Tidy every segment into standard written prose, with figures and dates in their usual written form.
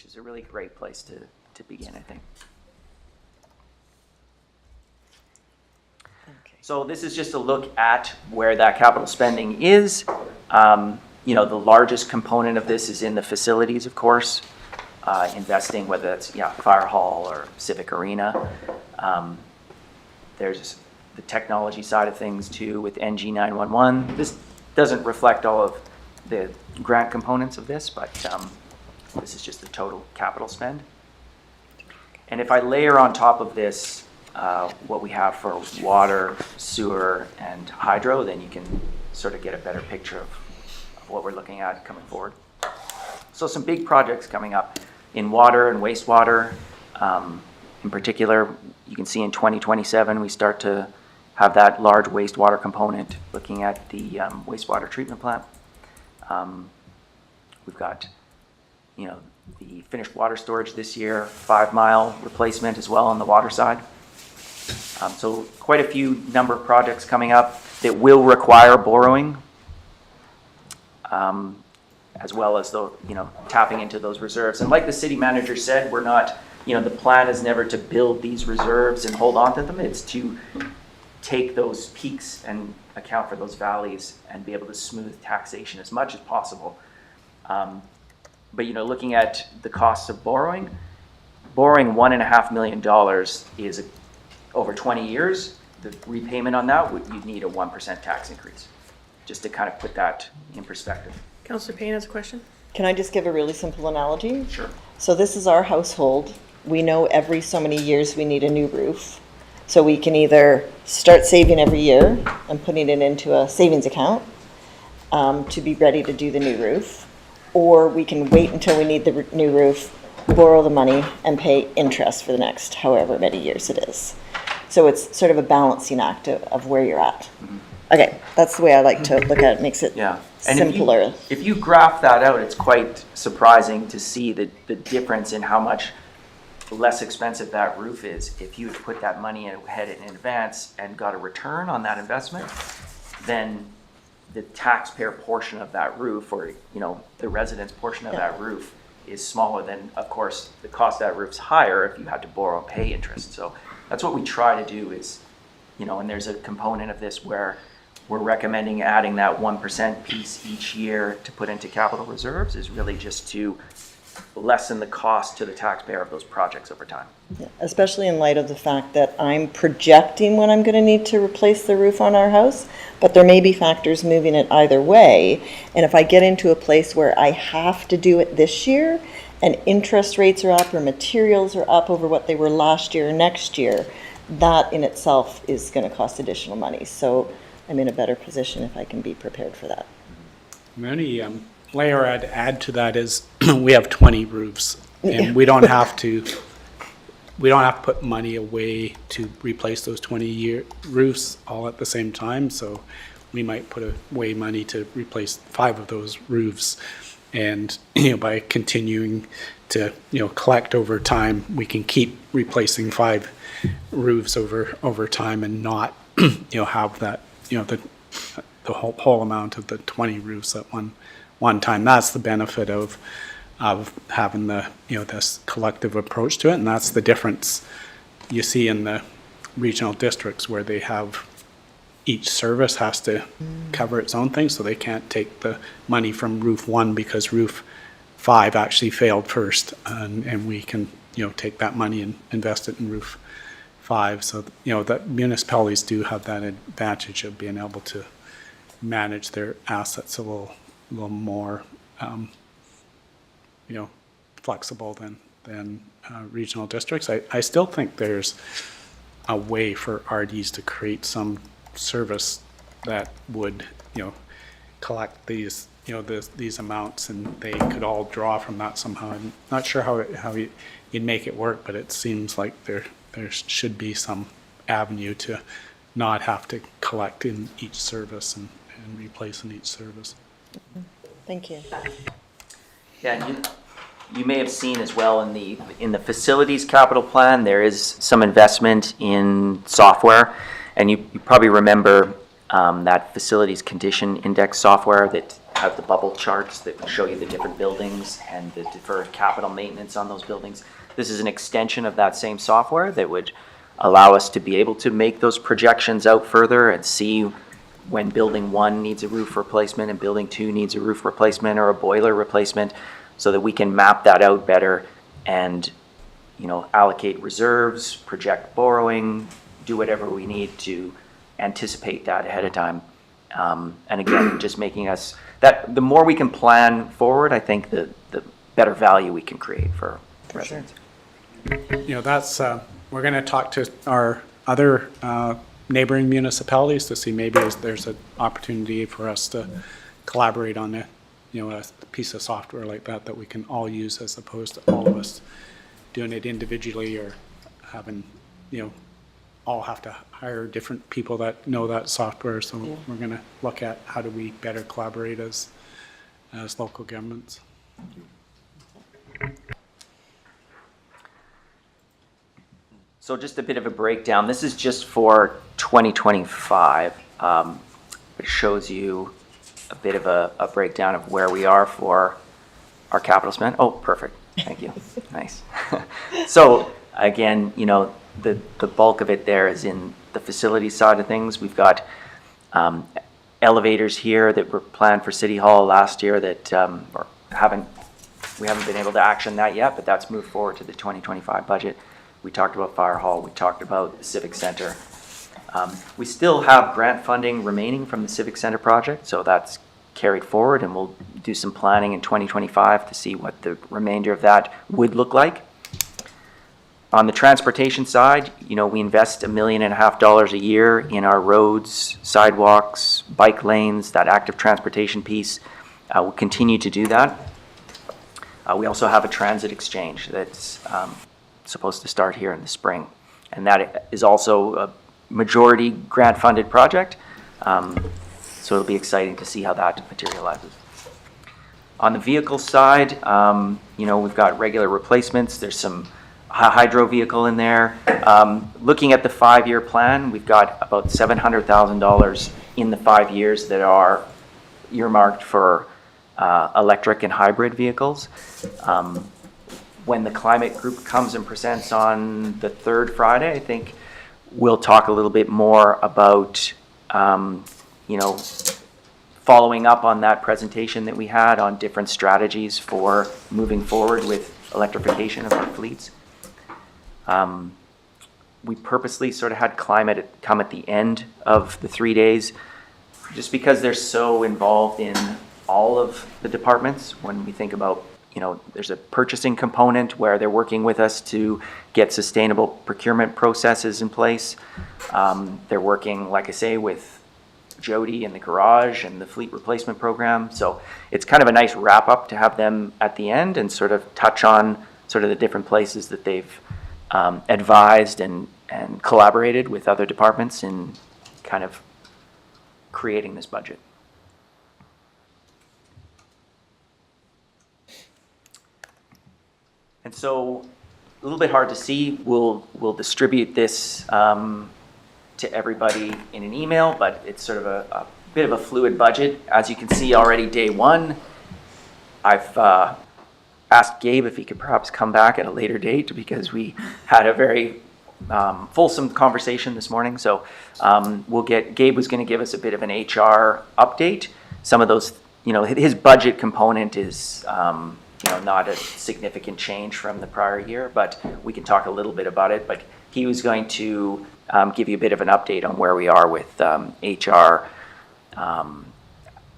which is a really great place to begin, I think. Okay. So this is just a look at where that capital spending is. You know, the largest component of this is in the facilities, of course, investing, whether that's fire hall or civic arena. There's the technology side of things too with NG 911. This doesn't reflect all of the grant components of this, but this is just the total capital spend. And if I layer on top of this what we have for water, sewer, and hydro, then you can sort of get a better picture of what we're looking at coming forward. So some big projects coming up in water and wastewater. In particular, you can see in 2027 we start to have that large wastewater component looking at the wastewater treatment plant. We've got, you know, the finished water storage this year, 5-mile replacement as well on the water side. So quite a few number of projects coming up that will require borrowing, as well as the, you know, tapping into those reserves. And like the city manager said, we're not, you know, the plan is never to build these reserves and hold on to them. It's to take those peaks and account for those valleys and be able to smooth taxation as much as possible. But, you know, looking at the costs of borrowing $1.5 million is over 20 years. The repayment on that, you'd need a 1% tax increase, just to kind of put that in perspective. Councillor Payne has a question. Can I just give a really simple analogy? Sure. So this is our household. We know every so many years we need a new roof. So we can either start saving every year and putting it into a savings account to be ready to do the new roof, or we can wait until we need the new roof, borrow the money, and pay interest for the next however many years it is. So it's sort of a balancing act of where you're at. Mm-hmm. Okay, that's the way I like to look at it. Makes it and simpler. If you graph that out, it's quite surprising to see the difference in how much less expensive that roof is. If you had put that money ahead in advance and got a return on that investment, then the taxpayer portion of that roof, or, you know, the resident's portion of that roof, is smaller than, of course, the cost of that roof's higher if you had to borrow and pay interest. So that's what we try to do is, you know, and there's a component of this where we're recommending adding that 1% piece each year to put into capital reserves, is really just to lessen the cost to the taxpayer of those projects over time. Yeah, especially in light of the fact that I'm projecting when I'm going to need to replace the roof on our house, but there may be factors moving it either way. And if I get into a place where I have to do it this year and interest rates are up or materials are up over what they were last year or next year, that in itself is going to cost additional money. So I'm in a better position if I can be prepared for that. Many layer I'd add to that is we have 20 roofs, and we don't have to put money away to replace those 20-year roofs all at the same time. So we might put away money to replace 5 of those roofs, and, you know, by continuing to, you know, collect over time, we can keep replacing 5 roofs over time and not, you know, have that, you know, the whole amount of the 20 roofs at one time. That's the benefit of having the, you know, this collective approach to it, and that's the difference you see in the regional districts where they have each service has to cover its own thing, so they can't take the money from roof 1 because roof 5 actually failed first, and we can, you know, take that money and invest it in roof 5. So, you know, that municipalities do have that advantage of being able to manage their assets a little more, you know, flexible than regional districts. I still think there's a way for RDs to create some service that would, you know, collect these, you know, these amounts, and they could all draw from that somehow. I'm not sure how you'd make it work, but it seems like there should be some avenue to not have to collect in each service and replace in each service. Thank you. Yeah, and you may have seen as well in the facilities capital plan, there is some investment in software, and you probably remember that facilities condition index software that have the bubble charts that show you the different buildings and the deferred capital maintenance on those buildings. This is an extension of that same software that would allow us to be able to make those projections out further and see when building 1 needs a roof replacement and building 2 needs a roof replacement or a boiler replacement, so that we can map that out better and, you know, allocate reserves, project borrowing, do whatever we need to anticipate that ahead of time. And again, just making us, that the more we can plan forward, I think the better value we can create for residents. You know, that's, we're going to talk to our other neighboring municipalities to see maybe there's an opportunity for us to collaborate on a, you know, a piece of software like that that we can all use, as opposed to all of us doing it individually or having, you know, all have to hire different people that know that software. So we're going to look at how do we better collaborate as local governments. So just a bit of a breakdown. This is just for 2025. It shows you a bit of a breakdown of where we are for our capital spend. Oh, perfect. Thank you. Nice. So again, you know, the bulk of it there is in the facility side of things. We've got elevators here that were planned for City Hall last year that we haven't been able to action that yet, but that's moved forward to the 2025 budget. We talked about Fire Hall. We talked about the Civic Center. We still have grant funding remaining from the Civic Center project, so that's carried forward, and we'll do some planning in 2025 to see what the remainder of that would look like. On the transportation side, you know, we invest $1.5 million a year in our roads, sidewalks, bike lanes, that active transportation piece. We'll continue to do that. We also have a transit exchange that's supposed to start here in the spring, and that is also a majority grant-funded project. So it'll be exciting to see how that materializes. On the vehicle side, you know, we've got regular replacements. There's some hydro vehicle in there. Looking at the 5-year plan, we've got about $700,000 in the 5 years that are earmarked for electric and hybrid vehicles. When the climate group comes and presents on the 3rd Friday, I think we'll talk a little bit more about, you know, following up on that presentation that we had on different strategies for moving forward with electrification of our fleets. We purposely sort of had climate come at the end of the 3 days, just because they're so involved in all of the departments. When we think about, you know, there's a purchasing component where they're working with us to get sustainable procurement processes in place. They're working, like I say, with Jody and the garage and the fleet replacement program. So it's kind of a nice wrap up to have them at the end and sort of touch on sort of the different places that they've advised and collaborated with other departments in kind of creating this budget. And so a little bit hard to see. We'll distribute this to everybody in an email, but it's sort of a bit of a fluid budget. As you can see already, day one, I've asked Gabe if he could perhaps come back at a later date because we had a very fulsome conversation this morning. So Gabe was going to give us a bit of an HR update. Some of those, you know, his budget component is, you know, not a significant change from the prior year, but we can talk a little bit about it. But he was going to give you a bit of an update on where we are with HR,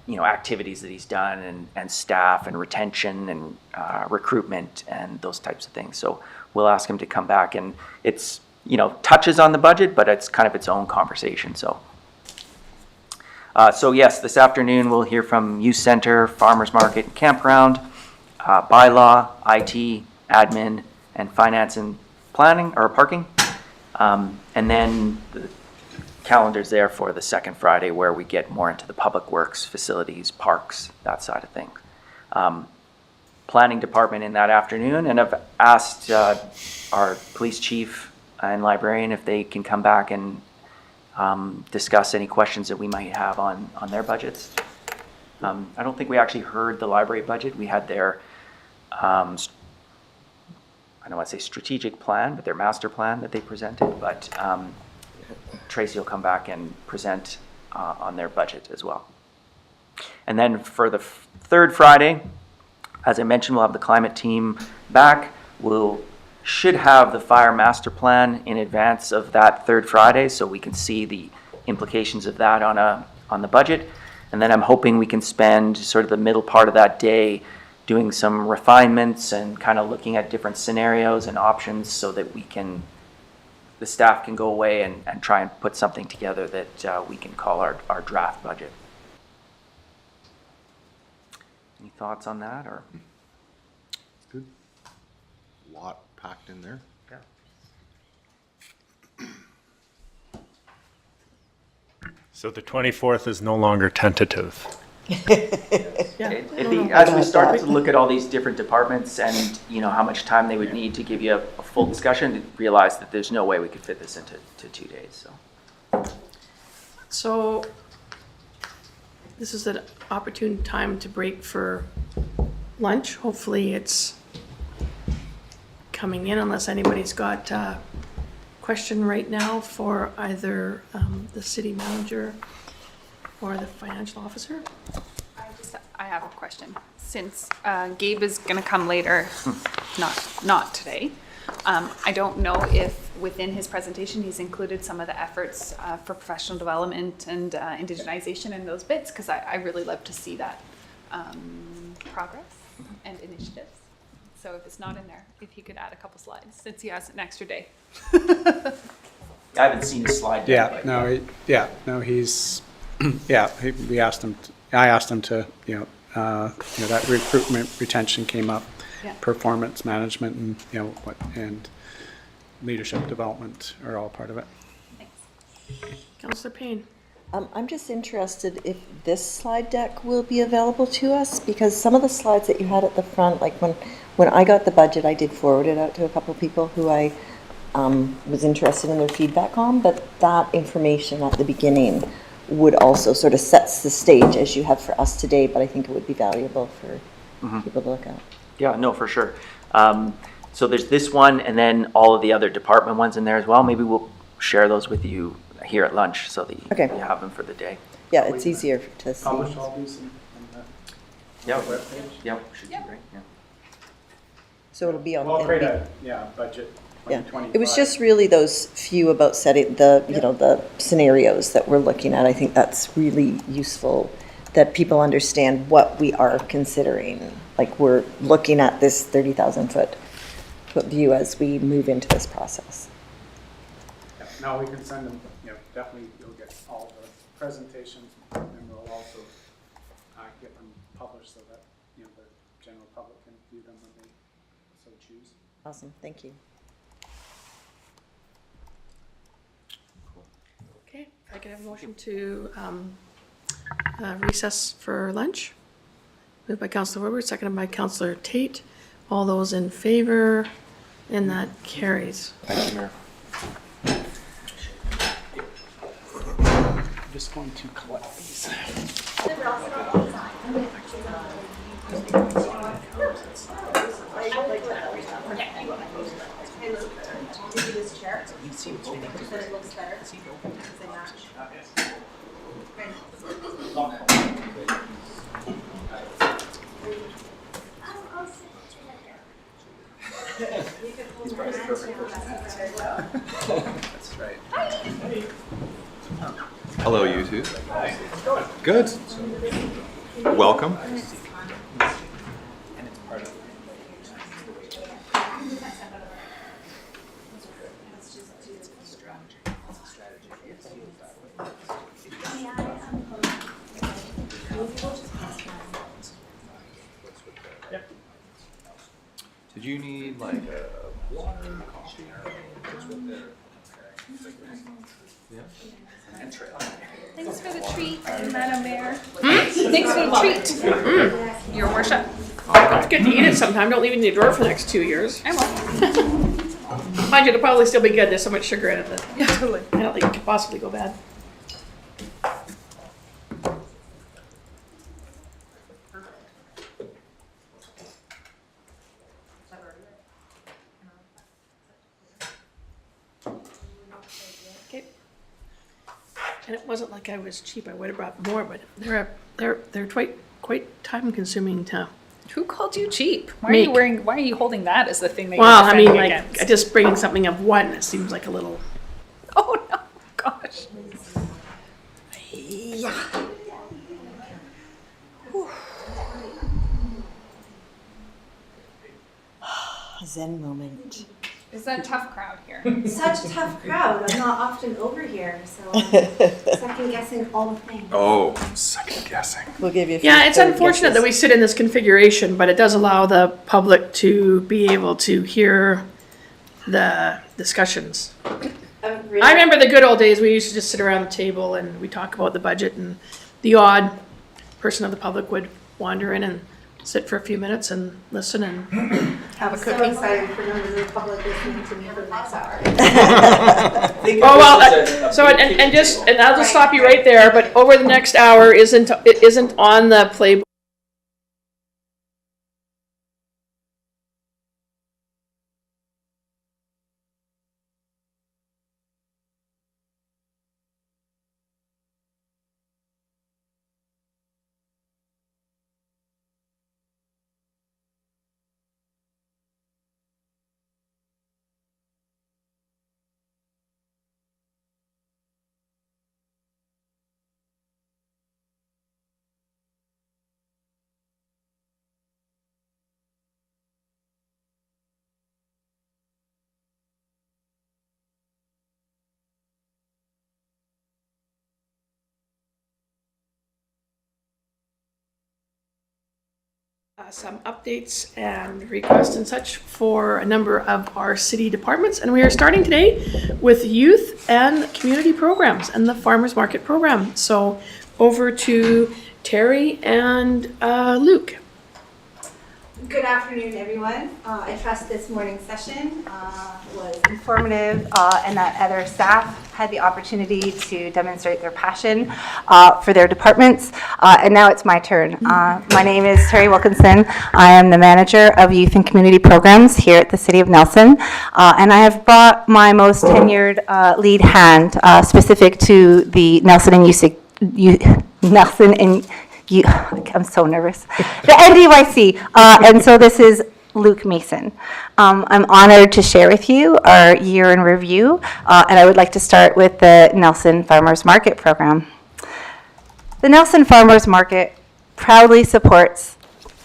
you know, activities that he's done and staff and retention and recruitment and those types of things. So we'll ask him to come back, and it's, you know, touches on the budget, but it's kind of its own conversation. So yes, this afternoon we'll hear from Youth Center, Farmers Market, and Campground, Bylaw, IT, Admin, and Finance and Planning or Parking. And then the calendar's there for the 2nd Friday where we get more into the public works, facilities, parks, that side of things. Planning department in that afternoon, and I've asked our police chief and librarian if they can come back and discuss any questions that we might have on their budgets. I don't think we actually heard the library budget. We had their, I don't want to say strategic plan, but their master plan that they presented. But Tracy will come back and present on their budget as well. And then for the third Friday, as I mentioned, we'll have the climate team back. Should have the fire master plan in advance of that third Friday, so we can see the implications of that on the budget. And then I'm hoping we can spend sort of the middle part of that day doing some refinements and kind of looking at different scenarios and options so that the staff can go away and try and put something together that we can call our draft budget. Any thoughts on that, or? Good. A lot packed in there. So the 24th is no longer tentative. As we start to look at all these different departments and how much time they would need to give you a full discussion, realize that there's no way we could fit this into 2 days. So this is an opportune time to break for lunch. Hopefully it's coming in, unless anybody's got a question right now for either the city manager or the financial officer. I have a question. Since Gabe is going to come later, not today, I don't know if within his presentation he's included some of the efforts for professional development and indigenization and those bits, because I really love to see that progress and initiatives. So if it's not in there, if he could add a couple slides, since he has an extra day. I haven't seen a slide yet. I asked him to, that recruitment retention came up, Yeah. performance management and leadership development are all part of it. Thanks. Councillor Payne. I'm just interested if this slide deck will be available to us, because some of the slides that you had at the front, like when I got the budget, I did forward it out to a couple of people who I was interested in their feedback on, but that information at the beginning would also sort of sets the stage as you have for us today, but I think it would be valuable for people to look at. Yeah, no, for sure. So there's this one and then all of the other department ones in there as well. Maybe we'll share those with you here at lunch so that you have them for the day. Yeah, it's easier to see. Publish all these in the Yeah, webpage? yeah, should be great. Yeah. So it'll be on. We'll it'll create be- a budget. Yeah, 2025. it was just really those few about setting the scenarios that we're looking at. I think that's really useful, that people understand what we are considering. Like, we're looking at this 30,000 foot view as we move into this process. Yeah, no, we can send them, definitely you'll get all the presentations, and we'll also get them published so that, the general public can view them when they so choose. Awesome, thank you. Okay, if I could have a motion to recess for lunch. Moved by Councillor Woodward, seconded by Councillor Tate. All those in favor, and that carries. Thank you, Mayor. I'm just going to collect these. That's right. Hello, you two. Good. Welcome. Did you need like a water, coffee? Yeah. Thanks for the treat, Madam Mayor. Thanks for the treat. Your worship. It's good to eat it sometime. Don't leave it in your drawer for the next 2 years. I will. Mind you, it'll probably still be good. There's so much sugar in it that Yeah, totally. I don't think it could possibly go bad. And it wasn't like I was cheap, I would have brought more, but they're quite time consuming to. Who called you cheap? Why Make. are you holding that as the thing that Well, you're I mean, defending like, against? just bringing something of one, it seems like a little. Oh, no, gosh. Zen moment. It's a tough crowd here. Such a tough crowd. I'm not often over here, so I'm second guessing all the things. Oh, second guessing. We'll give you a few Yeah, it's third unfortunate that guesses. we sit in this configuration, but it does allow the public to be able to hear the discussions. I remember the good old days, we used to just sit around the table and we talk about the budget, and the odd person of the public would wander in and sit for a few minutes and listen and have a I'm so cookie. excited for members of the public listening to me for the next hour. Oh, well, so, and I'll just stop you right there, but over the next hour isn't on the playbook. Some updates and requests and such for a number of our city departments. And we are starting today with youth and community programs and the farmers market program. So over to Terry and Luke. Good afternoon, everyone. I trust this morning's session was informative and that other staff had the opportunity to demonstrate their passion for their departments. And now it's my turn. My name is Terry Wilkinson. I am the manager of youth and community programs here at the City of Nelson. And I have brought my most tenured lead hand specific to the Nelson and I'm so nervous. The NDYC. And so this is Luke Mason. I'm honored to share with you our year in review, and I would like to start with the Nelson Farmers Market program. The Nelson Farmers Market proudly supports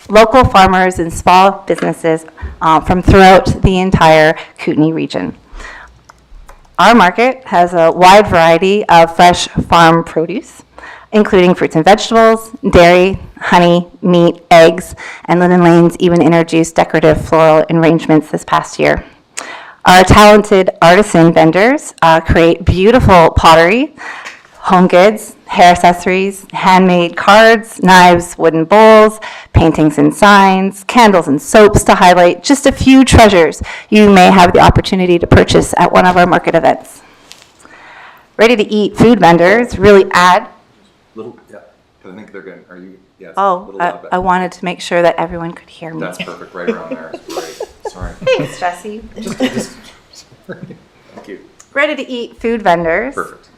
local farmers and small businesses from throughout the entire Kootenay region. Our market has a wide variety of fresh farm produce, including fruits and vegetables, dairy, honey, meat, eggs, and Linden Lanes even introduced decorative floral arrangements this past year. Our talented artisan vendors create beautiful pottery, home goods, hair accessories, handmade cards, knives, wooden bowls, paintings and signs, candles and soaps to highlight just a few treasures you may have the opportunity to purchase at one of our market events. Ready-to-eat food vendors really add. Little, yeah, because I think they're going, are you, yes. Oh, little loud back. I wanted to make sure that everyone could hear me. That's perfect, right around there, it's great, sorry. Thanks, Jesse. Thank you, Ready-to-eat food vendors perfect.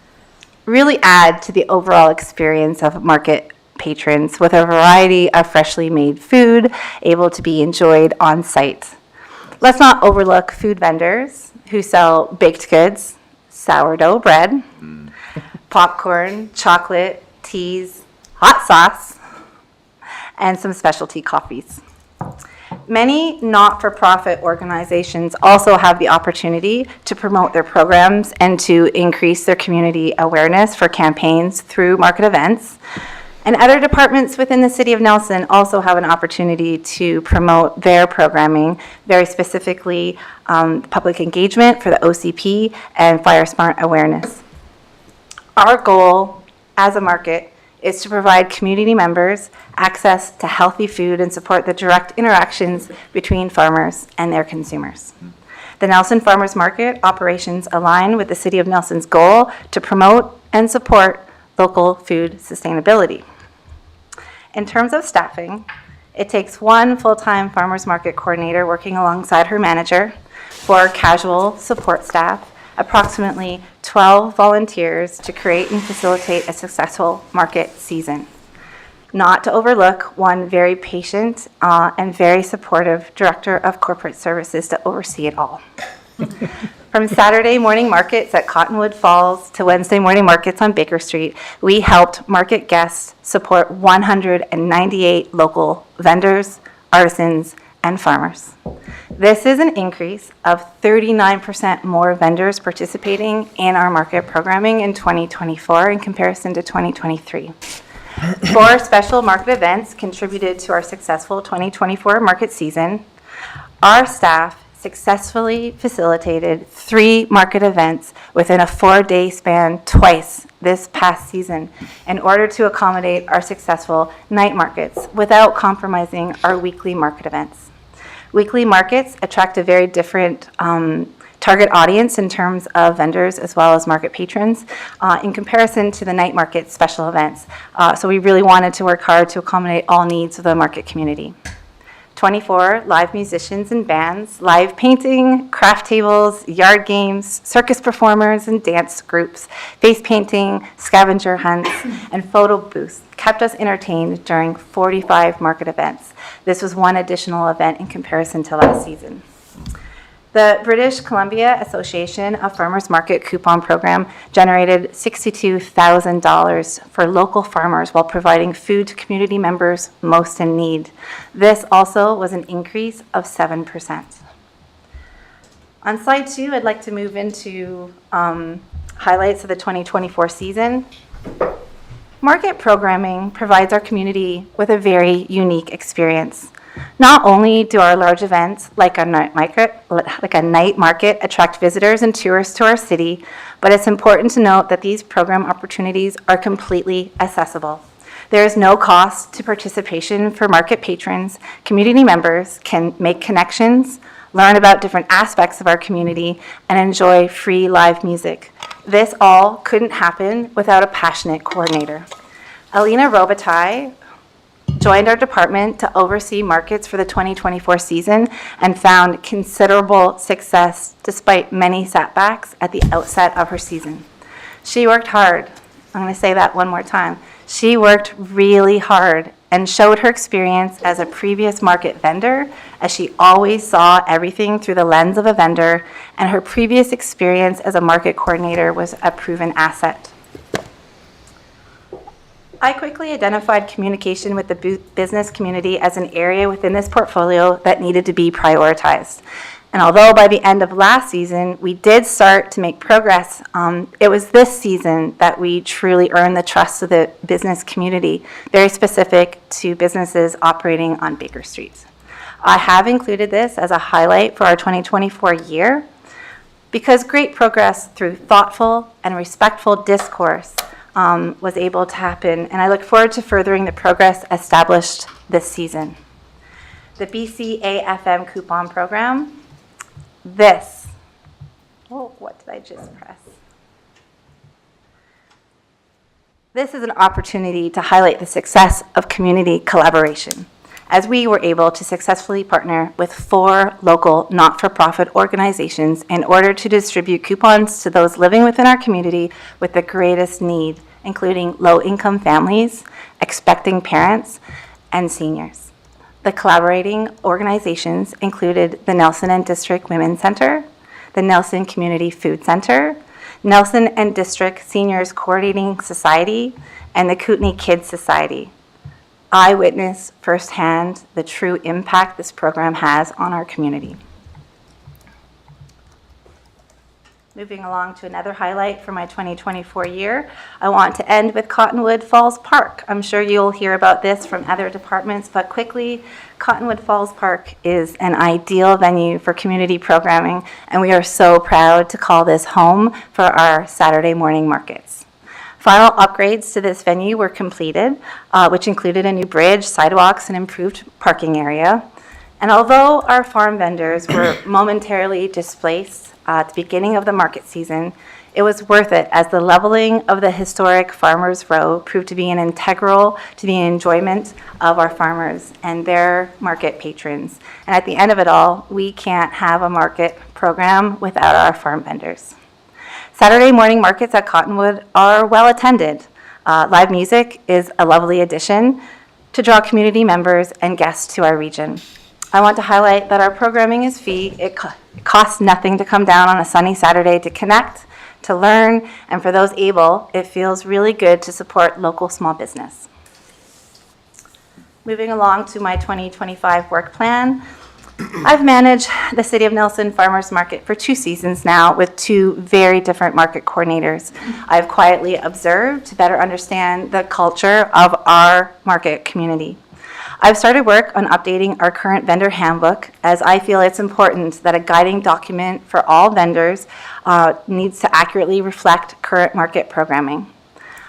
really add to the overall experience of market patrons with a variety of freshly made food able to be enjoyed on site. Let's not overlook food vendors who sell baked goods, sourdough bread, popcorn, chocolate, teas, hot sauce, and some specialty coffees. Many not-for-profit organizations also have the opportunity to promote their programs and to increase their community awareness for campaigns through market events. And other departments within the City of Nelson also have an opportunity to promote their programming, very specifically public engagement for the OCP and Fire Smart awareness. Our goal as a market is to provide community members access to healthy food and support the direct interactions between farmers and their consumers. The Nelson Farmers Market operations align with the City of Nelson's goal to promote and support local food sustainability. In terms of staffing, it takes one full-time farmers market coordinator working alongside her manager, 4 casual support staff, approximately 12 volunteers to create and facilitate a successful market season. Not to overlook one very patient and very supportive Director of Corporate Services to oversee it all. From Saturday morning markets at Cottonwood Falls to Wednesday morning markets on Baker Street, we helped market guests support 198 local vendors, artisans, and farmers. This is an increase of 39% more vendors participating in our market programming in 2024 in comparison to 2023. 4 special market events contributed to our successful 2024 market season. Our staff successfully facilitated 3 market events within a 4-day span twice this past season in order to accommodate our successful night markets without compromising our weekly market events. Weekly markets attract a very different target audience in terms of vendors as well as market patrons in comparison to the night market special events. So we really wanted to work hard to accommodate all needs of the market community. 24 live musicians and bands, live painting, craft tables, yard games, circus performers and dance groups, face painting, scavenger hunts, and photo booths kept us entertained during 45 market events. This was one additional event in comparison to last season. The British Columbia Association of Farmers Market coupon program generated $62,000 for local farmers while providing food to community members most in need. This also was an increase of 7%. On slide 2, I'd like to move into highlights of the 2024 season. Market programming provides our community with a very unique experience. Not only do our large events like a night market attract visitors and tourists to our city, but it's important to note that these program opportunities are completely accessible. There is no cost to participation for market patrons. Community members can make connections, learn about different aspects of our community, and enjoy free live music. This all couldn't happen without a passionate coordinator. Alina Robitaille joined our department to oversee markets for the 2024 season and found considerable success despite many setbacks at the outset of her season. She worked hard. I'm going to say that one more time. She worked really hard and showed her experience as a previous market vendor, as she always saw everything through the lens of a vendor, and her previous experience as a market coordinator was a proven asset. I quickly identified communication with the business community as an area within this portfolio that needed to be prioritized. And although by the end of last season, we did start to make progress, it was this season that we truly earned the trust of the business community, very specific to businesses operating on Baker Street. I have included this as a highlight for our 2024 year because great progress through thoughtful and respectful discourse was able to happen, and I look forward to furthering the progress established this season. The BCAFM coupon program, what did I just press? This is an opportunity to highlight the success of community collaboration, as we were able to successfully partner with 4 local not-for-profit organizations in order to distribute coupons to those living within our community with the greatest need, including low-income families, expecting parents, and seniors. The collaborating organizations included the Nelson and District Women's Center, the Nelson Community Food Center, Nelson and District Seniors Coordinating Society, and the Kootenai Kids Society. I witnessed firsthand the true impact this program has on our community. Moving along to another highlight for my 2024 year, I want to end with Cottonwood Falls Park. I'm sure you'll hear about this from other departments, but quickly, Cottonwood Falls Park is an ideal venue for community programming, and we are so proud to call this home for our Saturday morning markets. Final upgrades to this venue were completed, which included a new bridge, sidewalks, and improved parking area. And although our farm vendors were momentarily displaced at the beginning of the market season, it was worth it as the leveling of the historic Farmers Row proved to be an integral to the enjoyment of our farmers and their market patrons. And at the end of it all, we can't have a market program without our farm vendors. Saturday morning markets at Cottonwood are well attended. Live music is a lovely addition to draw community members and guests to our region. I want to highlight that our programming is free. It costs nothing to come down on a sunny Saturday to connect, to learn, and for those able, it feels really good to support local small business. Moving along to my 2025 work plan, I've managed the City of Nelson Farmers Market for 2 seasons now with 2 very different market coordinators. I've quietly observed to better understand the culture of our market community. I've started work on updating our current vendor handbook, as I feel it's important that a guiding document for all vendors needs to accurately reflect current market programming.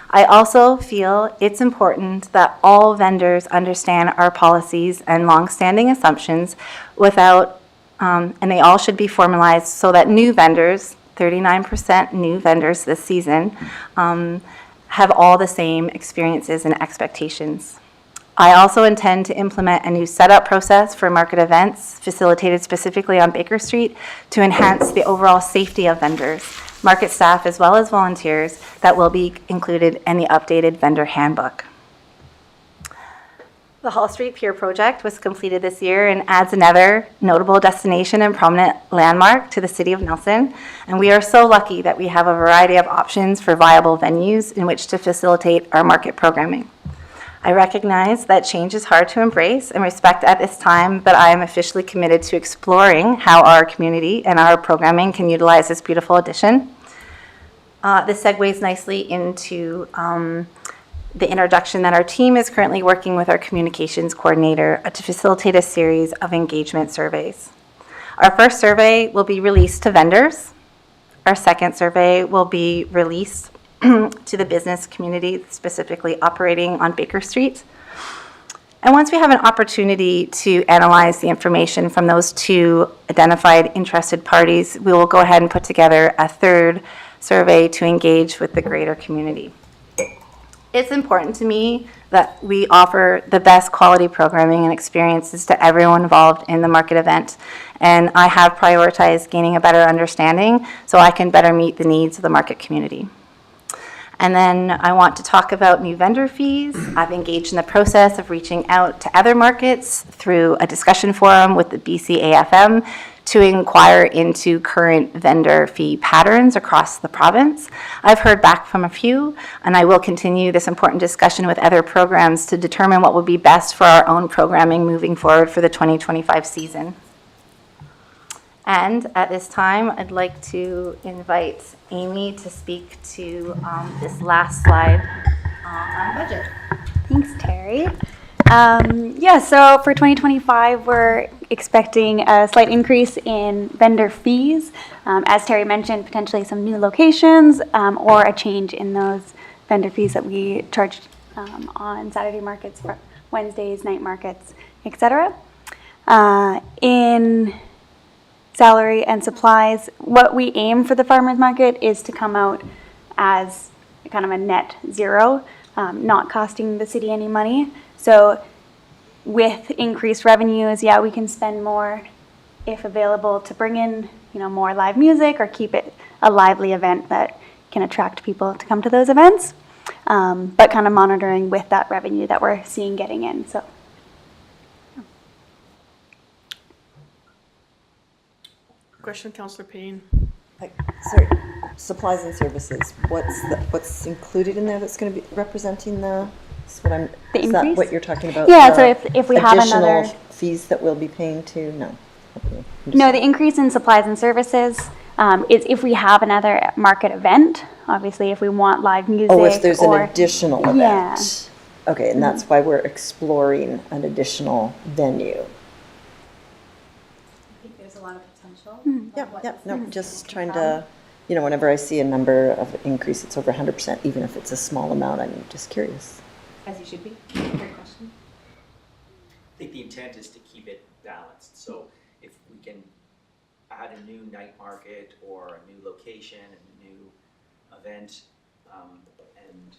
I also feel it's important that all vendors understand our policies and longstanding assumptions and they all should be formalized so that new vendors, 39% new vendors this season, have all the same experiences and expectations. I also intend to implement a new setup process for market events facilitated specifically on Baker Street to enhance the overall safety of vendors, market staff, as well as volunteers that will be included in the updated vendor handbook. The Hall Street Pier project was completed this year and adds another notable destination and prominent landmark to the City of Nelson. And we are so lucky that we have a variety of options for viable venues in which to facilitate our market programming. I recognize that change is hard to embrace and respect at this time, but I am officially committed to exploring how our community and our programming can utilize this beautiful addition. This segues nicely into the introduction that our team is currently working with our communications coordinator to facilitate a series of engagement surveys. Our first survey will be released to vendors. Our second survey will be released to the business community, specifically operating on Baker Street. And once we have an opportunity to analyze the information from those 2 identified interested parties, we will go ahead and put together a third survey to engage with the greater community. It's important to me that we offer the best quality programming and experiences to everyone involved in the market event. And I have prioritized gaining a better understanding so I can better meet the needs of the market community. And then I want to talk about new vendor fees. I've engaged in the process of reaching out to other markets through a discussion forum with the BCAFM to inquire into current vendor fee patterns across the province. I've heard back from a few, and I will continue this important discussion with other programs to determine what would be best for our own programming moving forward for the 2025 season. And at this time, I'd like to invite Amy to speak to this last slide on budget. Thanks, Terry. So for 2025, we're expecting a slight increase in vendor fees. As Terry mentioned, potentially some new locations or a change in those vendor fees that we charged on Saturday markets, for Wednesdays, night markets, etc. In salary and supplies, what we aim for the farmers market is to come out as kind of a net zero, not costing the city any money. So with increased revenues, we can spend more if available to bring in, more live music or keep it a lively event that can attract people to come to those events, but kind of monitoring with that revenue that we're seeing getting in. So. Question, Councillor Payne. Sorry, supplies and services, what's included in there that's going to be representing the is that increase? what you're talking about? Yeah, so if we have another additional fees that we'll be paying to, no. Okay. No, the increase in supplies and services is if we have another market event, obviously if we want live music. Oh, if there's an additional event. Yeah. Okay, and that's why we're exploring an additional venue. I think there's a lot of potential. No, just trying to, whenever I see a number of increase, it's over 100%, even if it's a small amount, I'm just curious. As you should be. Good question. I think the intent is to keep it balanced. So if we can add a new night market or a new location, a new event, and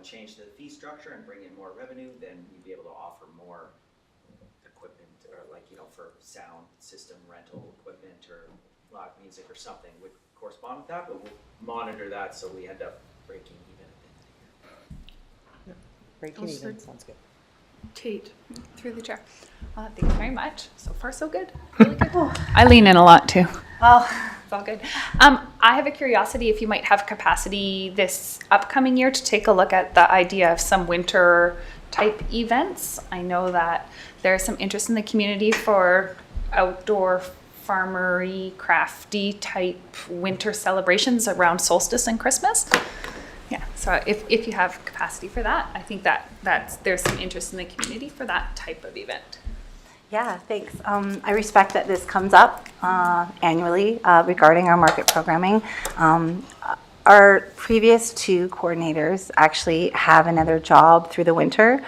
change the fee structure and bring in more revenue, then we'd be able to offer more equipment or for sound system rental equipment or live music or something. correspond with that, but we'll monitor that so we end up breaking even at the end of the year. Breaking even, sounds good. Kate. Through the chair. Thank you very much. So far, so good. Really good. I lean in a lot too. Well, It's all good. I have a curiosity if you might have capacity this upcoming year to take a look at the idea of some winter type events. I know that there's some interest in the community for outdoor farmery, crafty type winter celebrations around solstice and Christmas. Yeah, so if you have capacity for that, I think that's there's some interest in the community for that type of event. yeah, thanks. I respect that this comes up annually regarding our market programming. Our previous two coordinators actually have another job through the winter,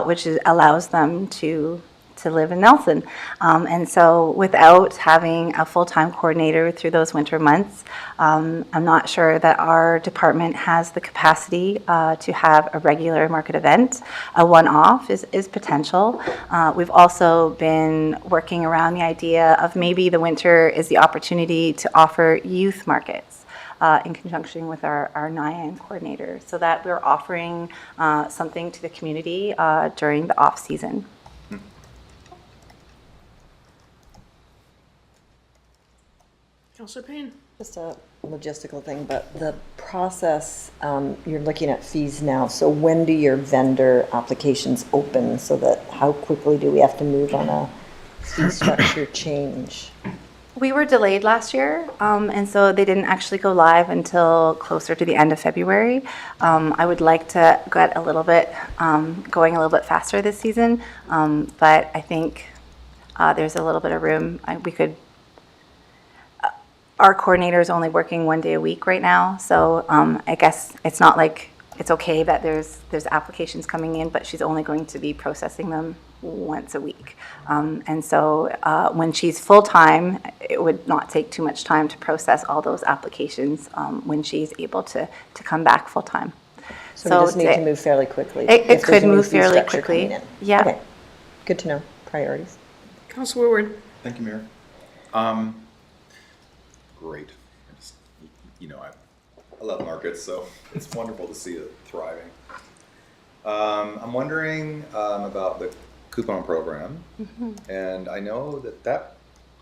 which allows them to live in Nelson. And so without having a full-time coordinator through those winter months, I'm not sure that our department has the capacity to have a regular market event. A one-off is potential. We've also been working around the idea of maybe the winter is the opportunity to offer youth markets in conjunction with our NIAN coordinator, so that we're offering something to the community during the off-season. Councillor Payne. Just a logistical thing, but the process, you're looking at fees now, so when do your vendor applications open, so that how quickly do we have to move on a fee structure change? We were delayed last year, and so they didn't actually go live until closer to the end of February. I would like to get a little bit, going a little bit faster this season, but I think there's a little bit of room. We could. Our coordinator is only working 1 day a week right now, so I guess it's not like it's okay that there's applications coming in, but she's only going to be processing them once a week. And so when she's full-time, it would not take too much time to process all those applications when she's able to come back full-time. So we just need to move fairly quickly. It if could there's a new move fee fairly structure quickly. coming in. Yeah. Okay. Good to know. Priorities. Councillor Woodward. Thank you, Mayor. Great. I love markets, so it's wonderful to see it thriving. I'm wondering about the coupon program, and I know that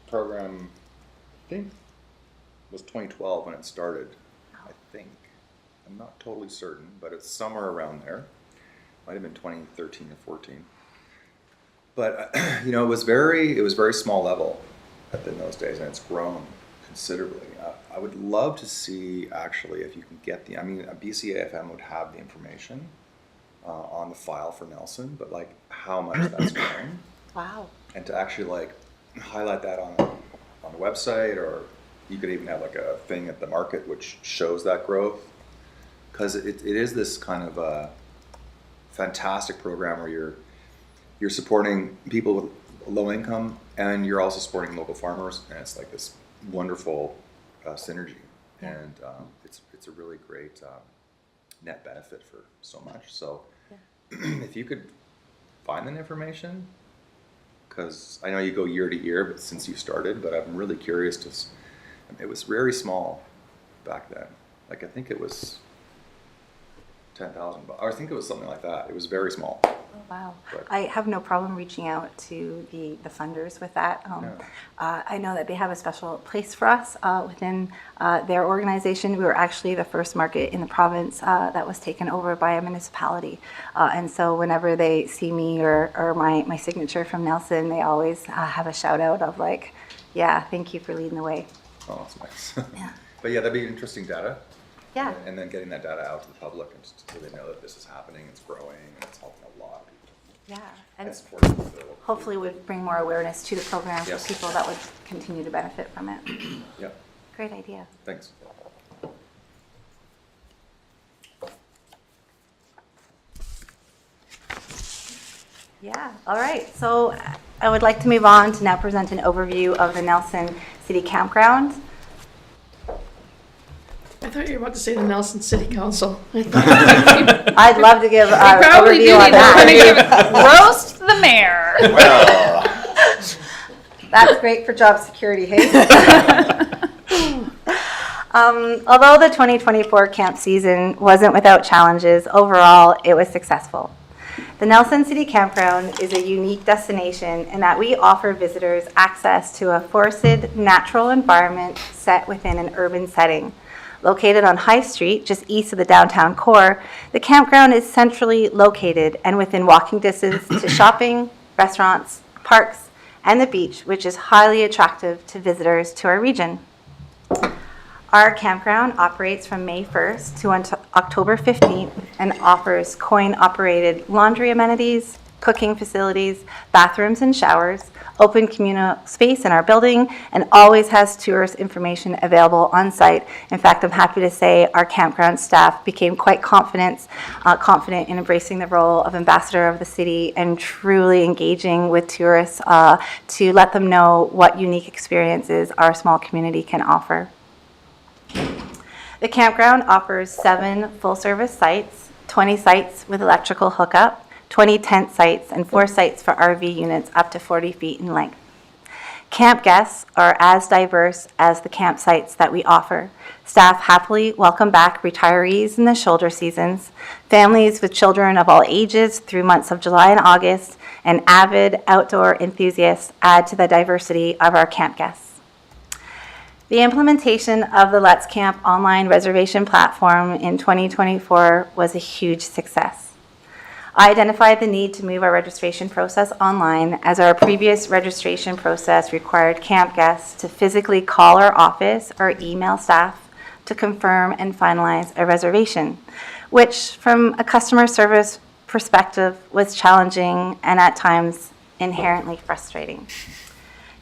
program, I think, was 2012 when it started. I think. I'm not totally certain, but it's somewhere around there. Might have been 2013 or 14. But it was very small level in those days, and it's grown considerably. I would love to see, actually, if you can get a BCAFM would have the information on the file for Nelson, but like how much that's grown. Wow. And to actually highlight that on the website, or you could even have like a thing at the market which shows that growth, because it is this kind of a fantastic program where you're supporting people with low income, and you're also supporting local farmers, and it's like this wonderful synergy, and it's a really great net benefit for so much. So if you could find that information, because I know you go year to year, but since you started, but I'm really curious it was very small back then. Like I think it was 10,000, or I think it was something like that. It was very small. Oh, wow. But I have no problem reaching out to the funders with that. I know that they have a special place for us within their organization. We were actually the first market in the province that was taken over by a municipality. And so whenever they see me or my signature from Nelson, they always have a shout out of like, yeah, thank you for leading the way. oh, that's nice. Yeah. But yeah, that'd be interesting data. Yeah. And then getting that data out to the public, and just so they know that this is happening, it's growing, and it's helping a lot of people. Yeah. And And supporting the local hopefully would bring more awareness to the program Yes. for people that would continue to benefit from it. Yeah, Great idea. thanks. Yeah, all right. So I would like to move on to now present an overview of the Nelson City Campground. I thought you were about to say the Nelson City Council. I'd love to give an Probably do overview on need to that. roast the mayor. Well, That's great for job security, hey? Although the 2024 camp season wasn't without challenges, overall it was successful. The Nelson City Campground is a unique destination in that we offer visitors access to a forested, natural environment set within an urban setting. Located on High Street, just east of the downtown core, the campground is centrally located and within walking distance to shopping, restaurants, parks, and the beach, which is highly attractive to visitors to our region. Our campground operates from May 1st to October 15th and offers coin-operated laundry amenities, cooking facilities, bathrooms and showers, open communal space in our building, and always has tourist information available on site. In fact, I'm happy to say our campground staff became quite confident in embracing the role of ambassador of the city and truly engaging with tourists to let them know what unique experiences our small community can offer. The campground offers 7 full-service sites, 20 sites with electrical hookup, 20 tent sites, and 4 sites for RV units up to 40 feet in length. Camp guests are as diverse as the campsites that we offer. Staff happily welcome back retirees in the shoulder seasons, families with children of all ages through months of July and August, and avid outdoor enthusiasts add to the diversity of our camp guests. The implementation of the Let's Camp online reservation platform in 2024 was a huge success. I identified the need to move our registration process online as our previous registration process required camp guests to physically call our office or email staff to confirm and finalize a reservation, which from a customer service perspective was challenging and at times inherently frustrating.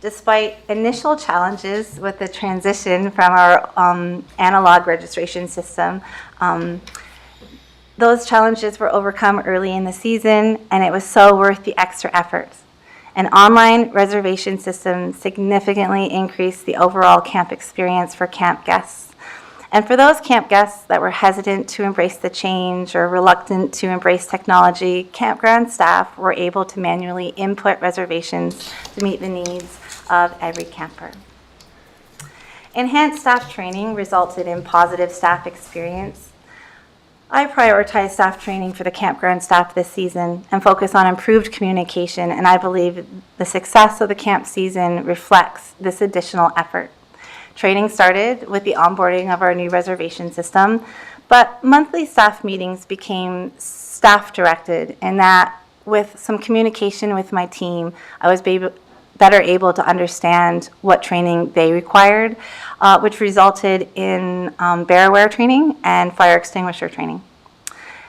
Despite initial challenges with the transition from our analog registration system, those challenges were overcome early in the season, and it was so worth the extra effort. An online reservation system significantly increased the overall camp experience for camp guests. And for those camp guests that were hesitant to embrace the change or reluctant to embrace technology, campground staff were able to manually input reservations to meet the needs of every camper. Enhanced staff training resulted in positive staff experience. I prioritize staff training for the campground staff this season and focus on improved communication, and I believe the success of the camp season reflects this additional effort. Training started with the onboarding of our new reservation system, but monthly staff meetings became staff-directed, in that with some communication with my team, I was better able to understand what training they required, which resulted in bear wear training and fire extinguisher training.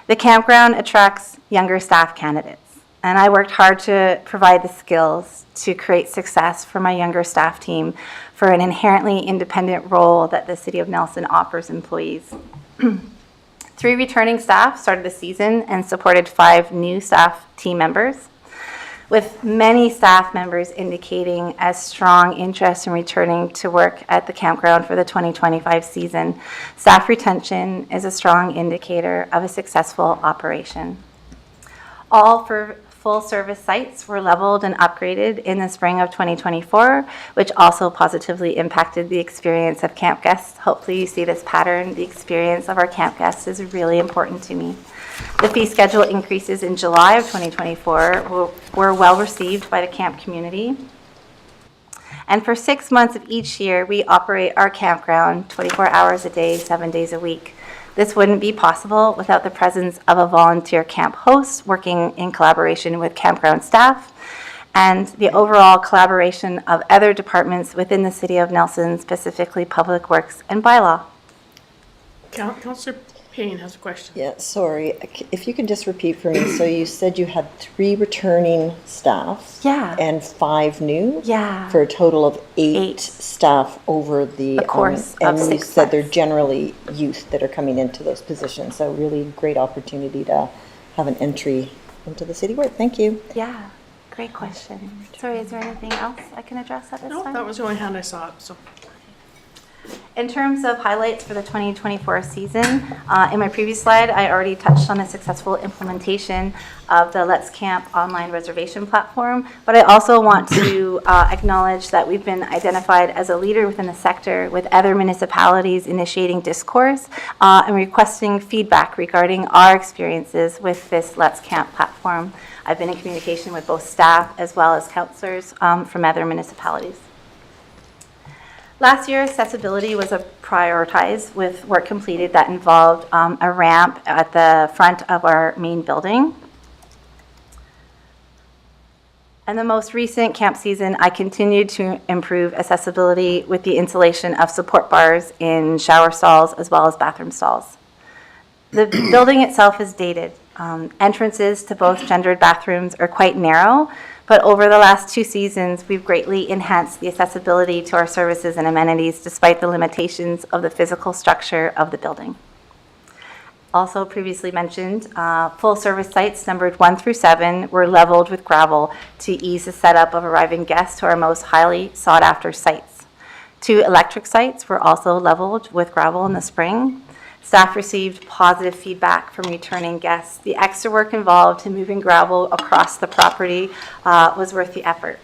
The campground attracts younger staff candidates, and I worked hard to provide the skills to create success for my younger staff team for an inherently independent role that the City of Nelson offers employees. 3 returning staff started the season and supported 5 new staff team members, with many staff members indicating a strong interest in returning to work at the campground for the 2025 season. Staff retention is a strong indicator of a successful operation. All full-service sites were leveled and upgraded in the spring of 2024, which also positively impacted the experience of camp guests. Hopefully you see this pattern. The experience of our camp guests is really important to me. The fee schedule increases in July of 2024 were well received by the camp community. And for 6 months of each year, we operate our campground 24 hours a day, 7 days a week. This wouldn't be possible without the presence of a volunteer camp host working in collaboration with campground staff and the overall collaboration of other departments within the City of Nelson, specifically Public Works and Bylaw. Councillor Payne has a question. Yeah, sorry. If you could just repeat for me. So you said you had 3 returning staff. Yeah. And 5 new. Yeah. For a total of 8 8. staff over the course of and 6 you said they're months. generally youth that are coming into those positions. So really great opportunity to have an entry into the city work. Thank you. Yeah, great question. Sorry, is there anything else I can address at this No, time? that was the only hand I saw, so. In terms of highlights for the 2024 season, in my previous slide, I already touched on the successful implementation of the Let's Camp online reservation platform, but I also want to acknowledge that we've been identified as a leader within the sector, with other municipalities initiating discourse and requesting feedback regarding our experiences with this Let's Camp platform. I've been in communication with both staff as well as councillors from other municipalities. Last year, accessibility was prioritized with work completed that involved a ramp at the front of our main building. And the most recent camp season, I continued to improve accessibility with the installation of support bars in shower stalls as well as bathroom stalls. The building itself is dated. Entrances to both gendered bathrooms are quite narrow, but over the last 2 seasons, we've greatly enhanced the accessibility to our services and amenities despite the limitations of the physical structure of the building. Also previously mentioned, full-service sites numbered 1 through 7 were leveled with gravel to ease the setup of arriving guests to our most highly sought-after sites. 2 electric sites were also leveled with gravel in the spring. Staff received positive feedback from returning guests. The extra work involved in moving gravel across the property was worth the effort.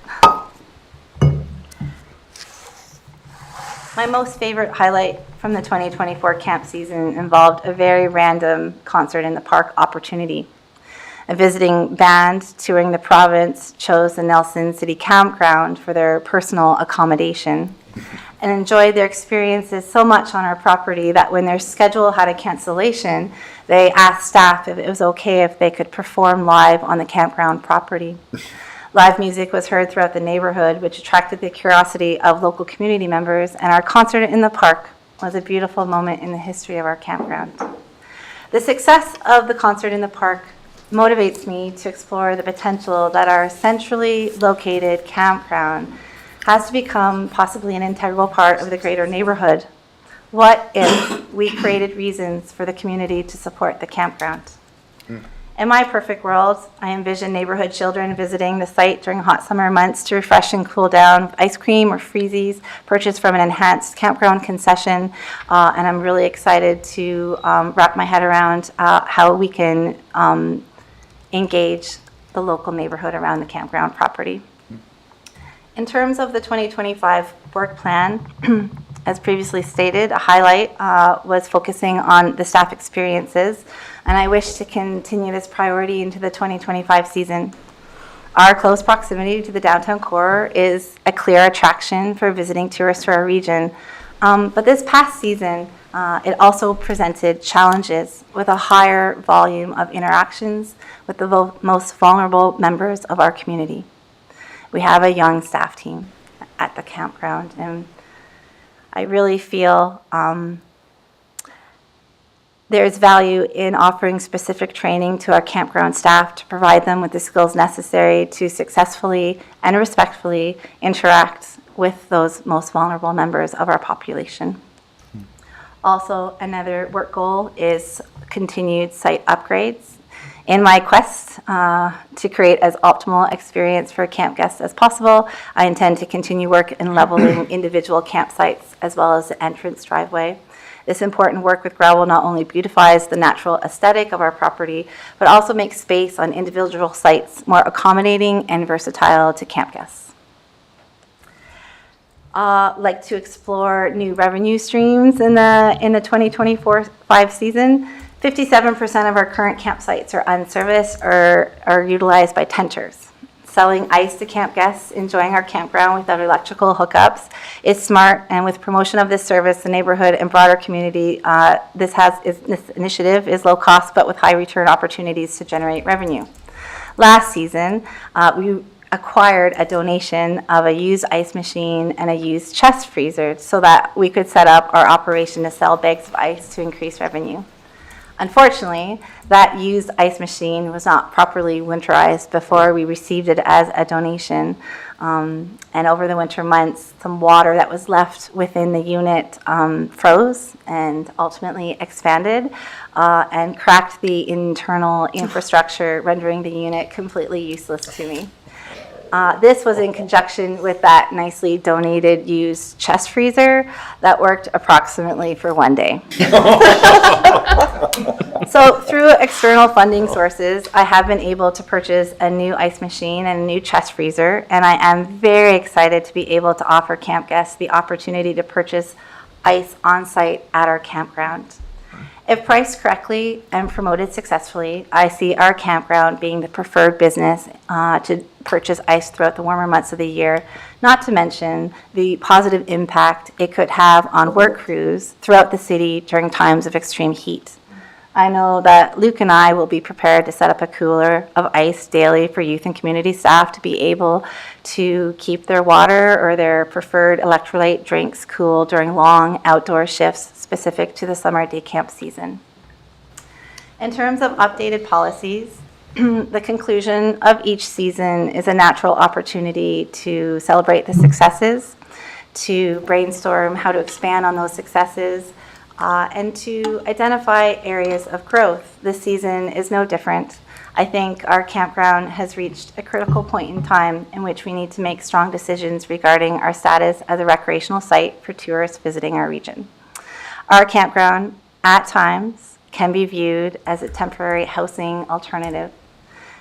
My most favorite highlight from the 2024 camp season involved a very random concert in the park opportunity. A visiting band touring the province chose the Nelson City Campground for their personal accommodation and enjoyed their experiences so much on our property that when their schedule had a cancellation, they asked staff if it was okay if they could perform live on the campground property. Live music was heard throughout the neighborhood, which attracted the curiosity of local community members, and our concert in the park was a beautiful moment in the history of our campground. The success of the concert in the park motivates me to explore the potential that our centrally located campground has to become possibly an integral part of the greater neighborhood. What if we created reasons for the community to support the campground? In my perfect world, I envision neighborhood children visiting the site during hot summer months to refresh and cool down with ice cream or freezies purchased from an enhanced campground concession. And I'm really excited to wrap my head around how we can engage the local neighborhood around the campground property. In terms of the 2025 work plan, as previously stated, a highlight was focusing on the staff experiences, and I wish to continue this priority into the 2025 season. Our close proximity to the downtown core is a clear attraction for visiting tourists to our region, but this past season, it also presented challenges with a higher volume of interactions with the most vulnerable members of our community. We have a young staff team at the campground, and I really feel there's value in offering specific training to our campground staff to provide them with the skills necessary to successfully and respectfully interact with those most vulnerable members of our population. Also, another work goal is continued site upgrades. In my quest to create as optimal experience for camp guests as possible, I intend to continue work in leveling individual campsites as well as the entrance driveway. This important work with gravel not only beautifies the natural aesthetic of our property, but also makes space on individual sites more accommodating and versatile to camp guests. Like to explore new revenue streams in the 2024-5 season. 57% of our current campsites are unserviced or are utilized by tenters. Selling ice to camp guests enjoying our campground without electrical hookups is smart, and with promotion of this service, the neighborhood and broader community, this initiative is low cost but with high return opportunities to generate revenue. Last season, we acquired a donation of a used ice machine and a used chest freezer so that we could set up our operation to sell bags of ice to increase revenue. Unfortunately, that used ice machine was not properly winterized before we received it as a donation. And over the winter months, some water that was left within the unit froze and ultimately expanded and cracked the internal infrastructure, rendering the unit completely useless to me. This was in conjunction with that nicely donated used chest freezer that worked approximately for one day. So through external funding sources, I have been able to purchase a new ice machine and a new chest freezer, and I am very excited to be able to offer camp guests the opportunity to purchase ice on site at our campground. If priced correctly and promoted successfully, I see our campground being the preferred business to purchase ice throughout the warmer months of the year, not to mention the positive impact it could have on work crews throughout the city during times of extreme heat. I know that Luke and I will be prepared to set up a cooler of ice daily for youth and community staff to be able to keep their water or their preferred electrolyte drinks cool during long outdoor shifts specific to the summer day camp season. In terms of updated policies, the conclusion of each season is a natural opportunity to celebrate the successes, to brainstorm how to expand on those successes, and to identify areas of growth. This season is no different. I think our campground has reached a critical point in time in which we need to make strong decisions regarding our status as a recreational site for tourists visiting our region. Our campground, at times, can be viewed as a temporary housing alternative,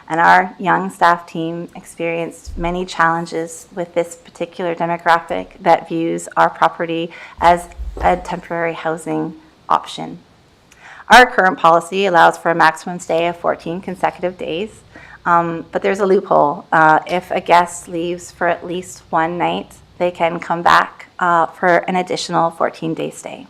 and our young staff team experienced many challenges with this particular demographic that views our property as a temporary housing option. Our current policy allows for a maximum stay of 14 consecutive days, but there's a loophole. If a guest leaves for at least one night, they can come back for an additional 14-day stay.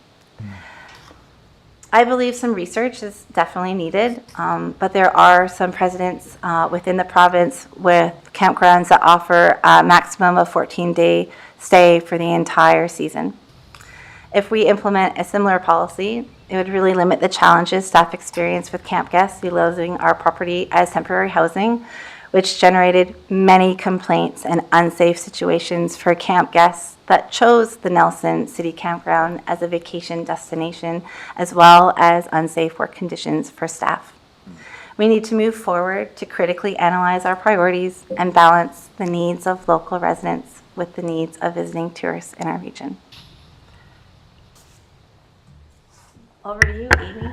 I believe some research is definitely needed, but there are some precedents within the province with campgrounds that offer a maximum of 14-day stay for the entire season. If we implement a similar policy, it would really limit the challenges staff experience with camp guests utilizing our property as temporary housing, which generated many complaints and unsafe situations for camp guests that chose the Nelson City Campground as a vacation destination, as well as unsafe work conditions for staff. We need to move forward to critically analyze our priorities and balance the needs of local residents with the needs of visiting tourists in our region. Over to you, Amy.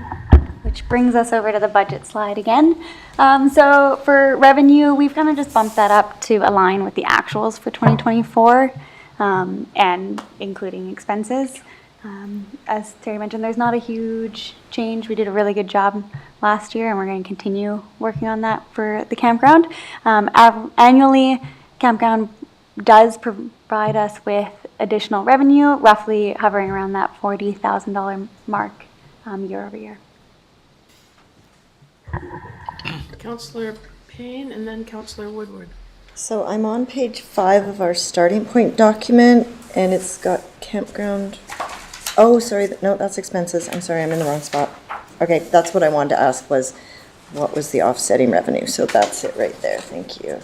Which brings us over to the budget slide again. So for revenue, we've kind of just bumped that up to align with the actuals for 2024 and including expenses. As Terry mentioned, there's not a huge change. We did a really good job last year and we're going to continue working on that for the campground. Annually, campground does provide us with additional revenue, roughly hovering around that $40,000 mark year over year. Councillor Payne and then Councillor Woodward. So I'm on page 5 of our starting point document, and it's got campground. Oh, sorry, no, that's expenses. I'm sorry, I'm in the wrong spot. Okay, that's what I wanted to ask was, what was the offsetting revenue? So that's it right there, thank you.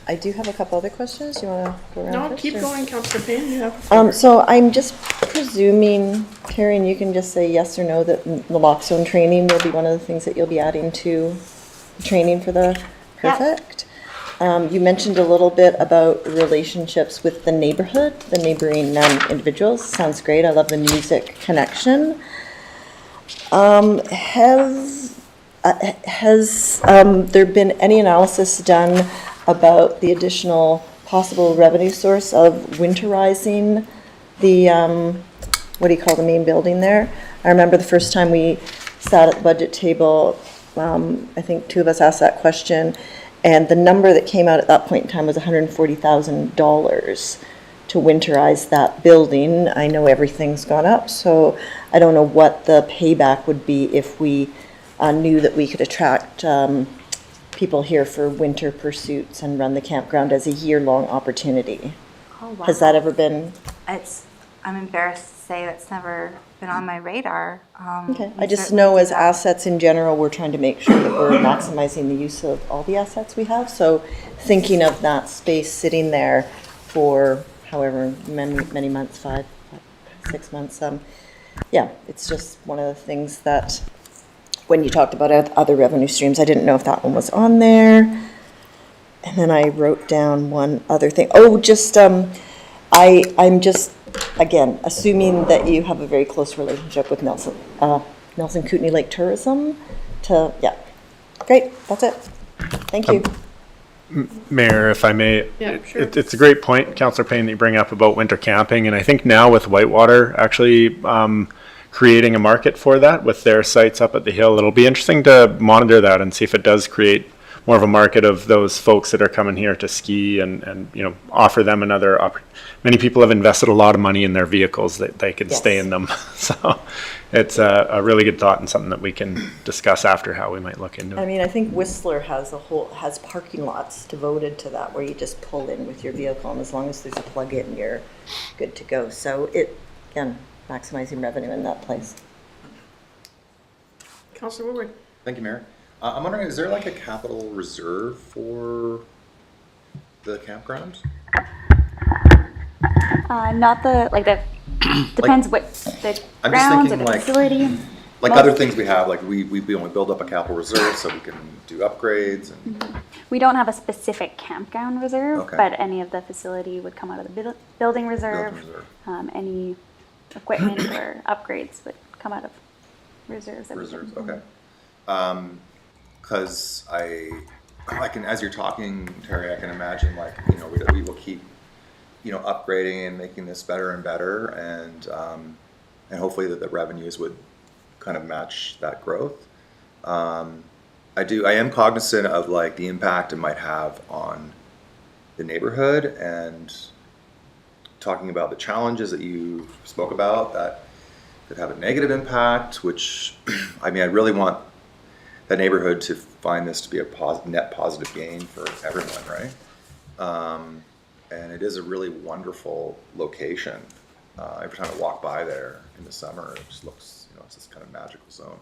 I do have a couple other questions. You want to go around No, first, keep or? going, Councillor Payne. You have. So I'm just presuming, Terry, and you can just say yes or no, that naloxone training will be one of the things that you'll be adding to training for the perfect. You mentioned a little bit about relationships with the neighborhood, the neighboring individuals. Sounds great. I love the music connection. Has there been any analysis done about the additional possible revenue source of winterizing the, what do you call the main building there? I remember the first time we sat at the budget table, I think two of us asked that question, and the number that came out at that point in time was $140,000 to winterize that building. I know everything's gone up, so I don't know what the payback would be if we knew that we could attract people here for winter pursuits and run the campground as a year-long opportunity. Oh, wow. Has that ever been? I'm embarrassed to say that's never been on my radar. Okay, I just know as assets in general, we're trying to make sure that we're maximizing the use of all the assets we have. So thinking of that space sitting there for however many months, 6 months. Yeah, it's just one of the things that when you talked about other revenue streams, I didn't know if that one was on there. And then I wrote down one other thing. Oh, just, I'm just, again, assuming that you have a very close relationship with Nelson Kootenai Lake Tourism yeah. Great, that's it. Thank you. Mayor, if I may, Yeah, sure. it's a great point, Councillor Payne, that you bring up about winter camping. And I think now with Whitewater actually creating a market for that with their sites up at the hill, it'll be interesting to monitor that and see if it does create more of a market of those folks that are coming here to ski and you know, offer them another many people have invested a lot of money in their vehicles that they can stay in them. So it's a really good thought and something that we can discuss after how we might look into I it. mean, I think Whistler has parking lots devoted to that where you just pull in with your vehicle, and as long as there's a plug-in, you're good to go. So again, maximizing revenue in that place. Councillor Woodward. Thank you, Mayor. I'm wondering, is there like a capital reserve for the campground? Not the, like the, depends what the I'm just grounds or thinking the like- facility. Like Most- other things we have, like we only build up a capital reserve so we can do upgrades and, We don't have a specific campground reserve, Okay. but any of the facility would come out of the building reserve. reserve. Any equipment or upgrades would come out of reserves. that we reserves, can- okay. Cause I can, as you're talking, Terry, I can imagine like, you know, we will keep, you know, upgrading and making this better and better and hopefully that the revenues would kind of match that growth. I am cognizant of like the impact it might have on the neighborhood and talking about the challenges that you spoke about that could have a negative impact, which, I mean, I really want the neighborhood to find this to be a net positive gain for everyone, right? And it is a really wonderful location. Every time I walk by there in the summer, it just looks, you know, it's this kind of magical zone.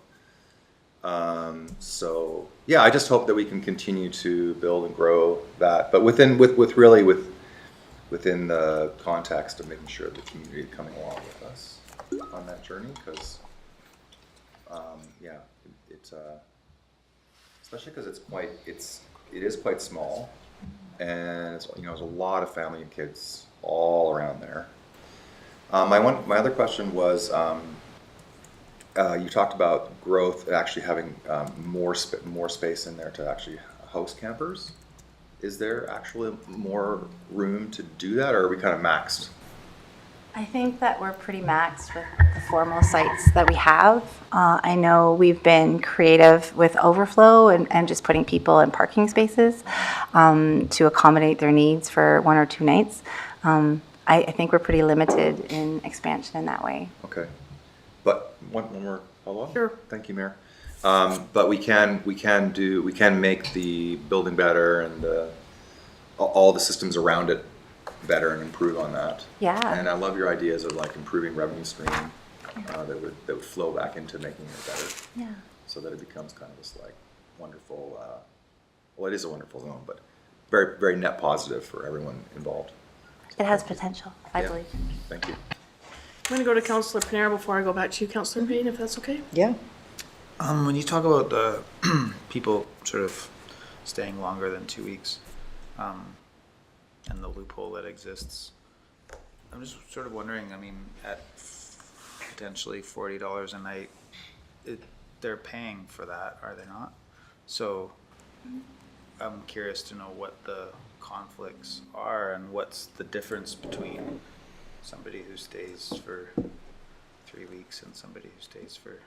So yeah, I just hope that we can continue to build and grow that, but within the context of making sure the community is coming along with us on that journey, because yeah, it's especially because it is quite small, and it's, you know, there's a lot of family and kids all around there. My other question was, you talked about growth, actually having more space in there to actually host campers. Is there actually more room to do that, or are we kind of maxed? I think that we're pretty maxed with the formal sites that we have. I know we've been creative with overflow and just putting people in parking spaces to accommodate their needs for 1 or 2 nights. I think we're pretty limited in expansion in that way. Okay, but one more follow-up? Sure. Thank you, Mayor. But we can make the building better and all the systems around it better and improve on that. Yeah. And I love your ideas of like improving revenue stream that would flow back into making it better. Yeah. So that it becomes kind of this like wonderful, well, it is a wonderful zone, but very, very net positive for everyone involved. It has potential, I Yeah. believe. Thank you. I'm going to go to Councillor Panera before I go back to you, Councillor Payne, if that's okay. Yeah. When you talk about the people sort of staying longer than 2 weeks, and the loophole that exists, I'm just sort of wondering, I mean, at potentially $40 a night, they're paying for that, are they not? So I'm curious to know what the conflicts are and what's the difference between somebody who stays for 3 weeks and somebody who stays for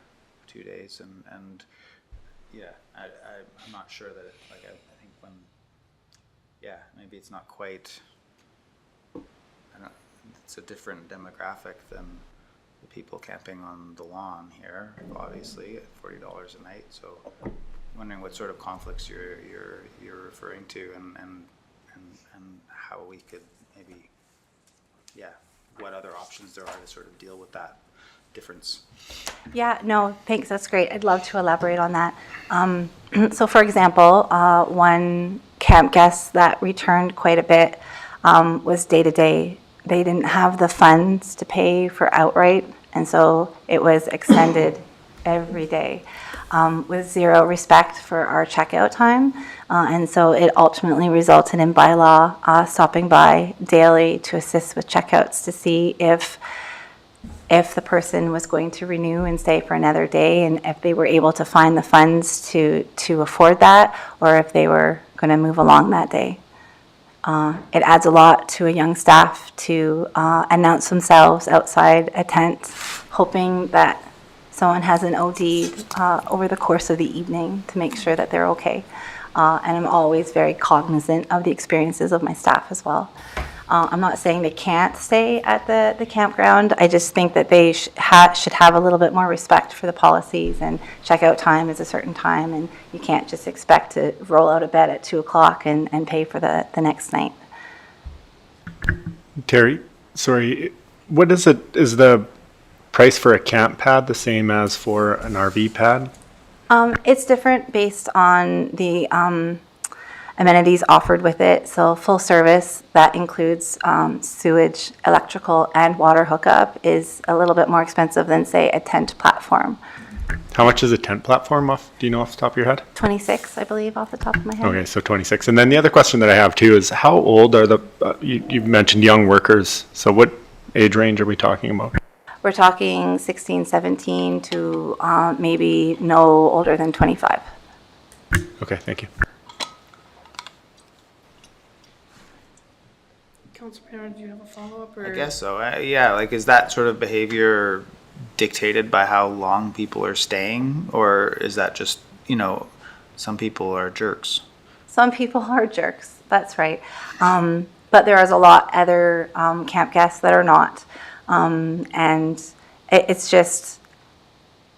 2 days, and yeah, I'm not sure that I think when, yeah, maybe it's not quite, it's a different demographic than the people camping on the lawn here, obviously at $40 a night. So I'm wondering what sort of conflicts you're referring to and how we could maybe, yeah, what other options there are to sort of deal with that difference. Yeah, no, thanks. That's great. I'd love to elaborate on that. So, for example, one camp guest that returned quite a bit was day-to-day. They didn't have the funds to pay for outright, and so it was extended every day. with zero respect for our checkout time. And so it ultimately resulted in Bylaw stopping by daily to assist with checkouts to see if the person was going to renew and stay for another day, and if they were able to find the funds to afford that, or if they were going to move along that day. It adds a lot to a young staff to announce themselves outside a tent, hoping that someone has an OD over the course of the evening to make sure that they're okay. And I'm always very cognizant of the experiences of my staff as well. I'm not saying they can't stay at the campground. I just think that they should have a little bit more respect for the policies, and checkout time is a certain time, and you can't just expect to roll out of bed at 2 o'clock and pay for the next night. Terry, sorry, what is it? Is the price for a camp pad the same as for an RV pad? It's different based on the amenities offered with it. So full service, that includes sewage, electrical, and water hookup, is a little bit more expensive than, say, a tent platform. How much is a tent platform do you know off the top of your head? 26, I believe, off the top of my head. Okay, so 26. And then the other question that I have too is how old are you mentioned young workers. So what age range are we talking about? We're talking 16, 17 to maybe no older than 25. Okay, thank you. Councilor Pier, do you have a follow-up? I guess so. Yeah, like, is that sort of behavior dictated by how long people are staying, or is that just, some people are jerks? Some people are jerks, that's right. But there is a lot other camp guests that are not. And it's just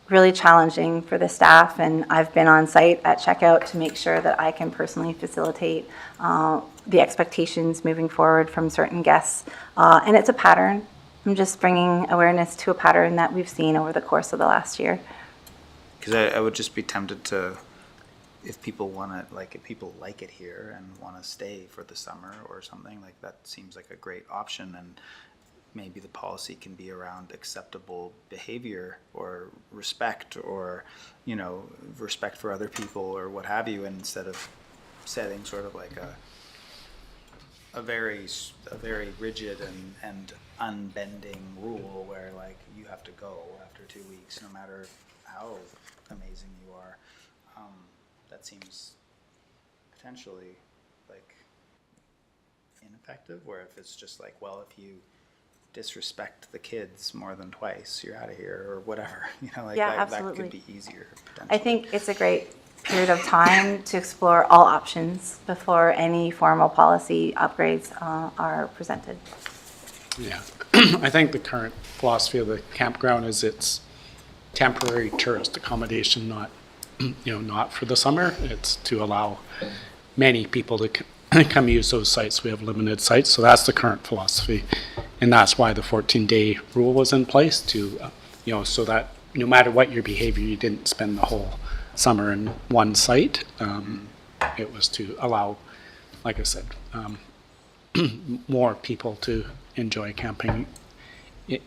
really challenging for the staff, and I've been on site at checkout to make sure that I can personally facilitate the expectations moving forward from certain guests. And it's a pattern. I'm just bringing awareness to a pattern that we've seen over the course of the last year. Because I would just be tempted to, if people like it here and want to stay for the summer or something, like that seems like a great option. And maybe the policy can be around acceptable behavior or respect, or, respect for other people or what have you, instead of setting sort of like a very rigid and unbending rule where, like, you have to go after 2 weeks, no matter how amazing you are. That seems potentially like ineffective, where if it's just like, well, if you disrespect the kids more than twice, you're out of here, or whatever, Yeah, that absolutely. could be easier potentially. I think it's a great period of time to explore all options before any formal policy upgrades are presented. Yeah, I think the current philosophy of the campground is it's temporary tourist accommodation, not, not for the summer. It's to allow many people to come use those sites. We have limited sites, so that's the current philosophy. And that's why the 14-day rule was in place to, so that no matter what your behavior, you didn't spend the whole summer in one site. It was to allow, like I said, more people to enjoy camping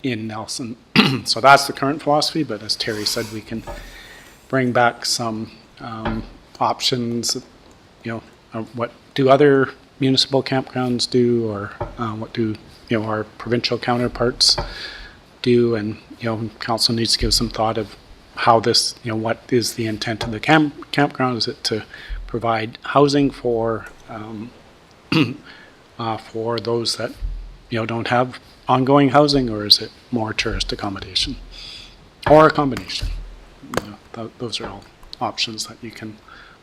in Nelson. So that's the current philosophy, but as Terry said, we can bring back some options, what do other municipal campgrounds do, or what do our provincial counterparts do, and council needs to give some thought of how this, what is the intent of the campground? Is it to provide housing for those that don't have ongoing housing, or is it more tourist accommodation, or a combination? Those are all options that you can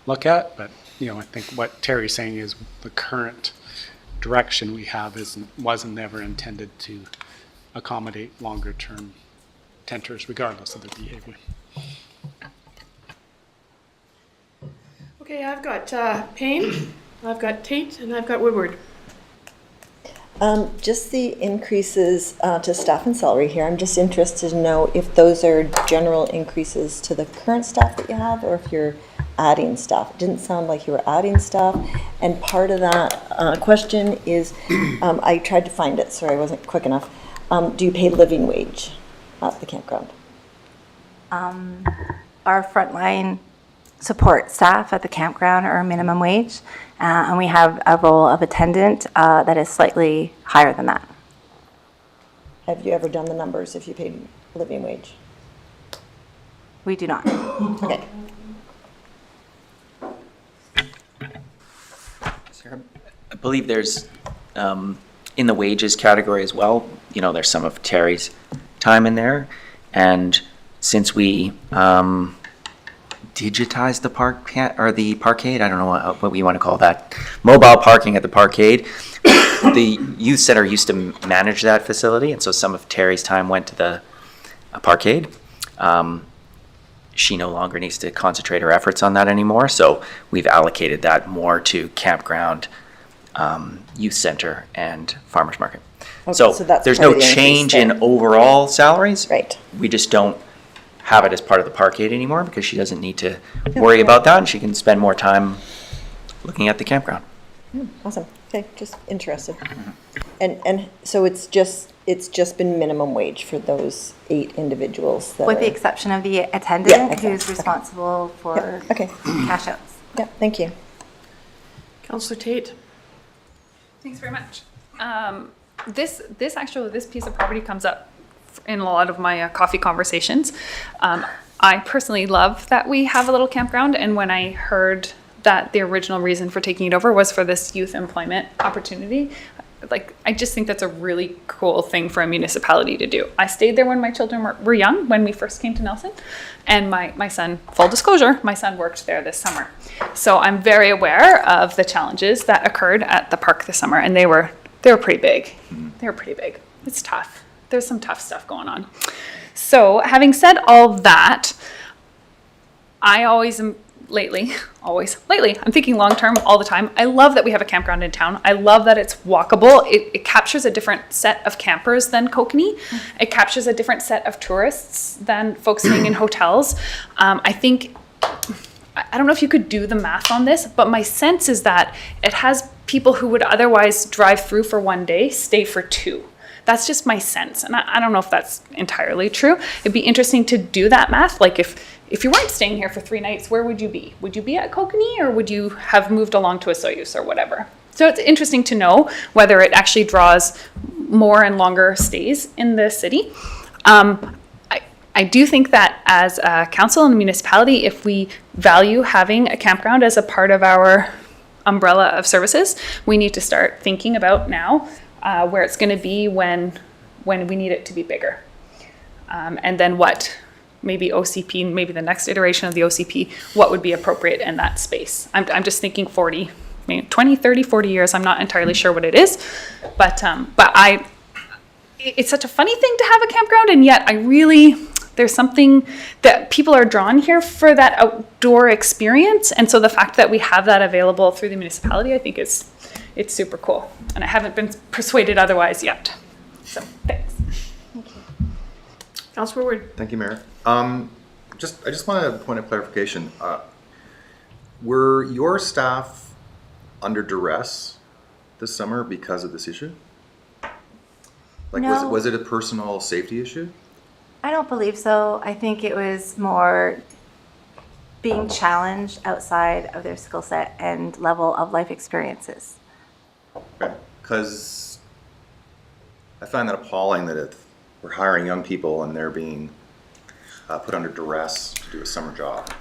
look at, but I think what Terry's saying is the current direction we have wasn't never intended to accommodate longer term tenters regardless of their behavior. Okay, I've got Payne, I've got Tate, and I've got Woodward. Just the increases to staff and salary here. I'm just interested to know if those are general increases to the current staff that you have, or if you're adding staff. It didn't sound like you were adding staff. And part of that question is, I tried to find it, sorry, I wasn't quick enough. Do you pay living wage at the campground? Our our frontline support staff at the campground are minimum wage, and we have a role of attendant that is slightly higher than that. Have you ever done the numbers if you paid living wage? We do not. Okay. Sarah, I believe there's, in the wages category as well, you know, there's some of Terry's time in there. And since we digitized the the parkade, I don't know what we want to call that, mobile parking at the parkade, the youth center used to manage that facility, and so some of Terry's time went to the parkade. She no longer needs to concentrate her efforts on that anymore, so we've allocated that more to campground, youth center, and farmers market. Okay, So so that's there's part no of the increase change there. in overall salaries. Right. We just don't have it as part of the parkade anymore because she doesn't need to worry about that, and she can spend more time looking at the campground. Awesome. Okay, just interested. And so it's just been minimum wage for those 8 individuals that With the are- exception of the Yeah, attendant okay. who's responsible for Yeah, okay. cash outs. Yeah, thank you. Counselor Tate? Thanks very much. This piece of property comes up in a lot of my coffee conversations. I personally love that we have a little campground, and when I heard that the original reason for taking it over was for this youth employment opportunity, like, I just think that's a really cool thing for a municipality to do. I stayed there when my children were young, when we first came to Nelson, and my son, full disclosure, my son worked there this summer. So I'm very aware of the challenges that occurred at the park this summer, and they were pretty big. They were pretty big. It's tough. There's some tough stuff going on. So having said all that, I always am lately, I'm thinking long-term all the time. I love that we have a campground in town. I love that it's walkable. It captures a different set of campers than Kokanee. It captures a different set of tourists than folks staying in hotels. I think, I don't know if you could do the math on this, but my sense is that it has people who would otherwise drive through for 1 day, stay for 2. That's just my sense. And I don't know if that's entirely true. It'd be interesting to do that math. Like if you weren't staying here for 3 nights, where would you be? Would you be at Kokanee, or would you have moved along to a Soyuz or whatever? So it's interesting to know whether it actually draws more and longer stays in the city. I do think that as a council and a municipality, if we value having a campground as a part of our umbrella of services, we need to start thinking about now where it's going to be when we need it to be bigger. And then what maybe OCP, maybe the next iteration of the OCP, what would be appropriate in that space. I'm just thinking 40, maybe 20, 30, 40 years. I'm not entirely sure what it is, but it's such a funny thing to have a campground, and yet there's something that people are drawn here for, that outdoor experience. And so the fact that we have that available through the municipality, I think it's super cool. And I haven't been persuaded otherwise yet. So thanks. Councilor Woodward? Thank you, Mayor. I just want a point of clarification. Were your staff under duress this summer because of this issue? Like, No. was it a personal safety issue? I don't believe so. I think it was more being challenged outside of their skill set and level of life experiences. Because I find that appalling that if we're hiring young people and they're being put under duress to do a summer job.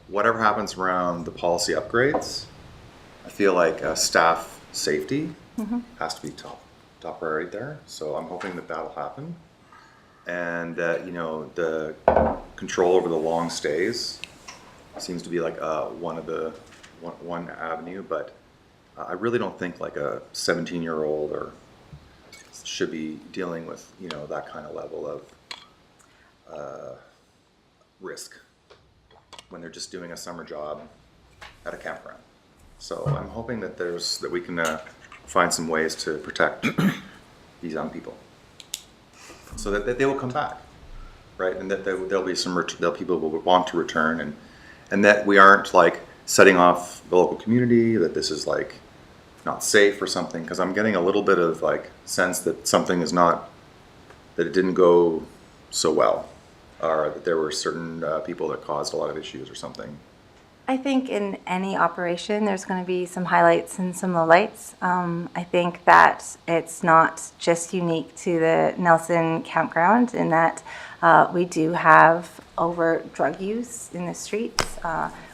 Whatever happens around the policy upgrades, I feel like staff safety has to be top priority there. So I'm hoping that that'll happen, and that the control over the long stays seems to be like one avenue, but I really don't think like a 17-year-old or should be dealing with that kind of level of risk when they're just doing a summer job at a campground. So I'm hoping that we can find some ways to protect these young people, so that they will come back, right? And that there'll be people who will want to return, and that we aren't like setting off the local community that this is like not safe or something. Because I'm getting a little bit of like sense that something is not, that it didn't go so well, or that there were certain people that caused a lot of issues or something? I think in any operation, there's going to be some highlights and some lowlights. I think that it's not just unique to the Nelson campground in that we do have overt drug use in the streets.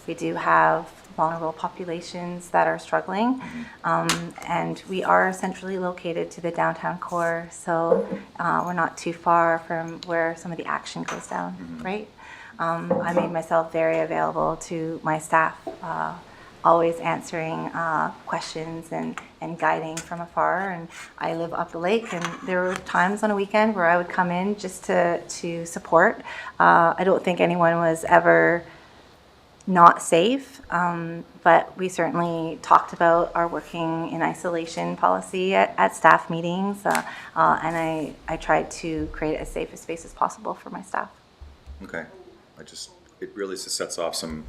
We do have vulnerable populations that are struggling. And we are centrally located to the downtown core, so we're not too far from where some of the action goes down, right? I made myself very available to my staff, always answering questions and guiding from afar. And I live up the lake, and there were times on a weekend where I would come in just to support. I don't think anyone was ever not safe, but we certainly talked about our working in isolation policy at staff meetings, and I tried to create as safe a space as possible for my staff. Okay. It really just sets off some,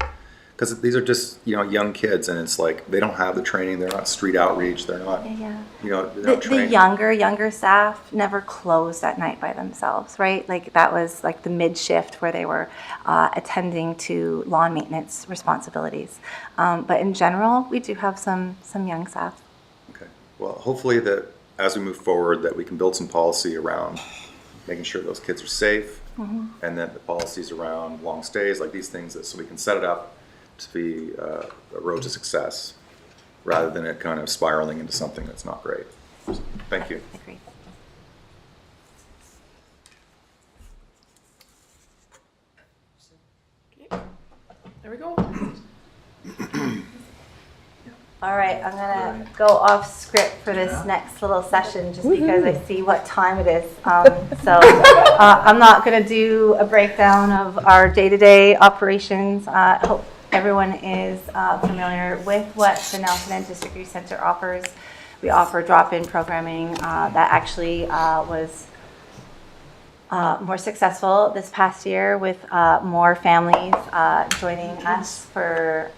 because these are just, young kids, and it's like, they don't have the training, they're not street outreach, they're not, Yeah. they're The not trained. younger staff never closed at night by themselves, right? Like that was like the mid shift where they were attending to lawn maintenance responsibilities. But in general, we do have some young staff. Okay. Well, hopefully that as we move forward, that we can build some policy around making sure those kids are safe, and that the policies around long stays, like these things, so we can set it up to be a road to success, rather than it kind of spiraling into something that's not great. So, thank you. I agree. There we go. All right, I'm gonna go off script for this next little session just because I see what time it is. I'm not gonna do a breakdown of our day-to-day operations. I hope everyone is familiar with what the Nelson and District Youth Center offers. We offer drop-in programming that actually was more successful this past year with more families joining us for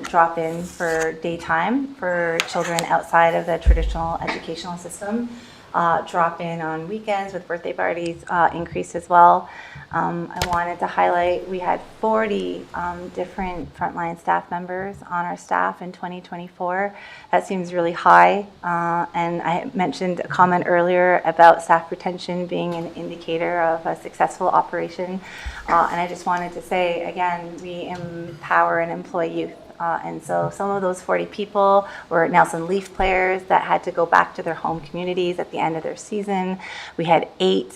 drop-in for daytime for children outside of the traditional educational system. Drop-in on weekends with birthday parties increased as well. I wanted to highlight we had 40 different frontline staff members on our staff in 2024. That seems really high. And I mentioned a comment earlier about staff retention being an indicator of a successful operation. And I just wanted to say, again, we empower and employ youth. And so some of those 40 people were Nelson Leaf players that had to go back to their home communities at the end of their season. We had 8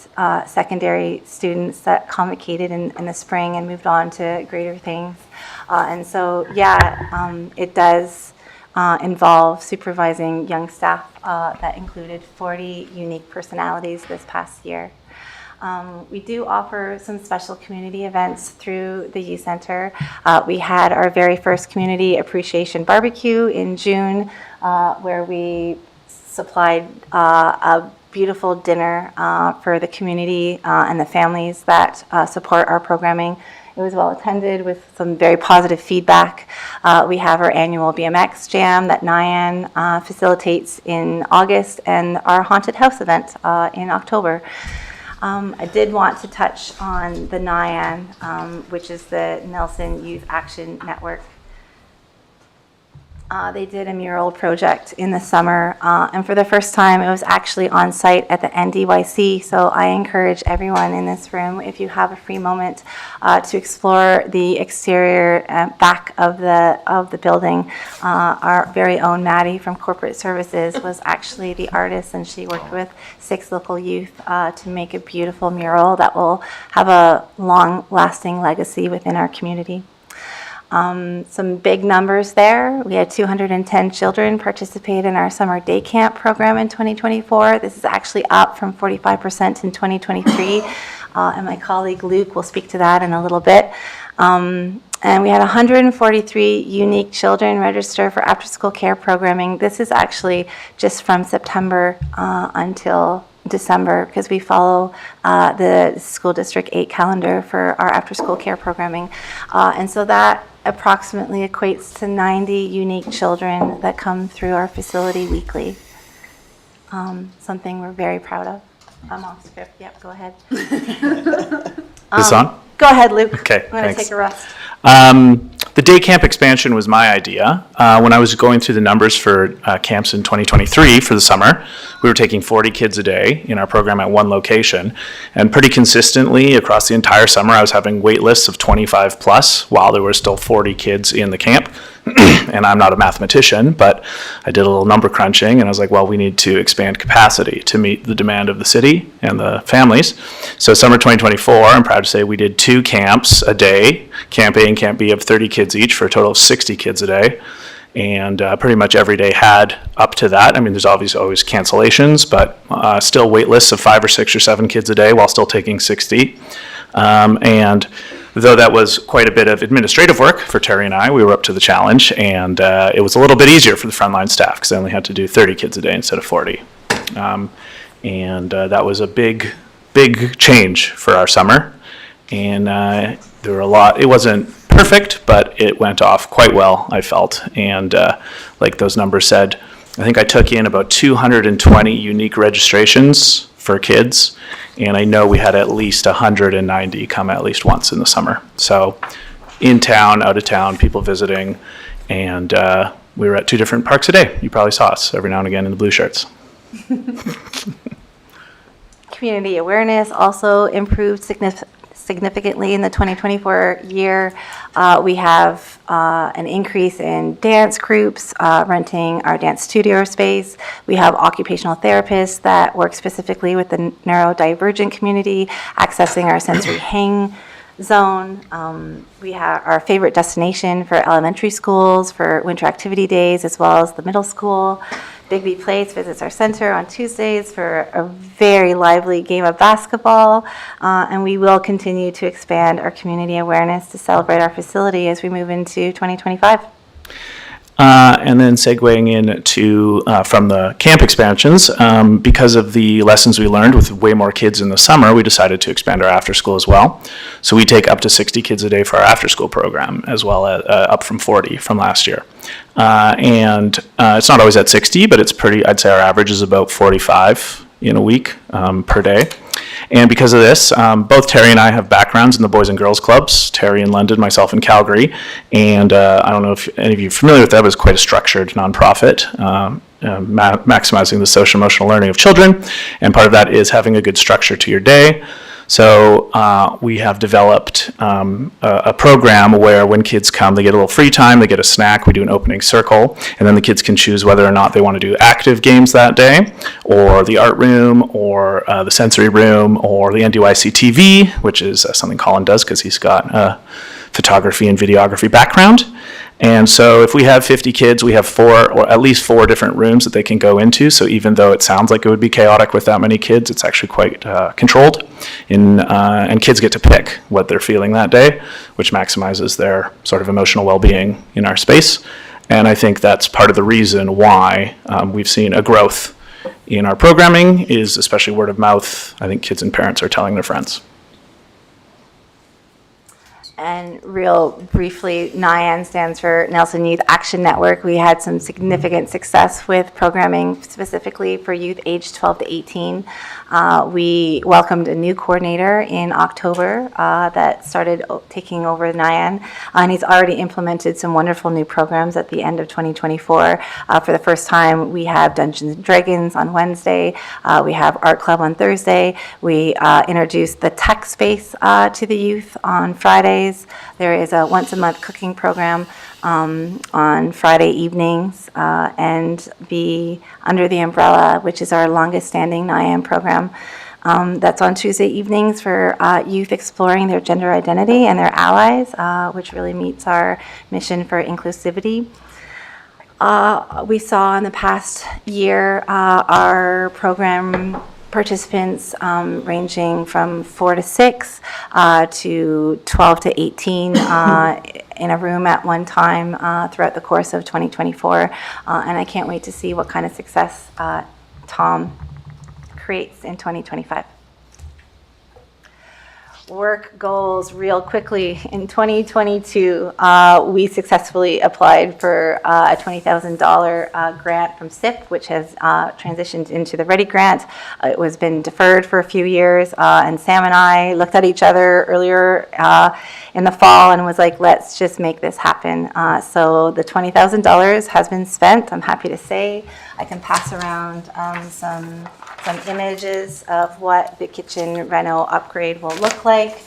secondary students that convocated in the spring and moved on to greater things. And so, it does involve supervising young staff that included 40 unique personalities this past year. We do offer some special community events through the youth center. We had our very first community appreciation barbecue in June, where we supplied a beautiful dinner for the community and the families that support our programming. It was well attended with some very positive feedback. We have our annual BMX jam that Nyan facilitates in August, and our haunted house event in October. I did want to touch on the Nyan, which is the Nelson Youth Action Network. They did a mural project in the summer, and for the first time, it was actually on site at the NDYC. So I encourage everyone in this room, if you have a free moment, to explore the exterior back of the building. Our very own Maddie from Corporate Services was actually the artist, and she worked with 6 local youth to make a beautiful mural that will have a long-lasting legacy within our community. Some big numbers there. We had 210 children participate in our summer day camp program in 2024. This is actually up from 45% in 2023. And my colleague Luke will speak to that in a little bit. And we had 143 unique children register for after-school care programming. This is actually just from September until December, because we follow the School District 8 calendar for our after-school care programming. And so that approximately equates to 90 unique children that come through our facility weekly. Something we're very proud of. I'm off script. Yep, go ahead. This on? Go ahead, Luke. Okay, I'm going to thanks. take a rest. The day camp expansion was my idea. When I was going through the numbers for camps in 2023 for the summer, we were taking 40 kids a day in our program at one location. And pretty consistently across the entire summer, I was having wait lists of 25 plus while there were still 40 kids in the camp. And I'm not a mathematician, but I did a little number crunching and I was like, well, we need to expand capacity to meet the demand of the city and the families. So summer 2024, I'm proud to say we did 2 camps a day, Camp A and Camp B of 30 kids each for a total of 60 kids a day. And pretty much every day had up to that. I mean, there's obviously always cancellations, but still wait lists of 5 or 6 or 7 kids a day while still taking 60. And though that was quite a bit of administrative work for Terry and I, we were up to the challenge, and it was a little bit easier for the frontline staff because they only had to do 30 kids a day instead of 40. That was a big change for our summer. And there were a lot, it wasn't perfect, but it went off quite well, I felt. And like those numbers said, I think I took in about 220 unique registrations for kids, and I know we had at least 190 come at least once in the summer. So in town, out of town, people visiting, and we were at 2 different parks a day. You probably saw us every now and again in the blue shirts. Community awareness also improved significantly in the 2024 year. We have an increase in dance groups, renting our dance studio space. We have occupational therapists that work specifically with the neurodivergent community, accessing our sensory hang zone. We have our favorite destination for elementary schools for winter activity days, as well as the middle school. Bigby Place visits our center on Tuesdays for a very lively game of basketball, and we will continue to expand our community awareness to celebrate our facility as we move into 2025. And then segueing into from the camp expansions, because of the lessons we learned with way more kids in the summer, we decided to expand our after school as well. So we take up to 60 kids a day for our after school program, as well as up from 40 from last year. It's not always at 60, but it's pretty, I'd say our average is about 45 in a week per day. And because of this, both Terry and I have backgrounds in the Boys and Girls Clubs, Terry in London, myself in Calgary. And I don't know if any of you are familiar with that, but it's quite a structured nonprofit, maximizing the social emotional learning of children. And part of that is having a good structure to your day. So we have developed a program where when kids come, they get a little free time, they get a snack, we do an opening circle, and then the kids can choose whether or not they want to do active games that day, or the art room, or the sensory room, or the NDYC TV, which is something Colin does because he's got a photography and videography background. And so if we have 50 kids, we have 4 or at least 4 different rooms that they can go into. So even though it sounds like it would be chaotic with that many kids, it's actually quite controlled. And kids get to pick what they're feeling that day, which maximizes their sort of emotional well-being in our space. And I think that's part of the reason why we've seen a growth in our programming is especially word of mouth. I think kids and parents are telling their friends. And real briefly, NYAN stands for Nelson Youth Action Network. We had some significant success with programming specifically for youth aged 12 to 18. We welcomed a new coordinator in October that started taking over NYAN, and he's already implemented some wonderful new programs at the end of 2024. For the first time, we have Dungeons and Dragons on Wednesday. We have Art Club on Thursday. We introduced the tech space to the youth on Fridays. There is a once-a-month cooking program on Friday evenings, and be under the umbrella, which is our longest-standing NYAN program. That's on Tuesday evenings for youth exploring their gender identity and their allies, which really meets our mission for inclusivity. We saw in the past year our program participants ranging from 4 to 6 to 12 to 18 in a room at one time throughout the course of 2024. And I can't wait to see what kind of success Tom creates in 2025. work goals real quickly. In 2022, we successfully applied for a $20,000 grant from SIP, which has transitioned into the Ready Grant. It was been deferred for a few years, and Sam and I looked at each other earlier in the fall and was like, let's just make this happen. So the $20,000 has been spent. I'm happy to say I can pass around some images of what the kitchen reno upgrade will look like.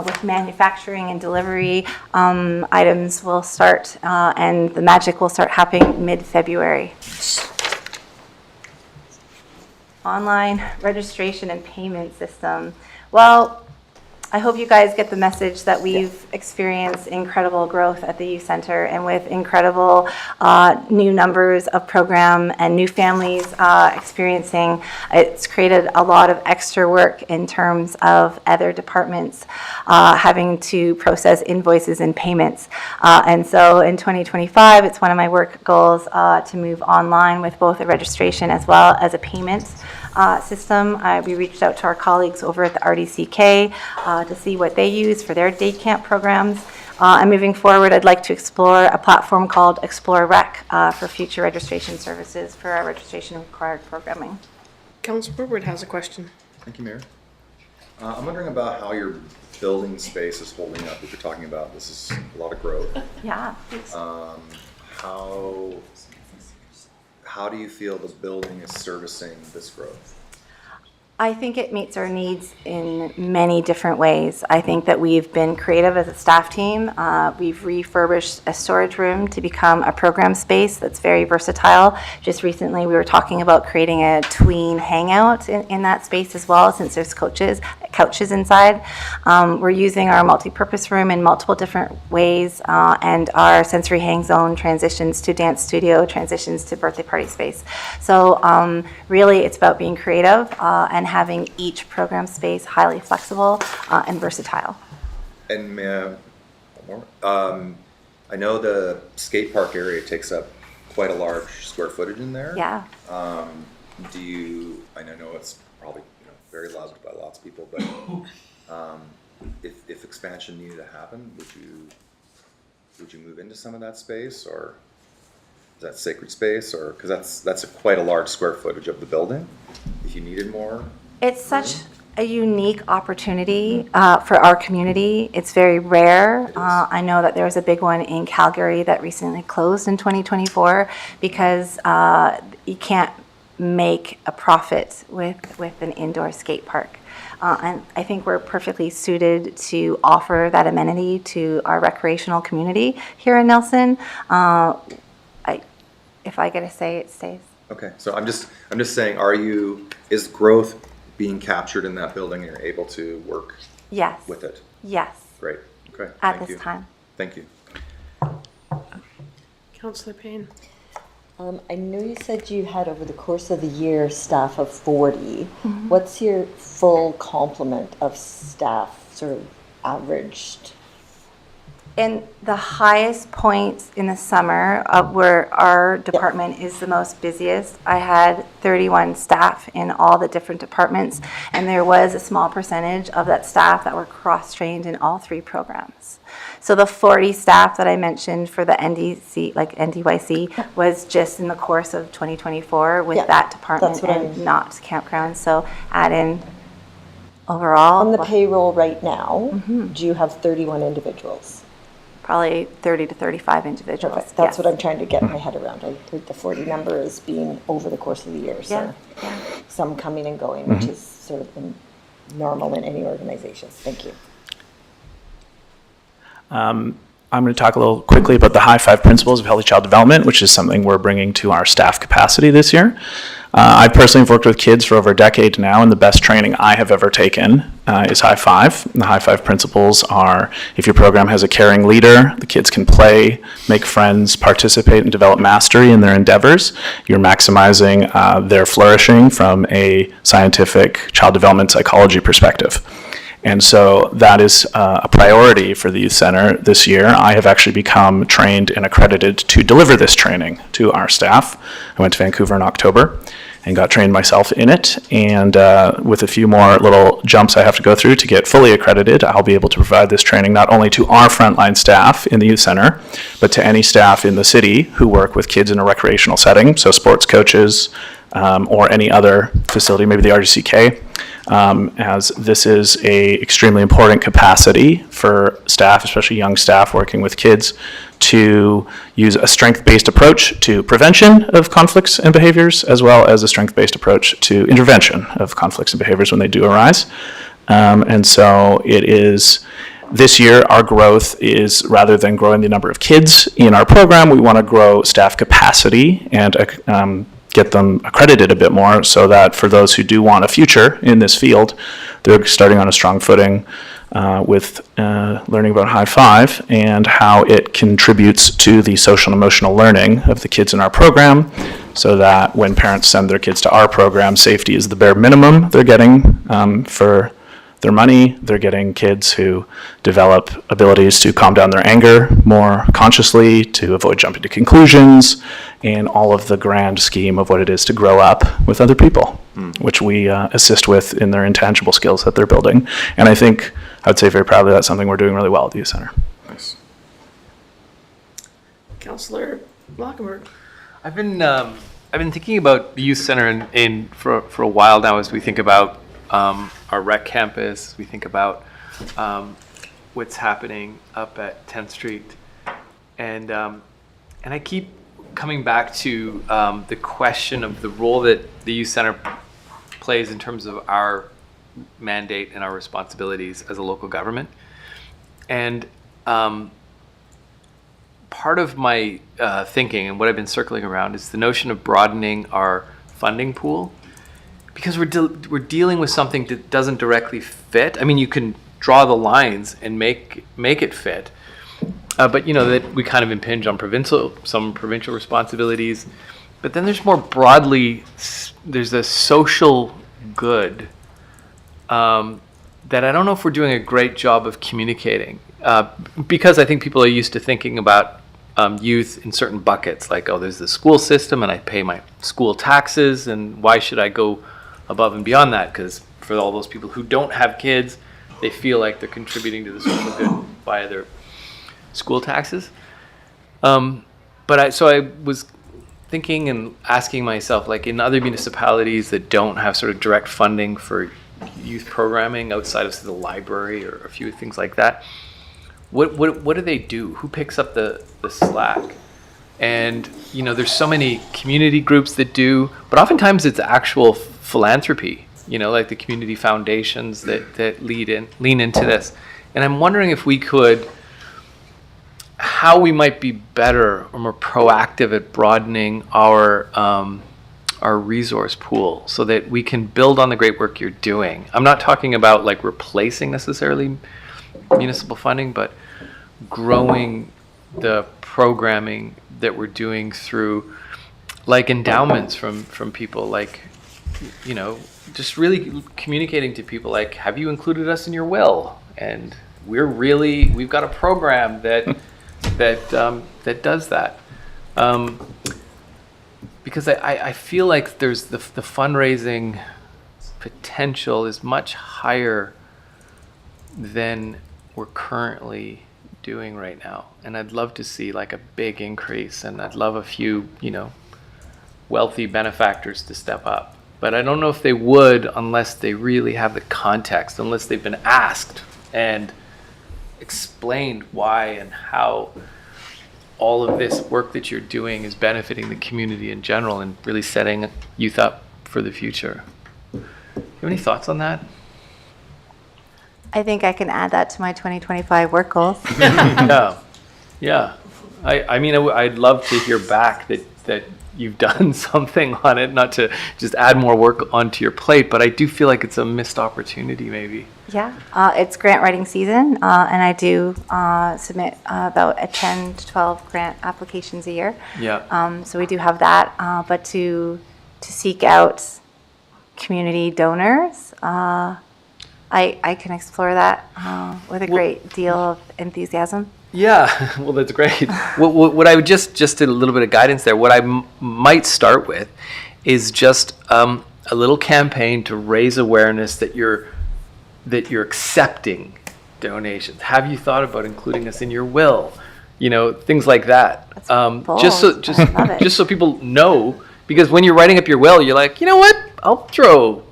With manufacturing and delivery, items will start, and the magic will start happening mid-February. Online registration and payment system. Well, I hope you guys get the message that we've experienced incredible growth at the youth center, and with incredible new numbers of program and new families experiencing, it's created a lot of extra work in terms of other departments having to process invoices and payments. And so in 2025, it's one of my work goals to move online with both a registration as well as a payment system. We reached out to our colleagues over at the RDCK to see what they use for their day camp programs. And moving forward, I'd like to explore a platform called Explore Rec for future registration services for our registration required programming. Councillor Woodward has a question. Thank you, Mayor. I'm wondering about how your building space is holding up. If you're talking about this is a lot of growth. Yeah. How do you feel the building is servicing this growth? I think it meets our needs in many different ways. I think that we've been creative as a staff team. We've refurbished a storage room to become a program space that's very versatile. Just recently, we were talking about creating a tween hangout in that space as well, since there's couches inside. We're using our multi-purpose room in multiple different ways, and our sensory hang zone transitions to dance studio, transitions to birthday party space. So really, it's about being creative and having each program space highly flexible and versatile. And one more. I know the skate park area takes up quite a large square footage in there. Yeah. I know it's probably very loved by lots of people, but if expansion needed to happen, would you move into some of that space, or is that sacred space, or because that's quite a large square footage of the building? If you needed more. It's such a unique opportunity for our community. It's very rare. I know that there was a big one in Calgary that recently closed in 2024 because you can't make a profit with an indoor skate park. And I think we're perfectly suited to offer that amenity to our recreational community here in Nelson. If I get a say, it stays. Okay, so I'm just saying, is growth being captured in that building, and you're able to work Yes. with it? Yes. Great. Okay. At Thank this you. time. Thank you. Councillor Payne. I know you said you had over the course of the year staff of 40. What's your full complement of staff sort of averaged? In the highest points in the summer, where our department is the most busiest, I had 31 staff in all the different departments, and there was a small percentage of that staff that were cross-trained in all three programs. So the 40 staff that I mentioned for the NDC, like NDYC, was just in the course of 2024 with that department and not campground. So add in overall. On the payroll right now, do you have 31 individuals? Probably 30 to 35 individuals. Perfect. That's what I'm trying to get my head around. I heard the 40 number as being over the course of the year. So some coming and going, which is sort of normal in any organization. Thank you. I'm going to talk a little quickly about the high five principles of healthy child development, which is something we're bringing to our staff capacity this year. I personally have worked with kids for over a decade now, and the best training I have ever taken is high five. And the high five principles are: if your program has a caring leader, the kids can play, make friends, participate, and develop mastery in their endeavors. You're maximizing their flourishing from a scientific child development psychology perspective. And so that is a priority for the Youth Center this year. I have actually become trained and accredited to deliver this training to our staff. I went to Vancouver in October. and got trained myself in it. And with a few more little jumps I have to go through to get fully accredited, I'll be able to provide this training not only to our frontline staff in the youth center, but to any staff in the city who work with kids in a recreational setting, so sports coaches or any other facility, maybe the RGCK, as this is a extremely important capacity for staff, especially young staff working with kids, to use a strength-based approach to prevention of conflicts and behaviors, as well as a strength-based approach to intervention of conflicts and behaviors when they do arise. And so it is, this year, our growth is, rather than growing the number of kids in our program, we want to grow staff capacity and get them accredited a bit more, so that for those who do want a future in this field, they're starting on a strong footing with learning about High Five and how it contributes to the social and emotional learning of the kids in our program, so that when parents send their kids to our program, safety is the bare minimum they're getting for their money. They're getting kids who develop abilities to calm down their anger more consciously, to avoid jumping to conclusions, and all of the grand scheme of what it is to grow up with other people, which we assist with in their intangible skills that they're building. And I think, I would say very proudly, that's something we're doing really well at the youth center. Nice. Councillor Lockenberg. I've been thinking about the youth center for a while now, as we think about our rec campus. We think about what's happening up at 10th Street, and I keep coming back to the question of the role that the youth center plays in terms of our mandate and our responsibilities as a local government. And part of my thinking and what I've been circling around is the notion of broadening our funding pool, because we're dealing with something that doesn't directly fit. I mean, you can draw the lines and make it fit, but you know that we kind of impinge on some provincial responsibilities. But then there's more broadly, there's a social good that I don't know if we're doing a great job of communicating, because I think people are used to thinking about youth in certain buckets, like, oh, there's the school system and I pay my school taxes, and why should I go above and beyond that? Because for all those people who don't have kids, they feel like they're contributing to the social good via their school taxes. So I was thinking and asking myself, like, in other municipalities that don't have sort of direct funding for youth programming outside of, say, the library or a few things like that, what do they do? Who picks up the slack? And you know, there's so many community groups that do, but oftentimes it's actual philanthropy, you know, like the community foundations that lean into this. And I'm wondering if we could, how we might be better or more proactive at broadening our resource pool so that we can build on the great work you're doing. I'm not talking about like replacing necessarily municipal funding, but growing the programming that we're doing through like endowments from people, like, you know, just really communicating to people like, have you included us in your will? And we've got a program that does that. Because I feel like there's the fundraising potential is much higher than we're currently doing right now. And I'd love to see like a big increase, and I'd love a few, you know, wealthy benefactors to step up. But I don't know if they would unless they really have the context, unless they've been asked and explained why and how all of this work that you're doing is benefiting the community in general and really setting youth up for the future. Do you have any thoughts on that? I think I can add that to my 2025 work goals. Yeah. I mean, I'd love to hear back that you've done something on it, not to just add more work onto your plate, but I do feel like it's a missed opportunity maybe. Yeah, it's grant writing season, and I do submit about 10 to 12 grant applications a year. Yeah. So we do have that, but to seek out community donors, I can explore that with a great deal of enthusiasm. Yeah, well, that's great. What I would just a little bit of guidance there. What I might start with is just a little campaign to raise awareness that you're accepting donations. Have you thought about including us in your will? You know, things like that. Just so people know, because when you're writing up your will, you're like, you know what? I'll throw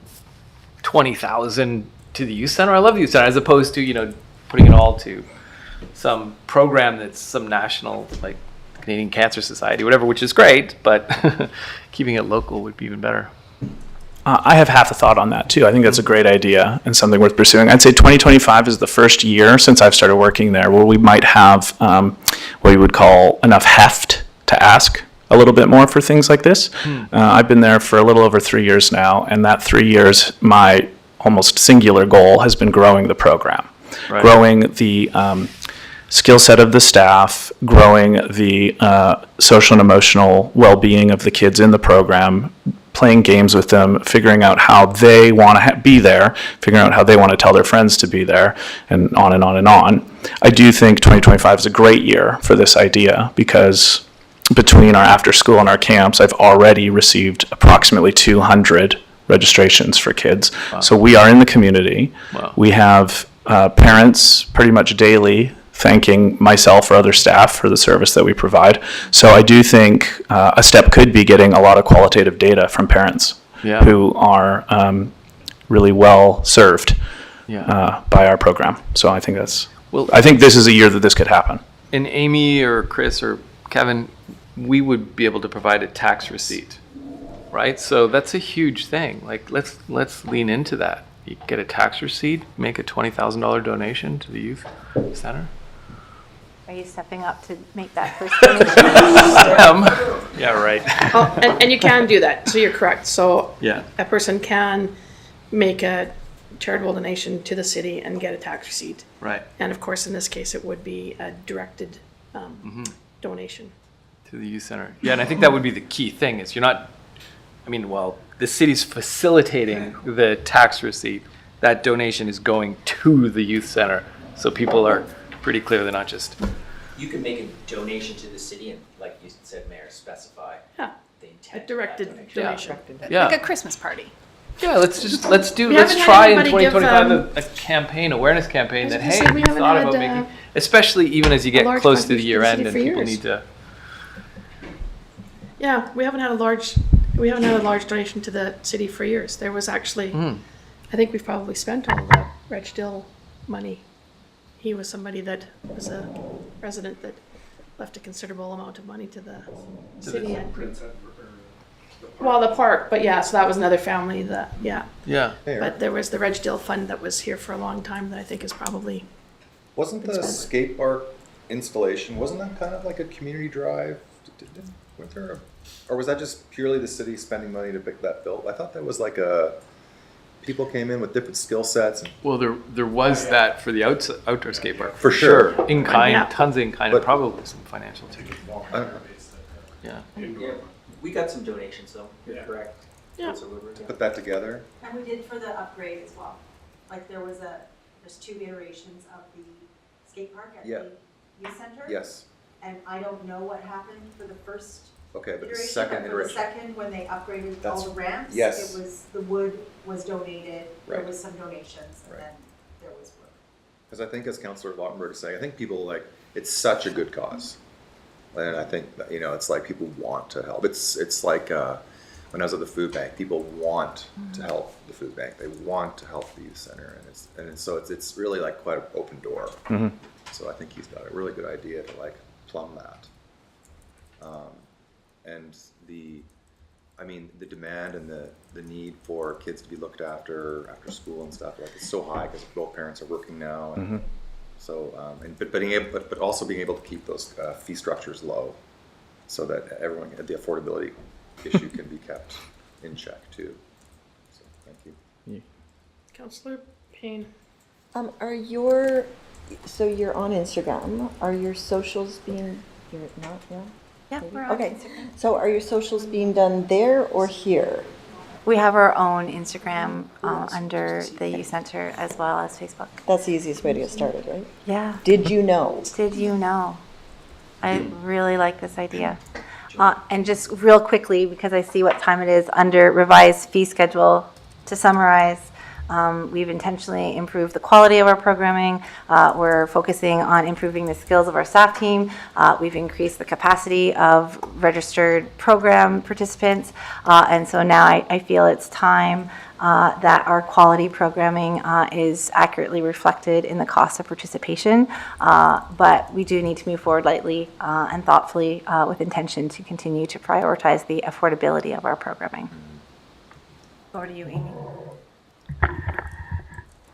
20,000 to the youth center. I love the youth center, as opposed to, you know, putting it all to some program that's some national, like Canadian Cancer Society, whatever, which is great, but keeping it local would be even better. I have half a thought on that too. I think that's a great idea and something worth pursuing. I'd say 2025 is the first year since I've started working there where we might have what you would call enough heft to ask a little bit more for things like this. I've been there for a little over 3 years now, and that 3 years, my almost singular goal has been growing the program, growing the skill set of the staff, growing the social and emotional well-being of the kids in the program, playing games with them, figuring out how they want to be there, figuring out how they want to tell their friends to be there, and on and on and on. I do think 2025 is a great year for this idea because between our after school and our camps, I've already received approximately 200 registrations for kids. Wow. So we are in the community. Wow. We have parents pretty much daily thanking myself or other staff for the service that we provide. So I do think a step could be getting a lot of qualitative data from parents who are really well served by our program. So I think I think this is a year that this could happen. And Amy or Chris or Kevin, we would be able to provide a tax receipt, right? So that's a huge thing. Like let's lean into that. You get a tax receipt, make a $20,000 donation to the youth center. Are you stepping up to make that first donation? Yeah, right. Oh, and you can do that, so you're correct. So yeah, a person can make a charitable donation to the city and get a tax receipt. Right. And of course, in this case, it would be a directed donation. To the youth center. Yeah, and I think that would be the key thing is you're not, the city's facilitating the tax receipt. That donation is going to the youth center. So people are pretty clear they're not just. You can make a donation to the city and, like you said, Mayor, specify the intent. A directed donation. Yeah. Like a Christmas party. Yeah, let's haven't had try in anybody give, 2025 a campaign, awareness campaign that, hey, we thought about making, especially even as you get close to the year end and people need to. Yeah, we haven't had a large donation to the city for years. There was actually, I think we've probably spent all the Reg Dill money. He was somebody that was a resident that left a considerable amount of money to the city. Well, the park, but yeah, so that was another family that, yeah. But there was the Reg Dill fund that was here for a long time that I think is probably. Wasn't the skate park installation, wasn't that kind of like a community drive? Or was that just purely the city spending money to pick that built? I thought that was like people came in with different skill sets. Well, there was that for the outdoor skate park. For sure. In kind, tons in kind, and probably some financial too. Yeah. We got some donations though, you're correct. Yeah. To put that together. And we did for the upgrade as well. Like there's 2 iterations of the skate park at the youth center. Yes. And I don't know what happened for the first Okay, but the iteration, second but for iteration. the second, when they upgraded all the ramps, yes. it was, the wood was donated, there Right. was some donations, and Right. then there was wood. Because I think as Councillor Lautenberg is saying, I think people it's such a good cause. And I think that, it's like people want to help. It's like when I was at the food bank, people want to help the food bank. They want to help the youth center, so it's really like quite an open door. Mm-hmm. So I think he's got a really good idea to plumb that. And the demand and the need for kids to be looked after school and stuff it's so high because both parents are working now, and so but also being able to keep those fee structures low, so that everyone the affordability issue can be kept in check too. So thank you. Councillor Payne. So you're on Instagram. Are your socials being? You're not. Yeah. Yeah, we're on Okay. Instagram. So are your socials being done there or here? We have our own Instagram under the youth center as well as Facebook. That's the easiest way to get started, right? Yeah. Did you know? Did you know? I really like this idea. And just real quickly, because I see what time it is, under revised fee schedule, to summarize, we've intentionally improved the quality of our programming. We're focusing on improving the skills of our staff team. We've increased the capacity of registered program participants. And so now I feel it's time that our quality programming is accurately reflected in the cost of participation. But we do need to move forward lightly and thoughtfully with intention to continue to prioritize the affordability of our programming. Over to you, Amy.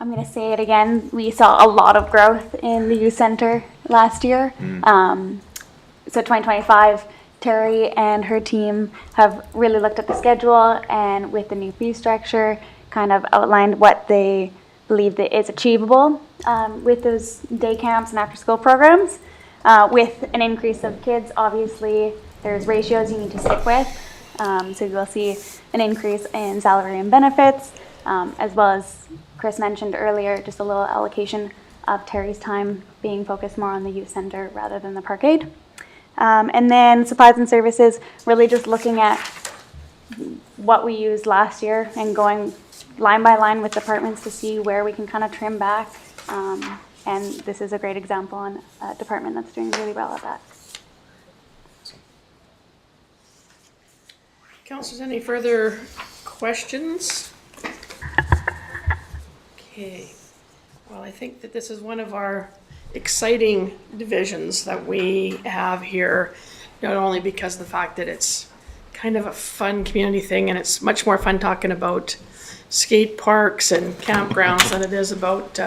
I'm going to say it again. We saw a lot of growth in the youth center last year. So 2025, Terry and her team have really looked at the schedule and with the new fee structure kind of outlined what they believe that is achievable with those day camps and after school programs. With an increase of kids, obviously there's ratios you need to stick with. So you'll see an increase in salary and benefits, as well as Chris mentioned earlier, just a little allocation of Terry's time being focused more on the youth center rather than the parkade. And then supplies and services, really just looking at what we used last year and going line by line with departments to see where we can kind of trim back. And this is a great example on a department that's doing really well at that. Councilors, any further questions? Okay. Well, I think that this is one of our exciting divisions that we have here, not only because of the fact that it's kind of a fun community thing and it's much more fun talking about skate parks and campgrounds than it is about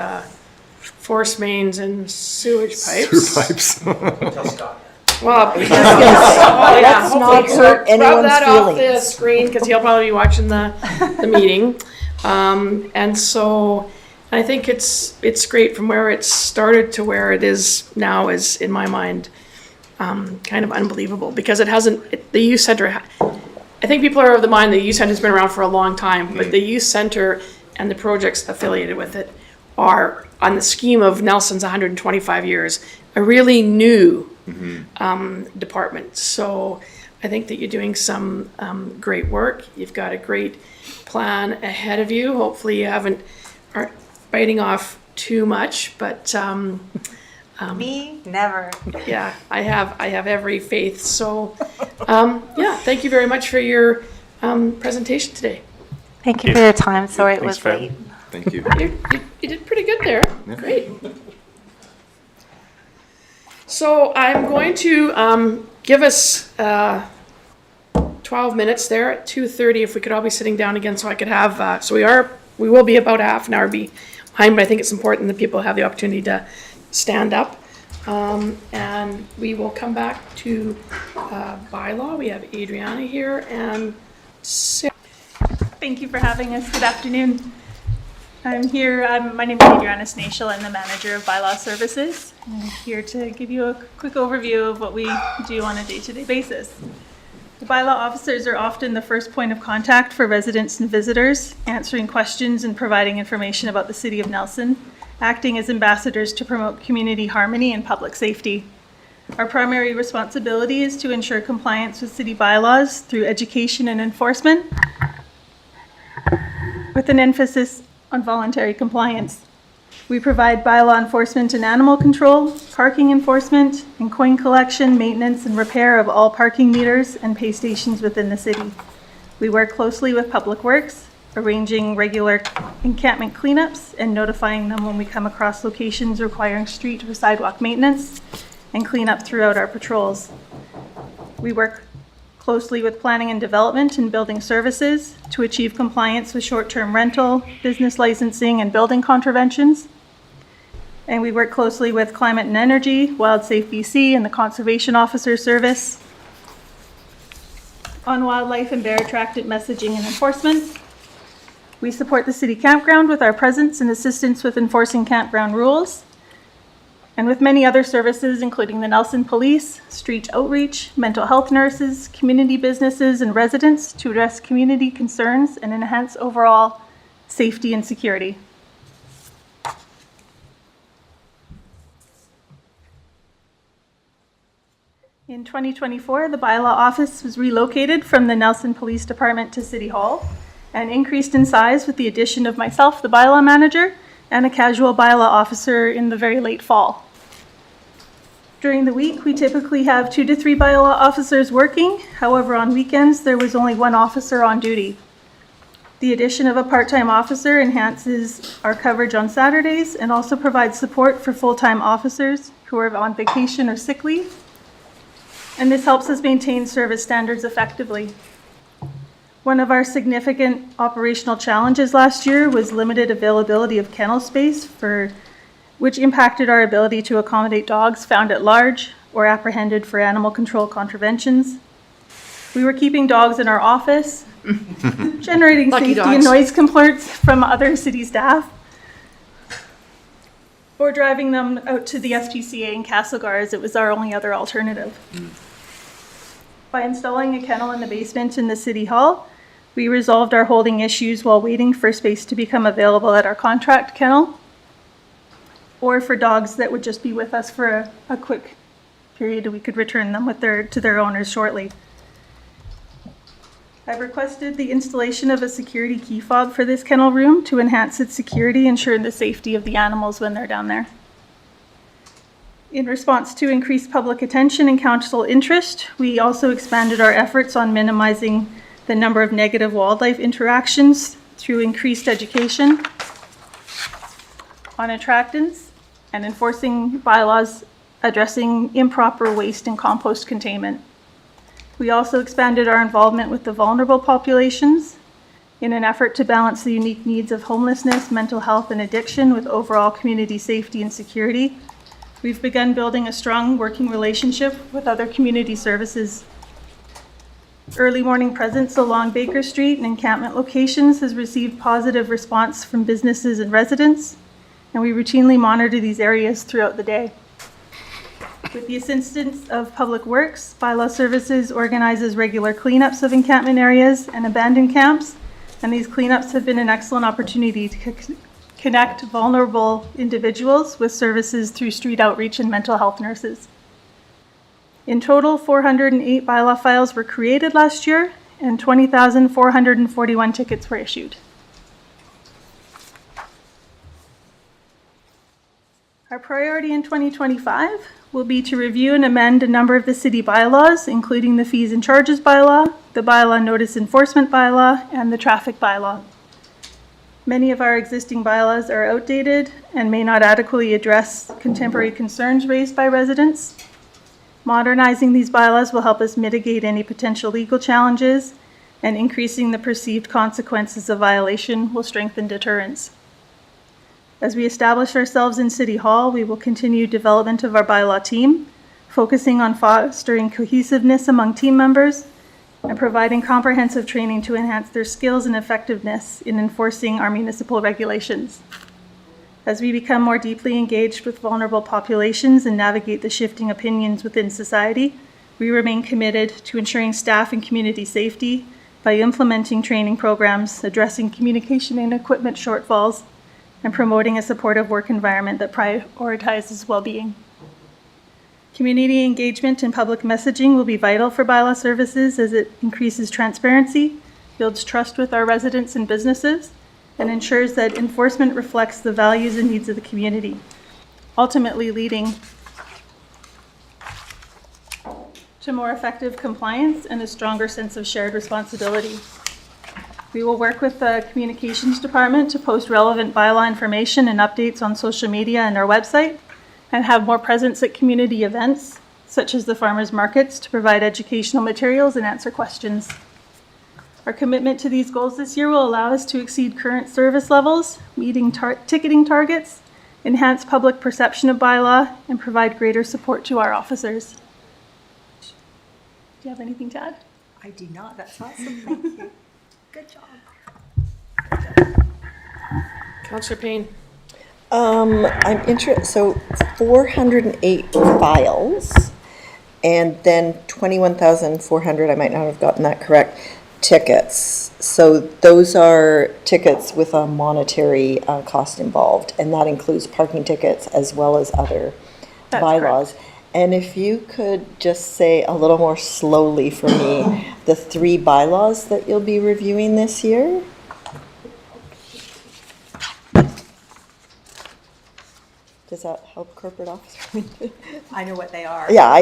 force mains and sewage pipes. Sewer pipes. Well, Let's not hurt rub anyone's that off the feelings. screen because he'll probably be watching the meeting. And so I think it's great from where it started to where it is now is, in my mind, kind of unbelievable because it hasn't, the youth center, I think people are of the mind the youth center's been around for a long time, but the youth center and the projects affiliated with it are, on the scheme of Nelson's 125 years, a really new department. So I think that you're doing some great work. You've got a great plan ahead of you. Hopefully you aren't biting off too much, but Me, never. yeah, I have every faith. So yeah, thank you very much for your presentation today. Thank you for your time. Sorry it was Fran. late. Thank you. You did pretty good there. Great. So I'm going to give us 12 minutes there at 2:30. If we could all be sitting down again, so I could have. We will be about a half an hour behind, but I think it's important that people have the opportunity to stand up. And we will come back to bylaw. We have Adriana here and Sarah. Thank you for having us. Good afternoon. I'm here, my name is Adriana Snatiel. I'm the manager of Bylaw Services. I'm here to give you a quick overview of what we do on a day-to-day basis. The bylaw officers are often the first point of contact for residents and visitors, answering questions and providing information about the City of Nelson, acting as ambassadors to promote community harmony and public safety. Our primary responsibility is to ensure compliance with city bylaws through education and enforcement, with an emphasis on voluntary compliance. We provide bylaw enforcement and animal control, parking enforcement, and coin collection, maintenance, and repair of all parking meters and pay stations within the city. We work closely with Public Works, arranging regular encampment cleanups and notifying them when we come across locations requiring street or sidewalk maintenance and cleanup throughout our patrols. We work closely with planning and development and building services to achieve compliance with short-term rental, business licensing, and building contraventions. And we work closely with Climate and Energy, WildSafe BC, and the Conservation Officer Service on wildlife and bear attractant messaging and enforcement. We support the city campground with our presence and assistance with enforcing campground rules, and with many other services, including the Nelson Police, street outreach, mental health nurses, community businesses, and residents to address community concerns and enhance overall safety and security. In In 2024, the Bylaw office was relocated from the Nelson Police Department to City Hall and increased in size with the addition of myself, the Bylaw manager, and a casual Bylaw officer in the very late fall. During the week, we typically have 2 to 3 Bylaw officers working. However, on weekends, there was only 1 officer on duty. The addition of a part-time officer enhances our coverage on Saturdays and also provides support for full-time officers who are on vacation or sick leave. And this helps us maintain service standards effectively. One of our significant operational challenges last year was limited availability of kennel space, which impacted our ability to accommodate dogs found at large or apprehended for animal control contraventions. We were keeping dogs in our office, generating Lucky safety and dogs. noise complaints from other city staff, or driving them out to the SPCA in Castlegar as it was our only other alternative. By installing a kennel in the basement in the City Hall, we resolved our holding issues while waiting for space to become available at our contract kennel, or for dogs that would just be with us for a quick period, we could return them to their owners shortly. I've requested the installation of a security key fob for this kennel room to enhance its security, ensuring the safety of the animals when they're down there. In response to increased public attention and council interest, we also expanded our efforts on minimizing the number of negative wildlife interactions through increased education on attractants and enforcing bylaws addressing improper waste and compost containment. We also expanded our involvement with the vulnerable populations in an effort to balance the unique needs of homelessness, mental health, and addiction with overall community safety and security. We've begun building a strong working relationship with other community services. Early morning presence along Baker Street and encampment locations has received positive response from businesses and residents, and we routinely monitor these areas throughout the day. With the assistance of Public Works, Bylaw Services organizes regular cleanups of encampment areas and abandoned camps, and these cleanups have been an excellent opportunity to connect vulnerable individuals with services through street outreach and mental health nurses. In total, 408 Bylaw files were created last year, and 20,441 tickets were issued. Our priority in 2025 will be to review and amend a number of the city bylaws, including the fees and charges bylaw, the bylaw notice enforcement bylaw, and the traffic bylaw. Many of our existing bylaws are outdated and may not adequately address contemporary concerns raised by residents. Modernizing these bylaws will help us mitigate any potential legal challenges, and increasing the perceived consequences of violation will strengthen deterrence. As we establish ourselves in City Hall, we will continue development of our bylaw team, focusing on fostering cohesiveness among team members and providing comprehensive training to enhance their skills and effectiveness in enforcing our municipal regulations. As we become more deeply engaged with vulnerable populations and navigate the shifting opinions within society, we remain committed to ensuring staff and community safety by implementing training programs, addressing communication and equipment shortfalls, and promoting a supportive work environment that prioritizes well-being. Community engagement and public messaging will be vital for Bylaw Services as it increases transparency, builds trust with our residents and businesses, and ensures that enforcement reflects the values and needs of the community, ultimately leading to more effective compliance and a stronger sense of shared responsibility. We will work with the communications department to post relevant bylaw information and updates on social media and our website, and have more presence at community events, such as the farmers markets, to provide educational materials and answer questions. Our commitment to these goals this year will allow us to exceed current service levels, meeting ticketing targets, enhance public perception of bylaw, and provide greater support to our officers. Do you have anything to add? I do not. That's awesome. Thank you. Good job. Councillor Payne. I'm interested, so 408 files, and then 21,400, I might not have gotten that correct, tickets. So those are tickets with a monetary cost involved, and that includes parking tickets as well as other That's bylaws. correct. And if you could just say a little more slowly for me, the 3 bylaws that you'll be reviewing this year? Does that help corporate officer? I know what they are. Yeah,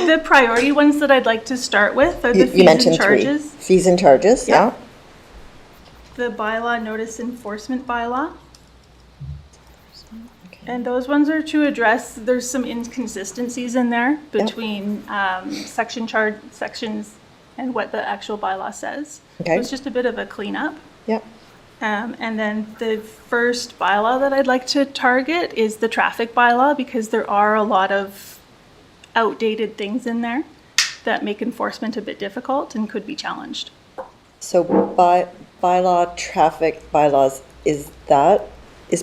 The priority ones that I'd like to start with are the you fees and mentioned 3. charges. Fees and charges, yeah. The bylaw notice enforcement bylaw. And those ones are to address, there's some inconsistencies in there between sections and what the actual bylaw says. Okay. So it's just a bit of a cleanup. Yep. And then the first bylaw that I'd like to target is the traffic bylaw, because there are a lot of outdated things in there that make enforcement a bit difficult and could be challenged. So bylaw, traffic bylaws, is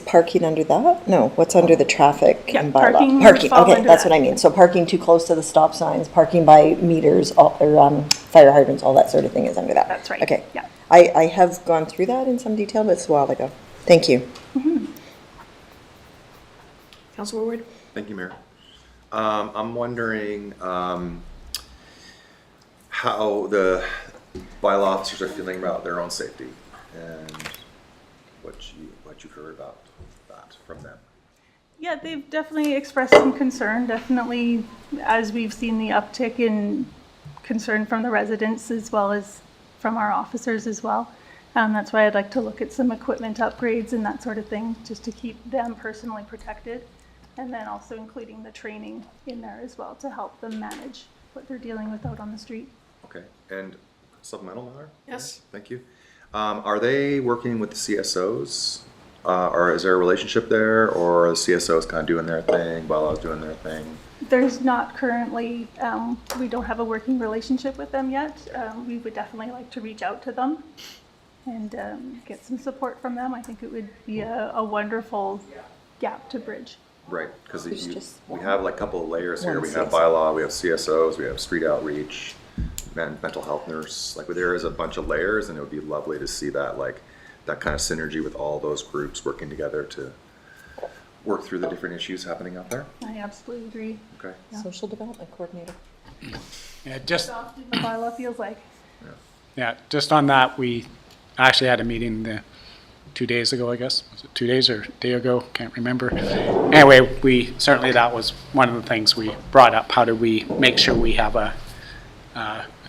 parking under that? No, what's under the traffic Yeah, and bylaw? parking would Parking, fall okay, under that's that. what I mean. So parking too close to the stop signs, parking by meters, or fire hydrants, all that sort of thing is under that. That's right, Okay. yeah. I have gone through that in some detail, but it's a while ago. Thank you. Councilor Ward? Thank you, Mayor. I'm wondering how the bylaw officers are feeling about their own safety and what you've heard about that from them. Yeah, they've definitely expressed some concern, definitely as we've seen the uptick in concern from the residents as well as from our officers as well. That's why I'd like to look at some equipment upgrades and that sort of thing, just to keep them personally protected. And then also including the training in there as well to help them manage what they're dealing with out on the street. Okay, and supplemental matter? Yes. Thank you. Are they working with the CSOs? Or is there a relationship there, or are the CSOs kind of doing their thing, Bylaws doing their thing? There's not currently, we don't have a working relationship with them yet. We would definitely like to reach out to them and get some support from them. I think it would be a wonderful gap to bridge. Right, because just we have like a couple of layers here. one We have CSO. Bylaw, we have CSOs, we have street outreach, mental health nurse. Like there is a bunch of layers, and it would be lovely to see that, like that kind of synergy with all those groups working together to work through the different issues happening out there. I absolutely agree. Okay. Social development coordinator. Yeah, just, Often the bylaw feels like. yeah, just on that, we actually had a meeting 2 days ago, I guess. Was it 2 days or a day ago? Can't remember. Anyway, certainly that was one of the things we brought up. How do we make sure we have a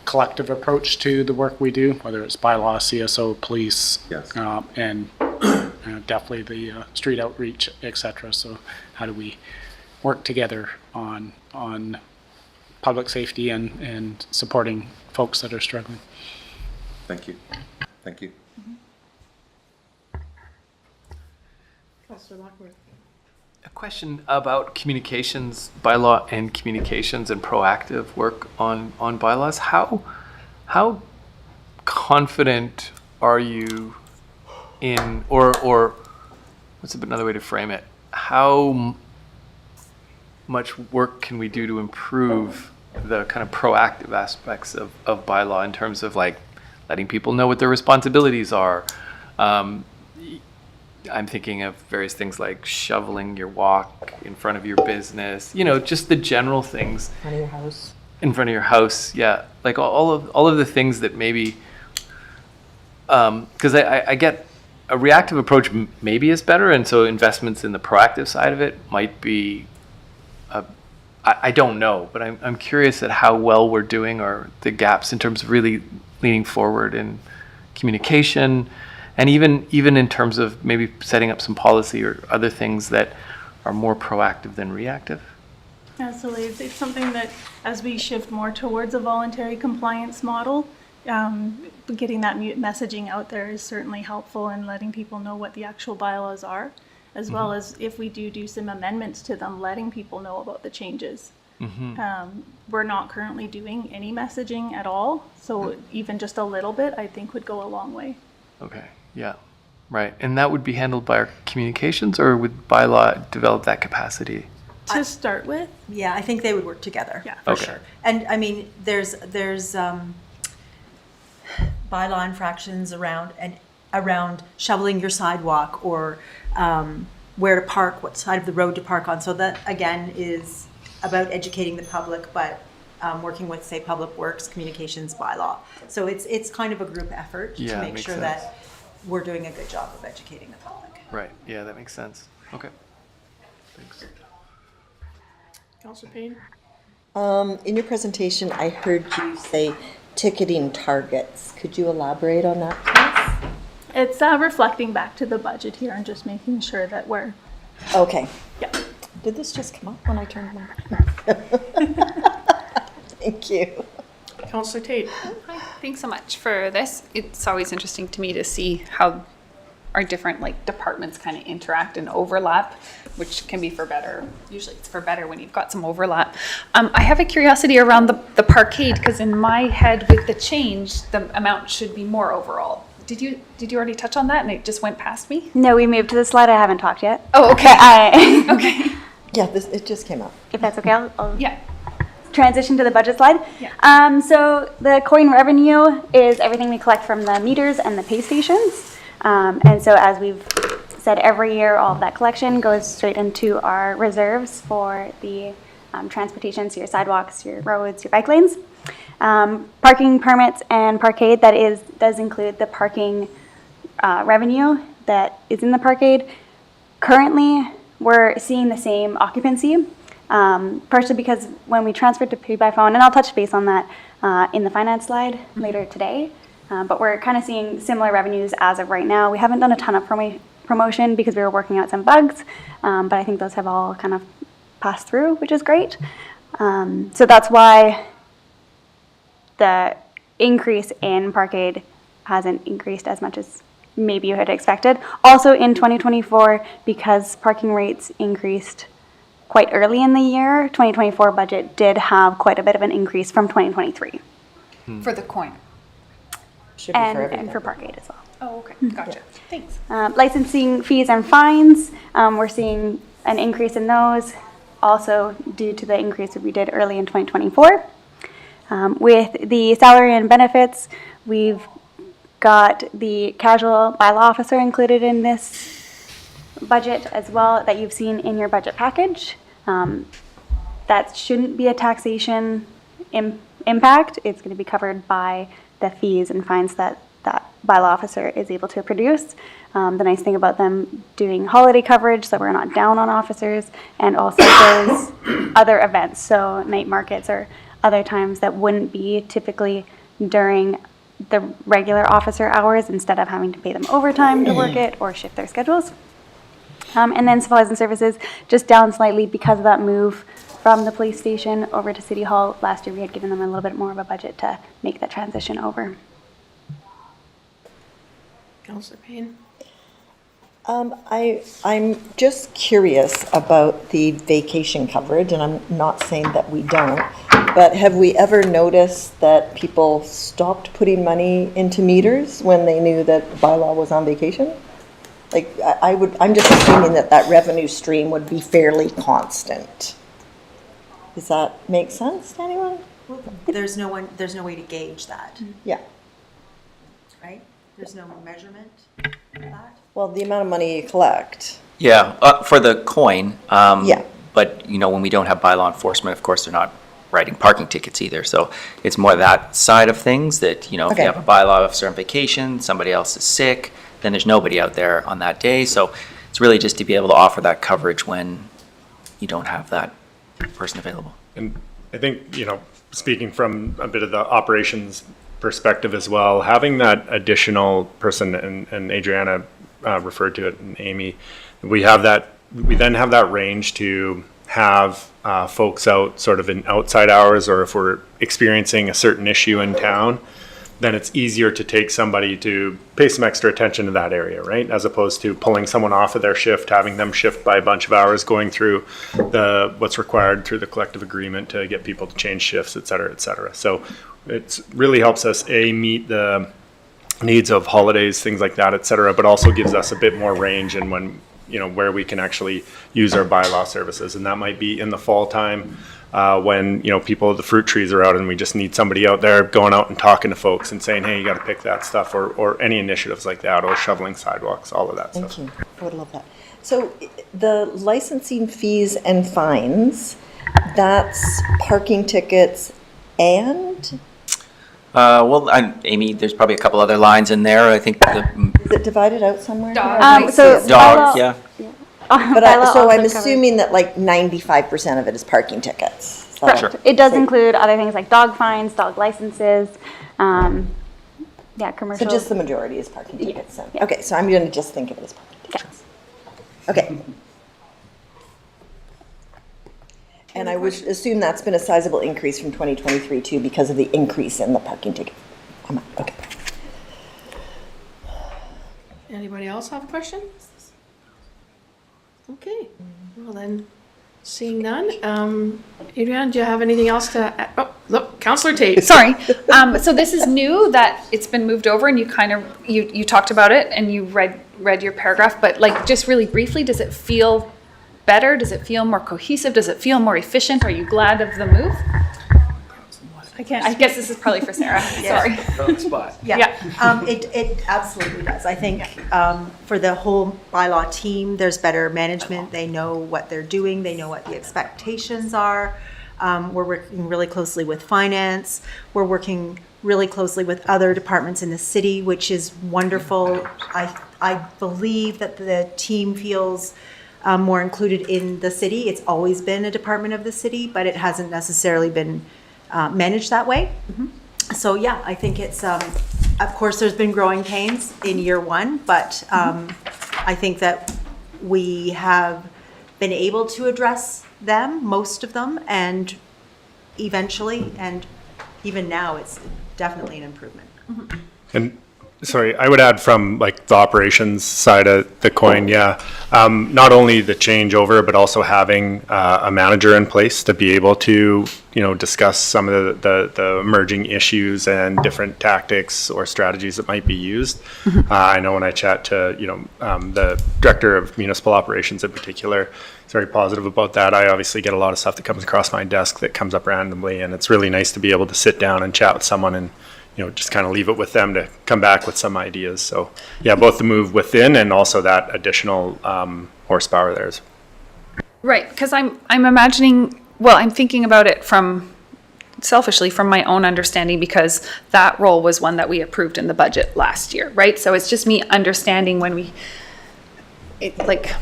collective approach to the work we do, whether it's bylaw, CSO, police, Yes. and definitely the street outreach, et cetera. So how do we work together on public safety and supporting folks that are struggling? Thank you. Thank you. Councilor Lockwood? A question about communications, bylaw and communications and proactive work on bylaws. How confident are you in, or what's another way to frame it? How much work can we do to improve the kind of proactive aspects of bylaw in terms of like letting people know what their responsibilities are? I'm thinking of various things like shoveling your walk in front of your business, just the general things. In front of your house. In front of your house, yeah. Like all of the things that maybe, because I get a reactive approach maybe is better, and so investments in the proactive side of it might be, I don't know, but I'm curious at how well we're doing or the gaps in terms of really leaning forward in communication, and even in terms of maybe setting up some policy or other things that are more proactive than reactive. Absolutely. It's something that as we shift more towards a voluntary compliance model, getting that messaging out there is certainly helpful in letting people know what the actual bylaws are, as well as if we do some amendments to them, letting people know about the changes. We're not currently doing any messaging at all, so even just a little bit, I think, would go a long way. Okay, yeah, right. And that would be handled by our communications, or would bylaw develop that capacity? To start with, Yeah, I think they would work together. Yeah. For Okay. sure. And I mean, there's bylaw infractions around shoveling your sidewalk or where to park, what side of the road to park on. So that, again, is about educating the public, but working with, say, Public Works, Communications, Bylaw. So it's kind of a group effort Yeah, to make makes sure sense. that we're doing a good job of educating the public. Right, yeah, that makes sense. Okay. Thanks. Councillor Payne? In your presentation, I heard you say ticketing targets. Could you elaborate on that, please? It's reflecting back to the budget here and just making sure that we're, Okay. yeah. Did this just come up when I turned my? Thank you. Councillor Tate? Hi, thanks so much for this. It's always interesting to me to see how our different like departments kind of interact and overlap, which can be for better. Usually it's for better when you've got some overlap. I have a curiosity around the parkade, because in my head with the change, the amount should be more overall. Did you already touch on that and it just went past me? No, we moved to the slide. I haven't talked yet. Oh, okay. Okay. Yeah, it just came up. If that's okay, I'll Yeah. transition to the budget slide. Yeah. So the coin revenue is everything we collect from the meters and the pay stations. And so as we've said, every year, all of that collection goes straight into our reserves for the transportation, so your sidewalks, your roads, your bike lanes. Parking permits and parkade, does include the parking revenue that is in the parkade. Currently, we're seeing the same occupancy, partially because when we transferred to pay by phone, and I'll touch base on that in the finance slide later today, but we're kind of seeing similar revenues as of right now. We haven't done a ton of promotion because we were working out some bugs, but I think those have all kind of passed through, which is great. So that's why the increase in parkade hasn't increased as much as maybe you had expected. Also in 2024, because parking rates increased quite early in the year, 2024 budget did have quite a bit of an increase from 2023. For the coin. Should be for everything. And for parkade as well. Oh, okay. Gotcha. Thanks. Licensing fees and fines, we're seeing an increase in those, also due to the increase that we did early in 2024. With the salary and benefits, we've got the casual bylaw officer included in this budget as well that you've seen in your budget package. That shouldn't be a taxation impact. It's going to be covered by the fees and fines that that bylaw officer is able to produce. The nice thing about them doing holiday coverage, so we're not down on officers, and also those other events, so night markets or other times that wouldn't be typically during the regular officer hours, instead of having to pay them overtime to work it or shift their schedules. And then supplies and services, just down slightly because of that move from the police station over to City Hall. Last year we had given them a little bit more of a budget to make that transition over. Councillor Payne? I'm just curious about the vacation coverage, and I'm not saying that we don't, but have we ever noticed that people stopped putting money into meters when they knew that Bylaw was on vacation? Like, I'm just assuming that that revenue stream would be fairly constant. Does that make sense to anyone? There's no way to gauge that, Yeah. right? There's no measurement for that. Well, the amount of money you collect. Yeah, for the coin. Yeah. But, when we don't have bylaw enforcement, of course, they're not writing parking tickets either. So it's more that side of things that, if you Okay. have a bylaw officer on vacation, somebody else is sick, then there's nobody out there on that day. So it's really just to be able to offer that coverage when you don't have that person available. And I think, speaking from a bit of the operations perspective as well, having that additional person, and Adriana referred to it, and Amy, we then have that range to have folks out sort of in outside hours, or if we're experiencing a certain issue in town, then it's easier to take somebody to pay some extra attention to that area, right? As opposed to pulling someone off of their shift, having them shift by a bunch of hours, going through what's required through the collective agreement to get people to change shifts, et cetera, et cetera. So it really helps us, meet the needs of holidays, things like that, et cetera, but also gives us a bit more range in when, where we can actually use our bylaw services. And that might be in the fall time, when, the fruit trees are out and we just need somebody out there going out and talking to folks and saying, hey, you got to pick that stuff, or any initiatives like that, or shoveling sidewalks, all of that stuff. Thank you. I would love that. So the licensing fees and fines, that's parking tickets and, Amy, there's probably a couple other lines in there. I think is it divided out somewhere? So dog, bylaw- yeah. But bylaw so also I'm covers- assuming that like 95% of it is parking tickets. So- Correct. It does include other things like dog fines, dog licenses, So commercial. just the majority is parking tickets then? Yeah. Okay, so I'm gonna just think of it as parking tickets. Okay. And I would assume that's been a sizable increase from 2023 too because of the increase in the parking ticket amount. Okay. Anybody else have a question? Okay, well then, seeing none, Adrienne, do you have anything else to add? Oh, look, Counselor Tate. Sorry. So this is new that it's been moved over and you kind of, you talked about it and you read your paragraph, but like just really briefly, does it feel better? Does it feel more cohesive? Does it feel more efficient? Are you glad of the move? I guess this is probably for Sarah. Sorry. It absolutely does. I think for the whole bylaw team, there's better management. They know what they're doing. They know what the expectations are. We're working really closely with finance. We're working really closely with other departments in the city, which is wonderful. I believe that the team feels more included in the city. It's always been a department of the city, but it hasn't necessarily been managed that way. So yeah, I think it's, of course, there's been growing pains in year one, but I think that we have been able to address them, most of them, and eventually, and even now, it's definitely an improvement. And sorry, I would add from like the operations side of the coin, not only the changeover, but also having a manager in place to be able to, discuss some of the emerging issues and different tactics or strategies that might be used. I know when I chat to, the director of municipal operations in particular, he's very positive about that. I obviously get a lot of stuff that comes across my desk that comes up randomly, and it's really nice to be able to sit down and chat with someone and just kind of leave it with them to come back with some ideas. So yeah, both the move within and also that additional horsepower there. Right, because I'm imagining, well, I'm thinking about it selfishly from my own understanding, because that role was one that we approved in the budget last year, right? So it's just me understanding when like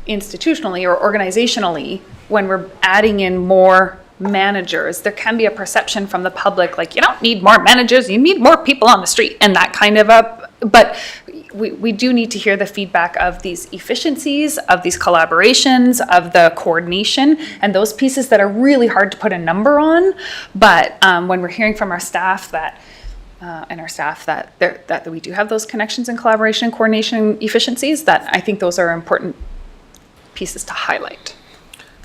institutionally or organizationally, when we're adding in more managers, there can be a perception from the public, like, you don't need more managers, you need more people on the street, and that kind of but we do need to hear the feedback of these efficiencies, of these collaborations, of the coordination, and those pieces that are really hard to put a number on. But when we're hearing from our staff that that we do have those connections and collaboration, coordination, efficiencies, that I think those are important pieces to highlight.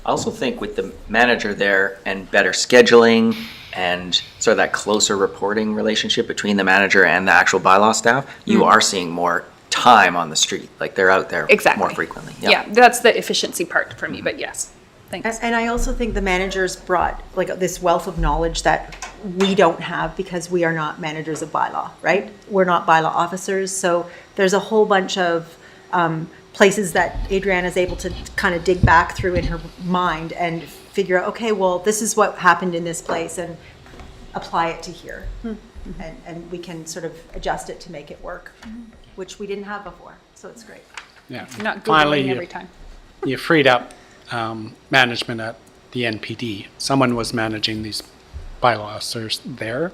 I also think with the manager there and better scheduling and sort of that closer reporting relationship between the manager and the actual bylaw staff, you are seeing more time on the street. Like they're out there more frequently. Yeah, that's the efficiency part for me, but yes, thanks. And I also think the managers brought like this wealth of knowledge that we don't have because we are not managers of bylaw, right? We're not bylaw officers. So there's a whole bunch of places that Adrienne is able to kind of dig back through in her mind and figure out, okay, well, this is what happened in this place, and apply it to here. And we can sort of adjust it to make it work, which we didn't have before. So it's great. Yeah. You're not Finally, Googling every time. You freed up management at the NPD. Someone was managing these bylaw officers there.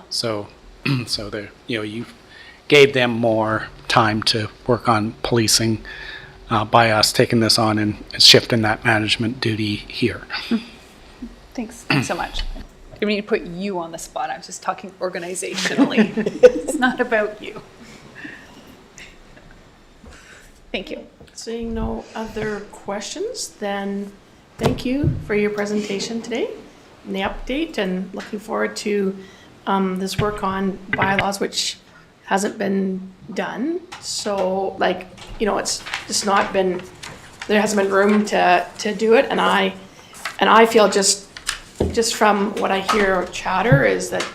So they, you gave them more time to work on policing by us taking this on and shifting that management duty here. Thanks so much. I didn't mean to put you on the spot. I was just talking organizationally. It's not about you. Thank you. Seeing no other questions, then thank you for your presentation today and the update, and looking forward to this work on bylaws, which hasn't been done. So it's just not been, there hasn't been room to do it. And I feel just from what I hear chatter is that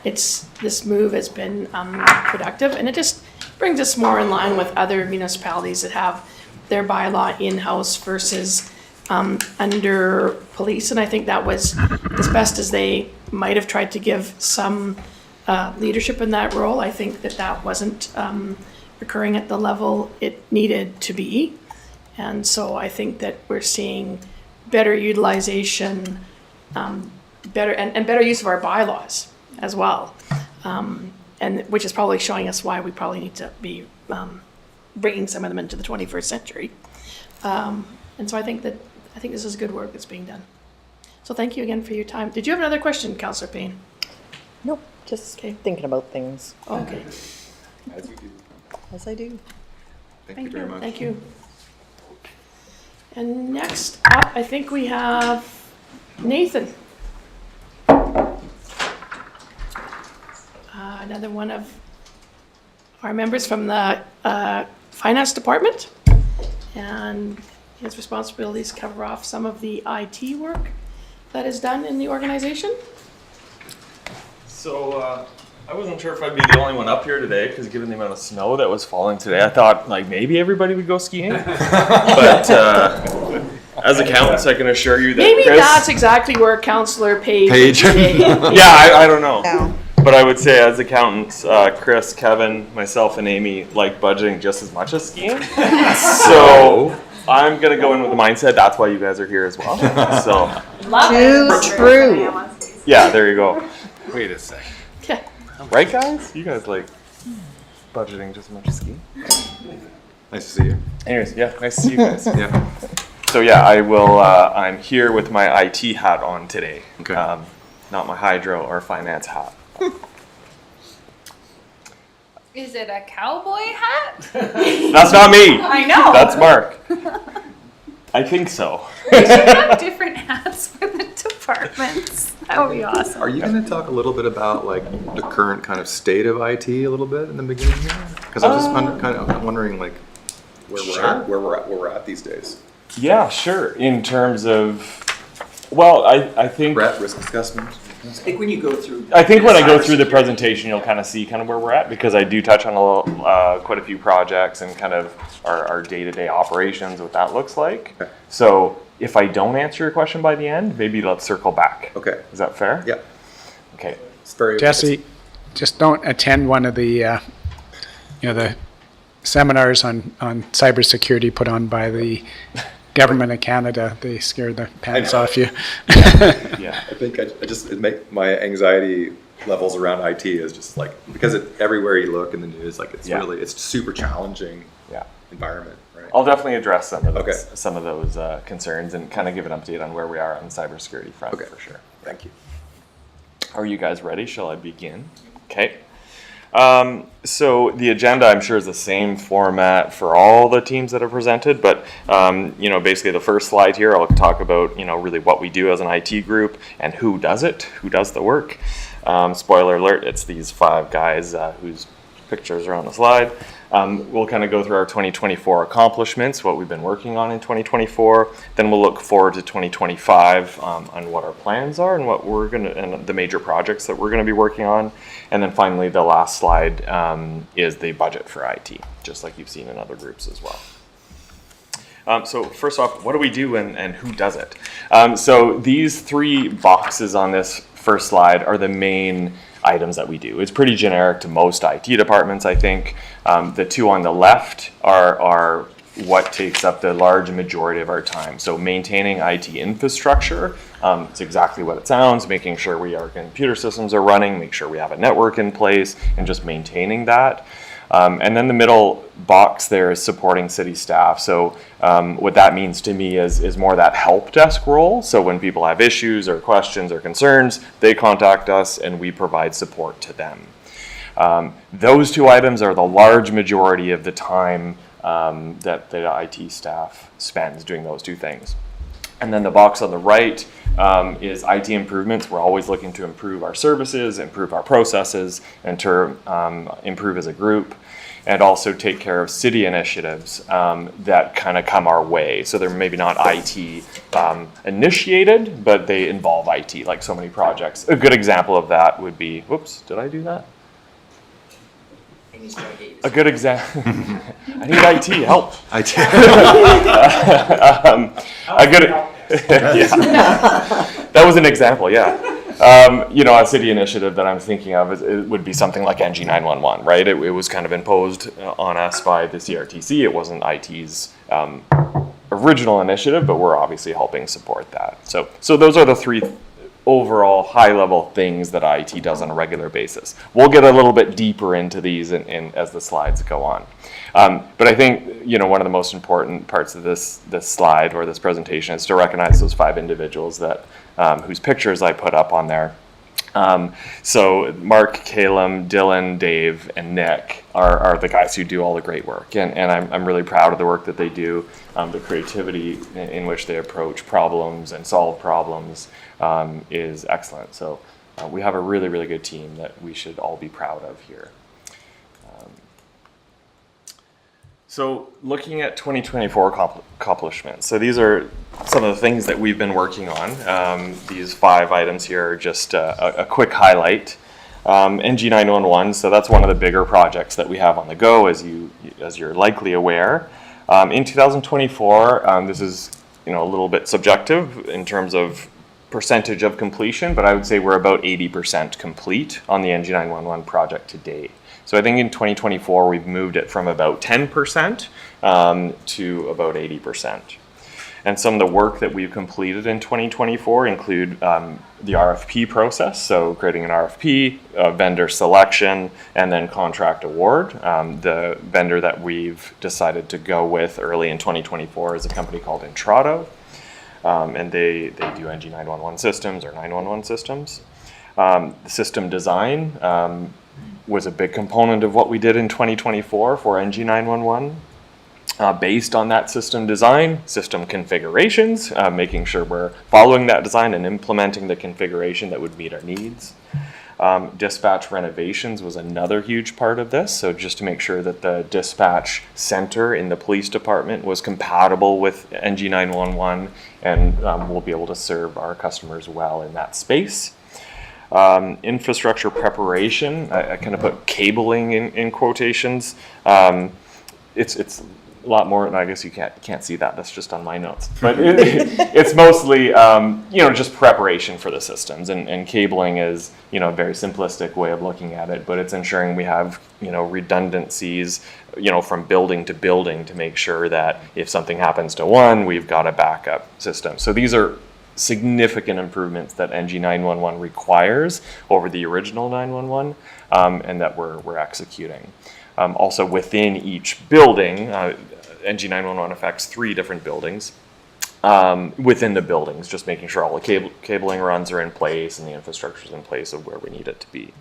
this move has been productive, and it just brings us more in line with other municipalities that have their bylaw in-house versus under police, and I think that was as best as they might have tried to give some leadership in that role. I think that wasn't occurring at the level it needed to be. And so I think that we're seeing better utilization, better use of our bylaws as well. And which is probably showing us why we probably need to be bringing some of them into the 21st century. And so I think this is good work that's being done. So thank you again for your time. Did you have another question, Councillor Payne? Nope, just thinking about things, Okay. As you do. as I do. Thank you very much. Thank you. And next up, I think we have Nathan. Another one of our members from the Finance Department. And his responsibilities cover off some of the IT work that is done in the organization. So I wasn't sure if I'd be the only one up here today, because given the amount of snow that was falling today, I thought like maybe everybody would go skiing. But as accountants, I can assure you that Maybe Chris, that's exactly where Councillor Page. I don't know. But I would say as accountants, Chris, Kevin, myself, and Amy like budgeting just as much as skiing. So I'm gonna go in with the mindset that's why you guys are here as well. So Too true. yeah, there you go. Wait a sec. Okay. Right, guys? You guys like budgeting just as much as skiing? Nice to see you. Anyways, yeah, nice to see you guys. Yeah. So yeah, I will. I'm here with my IT hat on today. Okay. Not my hydro or finance hat. Is it a cowboy hat? That's not me. I know. That's Mark. I think so. We should have different hats for the departments. That would be awesome. Are you going to talk a little bit about like the current kind of state of IT a little bit in the beginning here? Because I'm just kind of wondering like where we're at these days. Yeah, sure. In terms of, well, I think Risk assessment. I think when you go through. I think when I go through the presentation, you'll kind of see kind of where we're at, because I do touch on quite a few projects and kind of our day-to-day operations, what that looks like. Okay. So if I don't answer your question by the end, maybe let's circle back. Okay. Is that fair? Yeah. Okay. It's very Jesse, just don't attend one of the, the seminars on cybersecurity put on by the Government of Canada. They scare the pants off you. Yeah. I think my anxiety levels around IT is just like, because everywhere you look in the news, like it's super challenging environment, right? I'll definitely address some of those, Okay. some of those concerns and kind of give an update on where we are on the cybersecurity front. Okay. For sure. Thank you. Are you guys ready? Shall I begin? Okay. So the agenda, I'm sure, is the same format for all the teams that are presented, but basically the first slide here, I'll talk about really what we do as an IT group and who does it, who does the work. Spoiler alert, it's these 5 guys whose pictures are on the slide. We'll kind of go through our 2024 accomplishments, what we've been working on in 2024. Then we'll look forward to 2025 on what our plans are and what we're and the major projects that we're gonna be working on. And then finally, the last slide is the budget for IT, just like you've seen in other groups as well. So first off, what do we do and who does it? So these 3 boxes on this first slide are the main items that we do. It's pretty generic to most IT departments, I think. The 2 on the left are what takes up the large majority of our time. So maintaining IT infrastructure, it's exactly what it sounds, making sure our computer systems are running, make sure we have a network in place, and just maintaining that. And then the middle box there is supporting city staff. So what that means to me is more that help desk role. So when people have issues or questions or concerns, they contact us and we provide support to them. Those 2 items are the large majority of the time that the IT staff spends doing those 2 things. And then the box on the right is IT improvements. We're always looking to improve our services, improve our processes, and to improve as a group, and also take care of city initiatives that kind of come our way. So they're maybe not IT initiated, but they involve IT, like so many projects. A good example of that would be, whoops, did I do that? And he's got Gabe. A good example. I need IT help. IT. A good. Yeah. That was an example. Yeah. A city initiative that I'm thinking of it would be something like NG 911, right? It was kind of imposed on us by the CRTC. It wasn't IT's original initiative, but we're obviously helping support that. So those are the three overall high-level things that IT does on a regular basis. We'll get a little bit deeper into these as the slides go on. But I think one of the most important parts of this slide or this presentation is to recognize those 5 individuals that whose pictures I put up on there. So Mark, Calum, Dylan, Dave, and Nick are the guys who do all the great work, and I'm really proud of the work that they do. The creativity in which they approach problems and solve problems is excellent. So we have a really, really good team that we should all be proud of here. So looking at 2024 accomplishments. So these are some of the things that we've been working on. These 5 items here are just a quick highlight. NG 911, so that's one of the bigger projects that we have on the go, as you're likely aware. In 2024, this is a little bit subjective in terms of percentage of completion, but I would say we're about 80% complete on the NG 911 project to date. So I think in 2024, we've moved it from about 10% to about 80%. And some of the work that we've completed in 2024 include the RFP process, so creating an RFP, vendor selection, and then contract award. The vendor that we've decided to go with early in 2024 is a company called Intrado, and they do NG 911 systems or 911 systems. The system design was a big component of what we did in 2024 for NG 911. Based on that system design, system configurations, making sure we're following that design and implementing the configuration that would meet our needs. Dispatch renovations was another huge part of this, so just to make sure that the dispatch center in the police department was compatible with NG 911 and we'll be able to serve our customers well in that space. Infrastructure preparation, I kind of put cabling in quotations. It's a lot more, and I guess you can't see that. That's just on my notes. But it's mostly, just preparation for the systems, and cabling is, a very simplistic way of looking at it. But it's ensuring we have, redundancies, from building to building to make sure that if something happens to one, we've got a backup system. So these are significant improvements that NG 911 requires over the original 911, and that we're executing. Also within each building, NG 911 affects 3 different buildings. Within the buildings, just making sure all the cabling runs are in place and the infrastructure is in place of where we need it to be.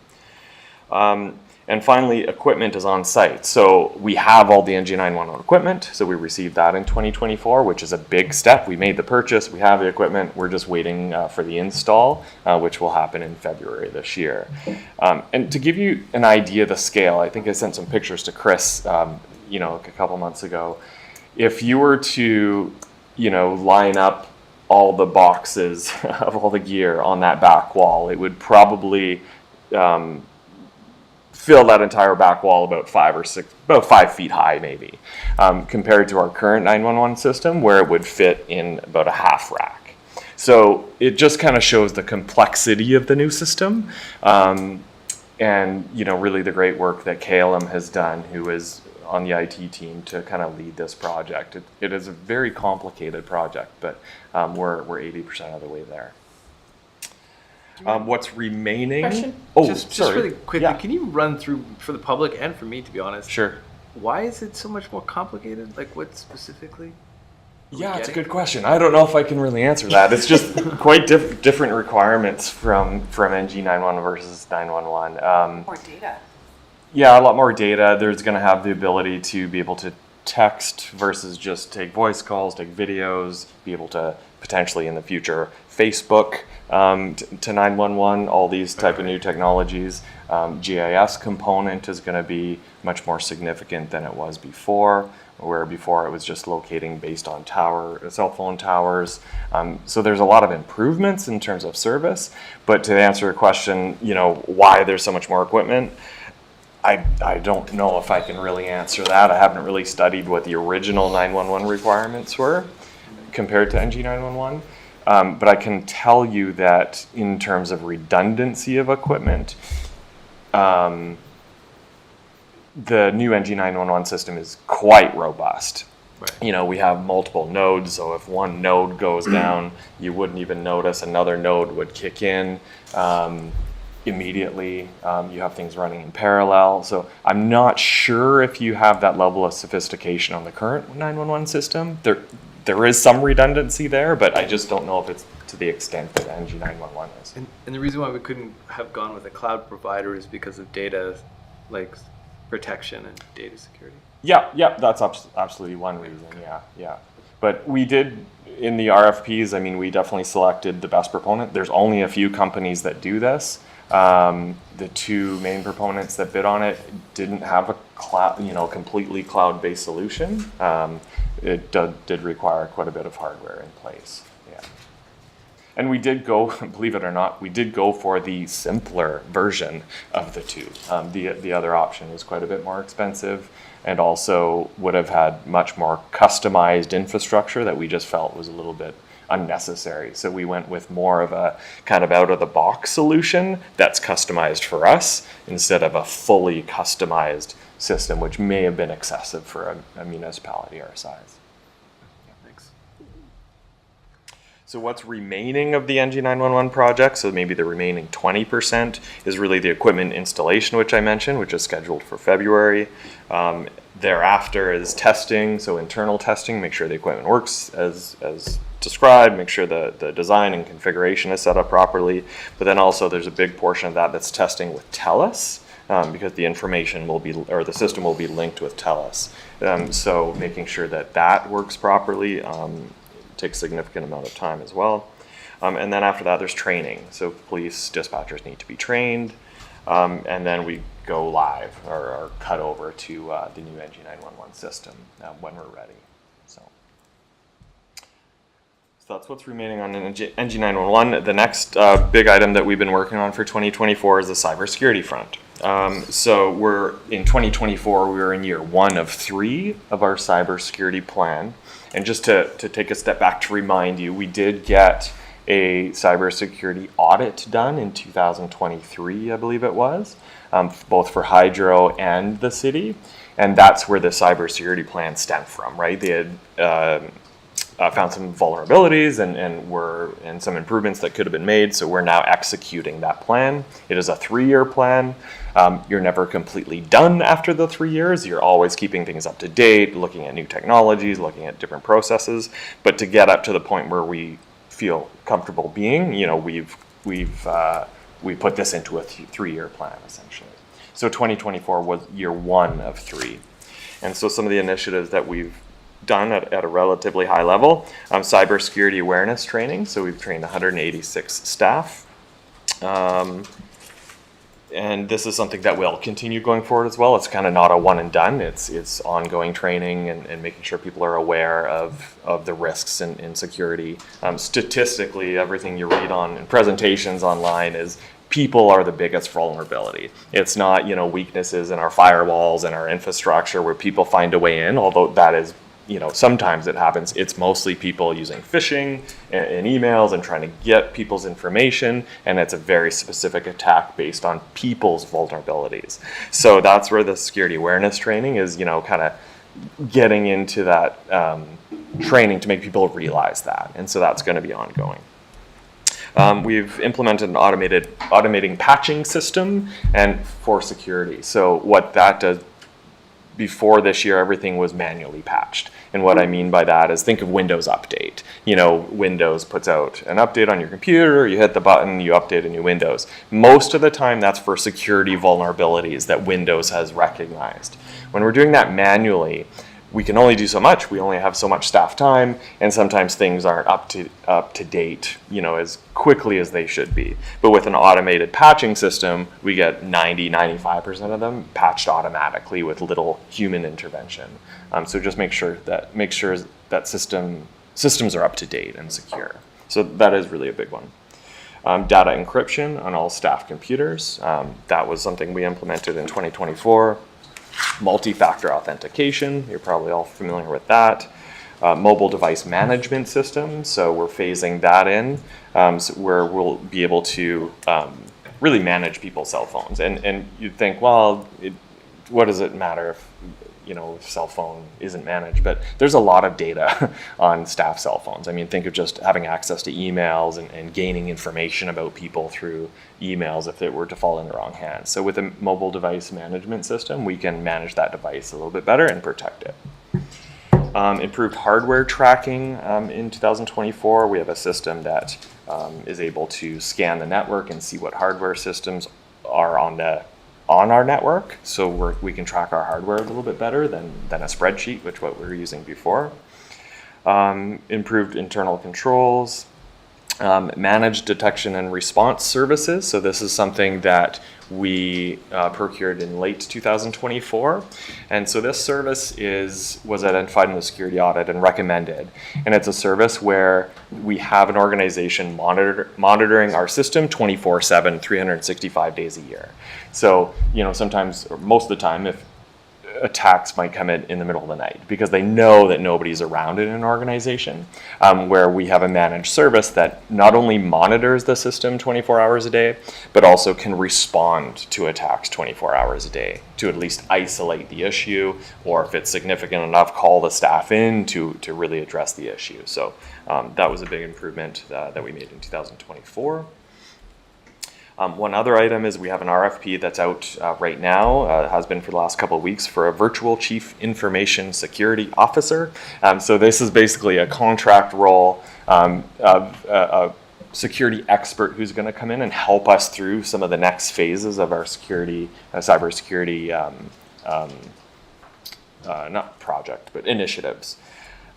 And finally, equipment is on site. So we have all the NG 911 equipment. So we received that in 2024, which is a big step. We made the purchase, we have the equipment, we're just waiting for the install, which will happen in February this year. And to give you an idea of the scale, I think I sent some pictures to Chris, a couple months ago. If you were to, line up all the boxes of all the gear on that back wall, it would probably fill that entire back wall about 5 feet high maybe, compared to our current 911 system where it would fit in about a half rack. So it just kind of shows the complexity of the new system, and really the great work that KLM has done, who is on the IT team to kind of lead this project. It is a very complicated project, but we're 80% of the way there. What's remaining? Question? Oh, just sorry. really quickly, Yeah. Can you run through, for the public and for me, to be honest? Sure. Why is it so much more complicated? Like, what specifically? Yeah, it's a good question. I don't know if I can really answer that. It's just quite different requirements from NG 911 versus 911. More data. Yeah, a lot more data. There's going to have the ability to be able to text versus just take voice calls, take videos, be able to potentially in the future Facebook to 911, all these type of new technologies. GIS component is going to be much more significant than it was before, where before it was just locating based on cell phone towers. So there's a lot of improvements in terms of service. But to answer your question, why there's so much more equipment, I don't know if I can really answer that. I haven't really studied what the original 911 requirements were compared to NG 911. But I can tell you that in terms of redundancy of equipment, the new NG 911 system is quite robust. Right. You know, we have multiple nodes, so if one node goes down, you wouldn't even notice. Another node would kick in immediately. You have things running in parallel. So I'm not sure if you have that level of sophistication on the current 911 system. There is some redundancy there, but I just don't know if it's to the extent that NG 911 is. And the reason why we couldn't have gone with a cloud provider is because of data, like protection and data security. Yeah, that's absolutely one reason. Yeah. But we did, in the RFPs, I mean, we definitely selected the best proponent. There's only a few companies that do this. The two main proponents that bid on it didn't have a cloud, completely cloud-based solution. It did require quite a bit of hardware in place. Yeah. And we did go, believe it or not, we did go for the simpler version of the two. The other option was quite a bit more expensive and also would have had much more customized infrastructure that we just felt was a little bit unnecessary. So we went with more of a kind of out-of-the-box solution that's customized for us instead of a fully customized system, which may have been excessive for a municipality our size. Yeah, thanks. So what's remaining of the NG 911 project, so maybe the remaining 20%, is really the equipment installation, which I mentioned, which is scheduled for February. Thereafter is testing, so internal testing, make sure the equipment works as described, make sure the design and configuration is set up properly. But then also there's a big portion of that that's testing with TELUS, because the information will be, or the system will be linked with TELUS. So making sure that works properly takes a significant amount of time as well. And then after that, there's training. So police dispatchers need to be trained. And then we go live or cut over to the new NG 911 system when we're ready. So that's what's remaining on NG 911. The next big item that we've been working on for 2024 is the cybersecurity front. So we're in 2024, we're in year 1 of 3 of our cybersecurity plan. And just to take a step back to remind you, we did get a cybersecurity audit done in 2023, I believe it was, both for Hydro and the city. And that's where the cybersecurity plan stemmed from, right? They had found some vulnerabilities and some improvements that could have been made. So we're now executing that plan. It is a 3-year plan. You're never completely done after the 3 years. You're always keeping things up to date, looking at new technologies, looking at different processes. But to get up to the point where we feel comfortable being, we put this into a 3-year plan essentially. So 2024 was year 1 of 3. And so some of the initiatives that we've done at a relatively high level, cybersecurity awareness training. So we've trained 186 staff. And this is something that will continue going forward as well. It's kind of not a one and done. It's ongoing training and making sure people are aware of the risks in security. Statistically, everything you read on in presentations online is people are the biggest vulnerability. It's not, weaknesses in our firewalls and our infrastructure where people find a way in, although that is, sometimes it happens. It's mostly people using phishing and emails and trying to get people's information, and it's a very specific attack based on people's vulnerabilities. So that's where the security awareness training is, kind of getting into that training to make people realize that, and so that's going to be ongoing. We've implemented an automating patching system and for security. So what that does, before this year, everything was manually patched. And what I mean by that is think of Windows Update. Windows puts out an update on your computer, you hit the button, you update a new Windows. Most of the time that's for security vulnerabilities that Windows has recognized. When we're doing that manually, we can only do so much. We only have so much staff time, and sometimes things aren't up to date, as quickly as they should be. But with an automated patching system, we get 90-95% of them patched automatically with little human intervention. So just make sure that systems are up to date and secure. So that is really a big one. Data encryption on all staff computers. That was something we implemented in 2024. Multi-factor authentication, you're probably all familiar with that. Mobile device management system, so we're phasing that in, where we'll be able to really manage people's cell phones. And you'd think, well, what does it matter if cell phone isn't managed? But there's a lot of data on staff cell phones. I mean, think of just having access to emails and gaining information about people through emails if it were to fall in the wrong hands. So with a mobile device management system, we can manage that device a little bit better and protect it. Improved hardware tracking in 2024. We have a system that is able to scan the network and see what hardware systems are on our network. So we can track our hardware a little bit better than a spreadsheet, which what we were using before. Improved internal controls. Managed detection and response services. So this is something that we procured in late 2024. And so this service was identified in the security audit and recommended. And it's a service where we have an organization monitoring our system 24/7, 365 days a year. So, sometimes, or most of the time, if attacks might come in the middle of the night because they know that nobody's around in an organization, where we have a managed service that not only monitors the system 24 hours a day, but also can respond to attacks 24 hours a day to at least isolate the issue, or if it's significant enough, call the staff in to really address the issue. So that was a big improvement that we made in 2024. One other item is we have an RFP that's out right now, has been for the last couple of weeks, for a virtual chief information security officer. So this is basically a contract role of a security expert who's going to come in and help us through some of the next phases of our cybersecurity, not project, but initiatives.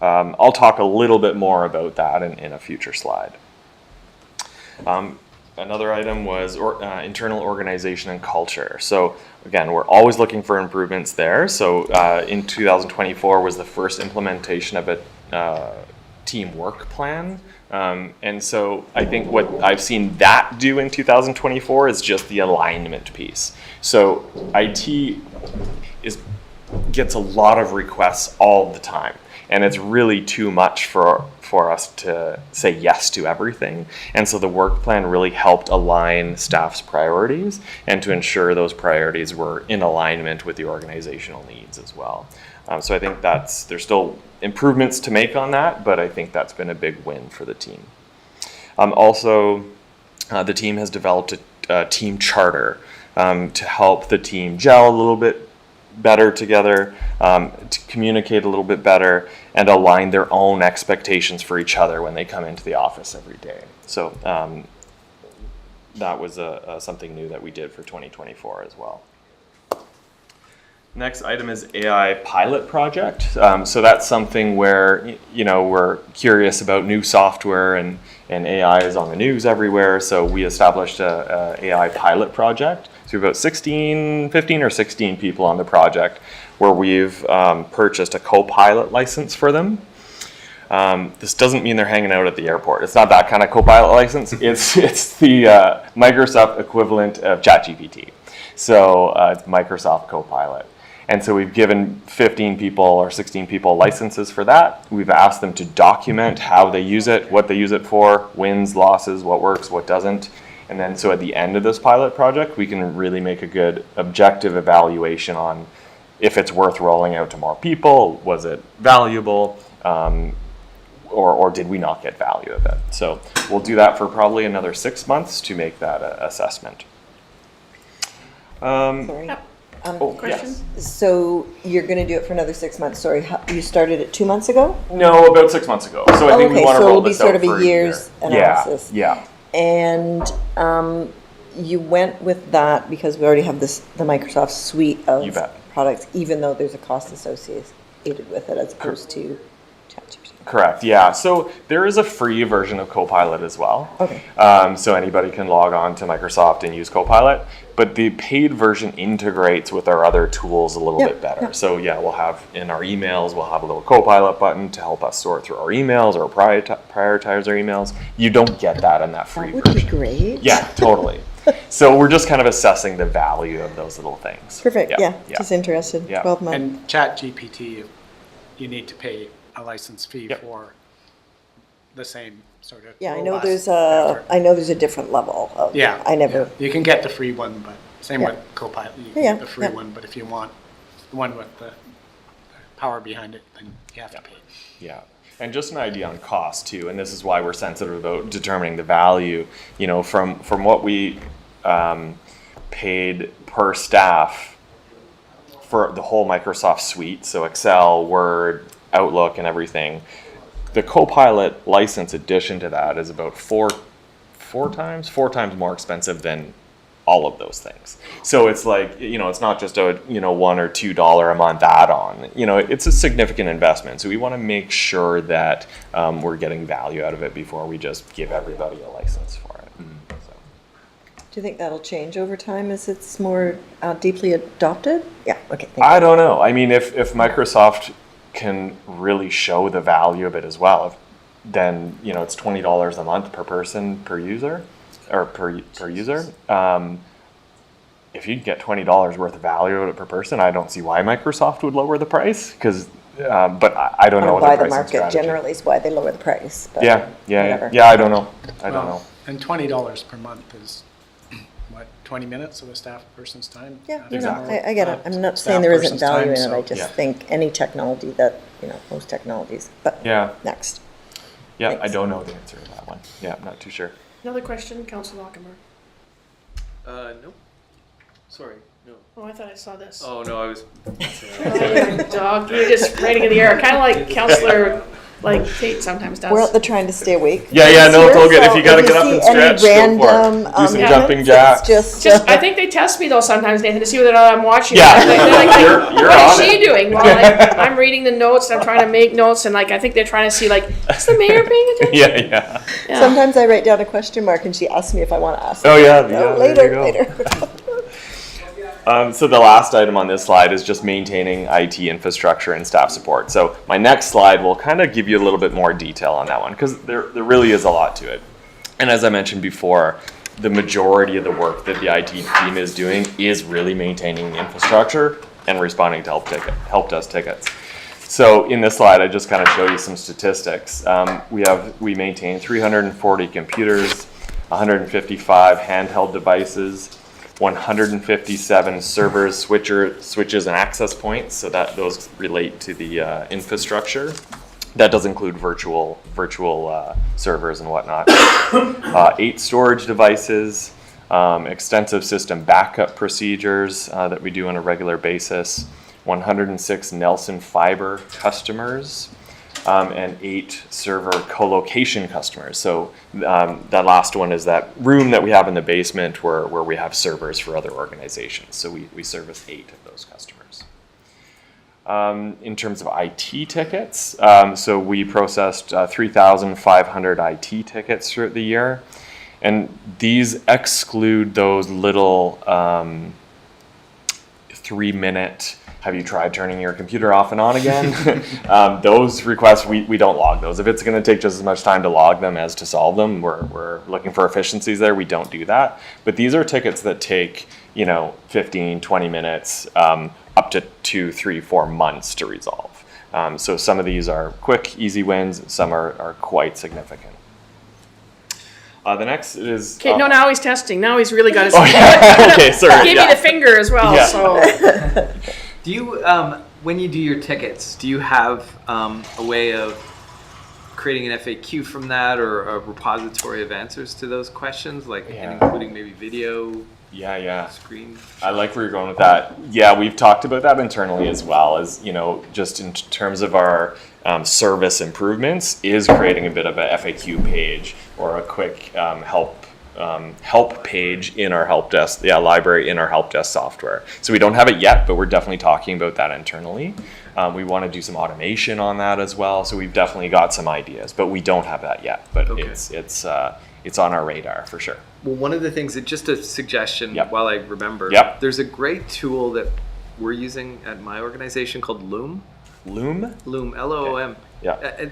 I'll talk a little bit more about that in a future slide. Another item was internal organization and culture. So again, we're always looking for improvements there. So in 2024 was the first implementation of a team work plan. And so I think what I've seen that do in 2024 is just the alignment piece. So IT gets a lot of requests all the time. And it's really too much for us to say yes to everything. And so the work plan really helped align staff's priorities and to ensure those priorities were in alignment with the organizational needs as well. So I think there's still improvements to make on that, but I think that's been a big win for the team. Also, the team has developed a team charter to help the team gel a little bit better together, to communicate a little bit better, and align their own expectations for each other when they come into the office every day. So that was something new that we did for 2024 as well. Next item is AI pilot project. So that's something where we're curious about new software, and AI is on the news everywhere. So we established a AI pilot project. So we have about 15 or 16 people on the project, where we've purchased a co-pilot license for them. This doesn't mean they're hanging out at the airport. It's not that kind of co-pilot license. It's the Microsoft equivalent of ChatGPT. So it's Microsoft Copilot. And so we've given 15 people or 16 people licenses for that. We've asked them to document how they use it, what they use it for, wins, losses, what works, what doesn't. And then so at the end of this pilot project, we can really make a good objective evaluation on if it's worth rolling out to more people, was it valuable, or did we not get value of it? So we'll do that for probably another 6 months to make that assessment. Sorry. Question? Yes. So you're going to do it for another 6 months. Sorry, you started it 2 months ago? No, about 6 months ago. So I think we want to roll this out for a year. So it'll be sort of a year's analysis. Yeah. And you went with that because we already have the Microsoft suite of You bet. products, even though there's a cost associated with it, as opposed to Correct, yeah. So there is a free version of Copilot as well. Okay. So anybody can log on to Microsoft and use Copilot, but the paid version integrates with our other tools a little Yeah, bit better. yeah. So yeah, we'll have in our emails, we'll have a little Copilot button to help us sort through our emails or prioritize our emails. You don't get that in that free That would be version. great. Yeah, totally. So we're just kind of assessing the value of those little things. Perfect, yeah, just interested, Yeah. 12 months. And ChatGPT, you need to pay a license fee Yep. for the same sort of. Yeah, I know robust there's effort. a different level of. Yeah. I never, yeah. You can get the free one, but same Yeah. with Copilot, you can Yeah, get the free yeah. one, but if you want the one with the power behind it, then you have to pay. Yeah. And just an idea on cost too, and this is why we're sensitive about determining the value. You know, from what we paid per staff for the whole Microsoft suite, so Excel, Word, Outlook, and everything. The Copilot license addition to that is about four times more expensive than all of those things. So it's like, you know, it's not just a, you know, $1 or $2 a month add-on. You know, it's a significant investment. So we want to make sure that we're getting value out of it before we just give everybody a license for it. So. do you think that'll change over time as it's more deeply adopted? Yeah, okay. thank I don't know. I mean, if Microsoft can really show the value of it as well, then, you know, it's $20 a month per person per user, or per user. If you get $20 worth of value out of it per person, I don't see why Microsoft would lower the price, because but I don't know what By the the pricing market strategy. generally is why they lower the price. But Yeah, whatever. I don't know. I don't know. And $20 per month is, what, 20 minutes of a staff person's time? Yeah, Half no, an no, hour, I get it. I'm not staff saying there isn't person's value in time, it. I so- just Yeah. think any technology that, you know, most technologies. But Yeah, next. yeah, I Thanks. don't know the answer to that one. Yeah, I'm not too sure. Another question, Councillor Lochinvar. Nope. Sorry, no. Oh, I thought I saw this. Oh, no, I was. Dog, you're just writing in the air, kind of like Councillor, like Tate sometimes does. We're out there trying to stay awake. Yeah, no, it's all good. If you gotta if get up see and stretch, any go for it. random, Do some Yeah. jumping it's jacks. Just, I think they test me though sometimes, Nathan, to see whether or not I'm watching. Yeah. They're like, You're what on is she it." doing? Well, like, I'm reading the notes, I'm trying to make notes, and like, I think they're trying to see like, is the mayor paying attention? Yeah. Yeah. Sometimes I write down a question mark and she asks me if I want to ask. Oh, it. yeah, No, yeah, there later, you go. later. So the last item on this slide is just maintaining IT infrastructure and staff support. So my next slide will kind of give you a little bit more detail on that one, because there really is a lot to it. And as I mentioned before, the majority of the work that the IT team is doing is really maintaining the infrastructure and responding to help desk tickets. So in this slide, I just kind of show you some statistics. We maintain 340 computers, 155 handheld devices, 157 servers, switches, and access points. So that those relate to the infrastructure. That does include virtual servers and whatnot. 8 storage devices, extensive system backup procedures that we do on a regular basis. 106 Nelson Fiber customers. And 8 server co-location customers. So that last one is that room that we have in the basement where we have servers for other organizations. So we service 8 of those customers. In terms of IT tickets, so we processed 3,500 IT tickets throughout the year. And these exclude those little 3-minute, have you tried turning your computer off and on again? Those requests, we don't log those. If it's going to take just as much time to log them as to solve them, we're looking for efficiencies there. We don't do that. But these are tickets that take, 15, 20 minutes, up to 2, 3, 4 months to resolve. So some of these are quick, easy wins. Some are quite significant. The next is... Okay, no, now he's testing. Now he's really got his. Okay, sorry. He gave me the finger as well, Yeah. so. Do you, when you do your tickets, do you have a way of creating an FAQ from that, or a repository of answers to those questions, like and including maybe video? Yeah. Screen. I like where you're going with that. Yeah, we've talked about that internally as well, as just in terms of our service improvements, is creating a bit of a FAQ page or a quick help help page in our help desk, library in our help desk software. So we don't have it yet, but we're definitely talking about that internally. We want to do some automation on that as well. So we've definitely got some ideas, but we don't have that yet. But it's on our radar for sure. Well, one of the things that just a suggestion while I remember, there's a great tool that we're using at my organization called Loom. Loom, Loom. Yeah. And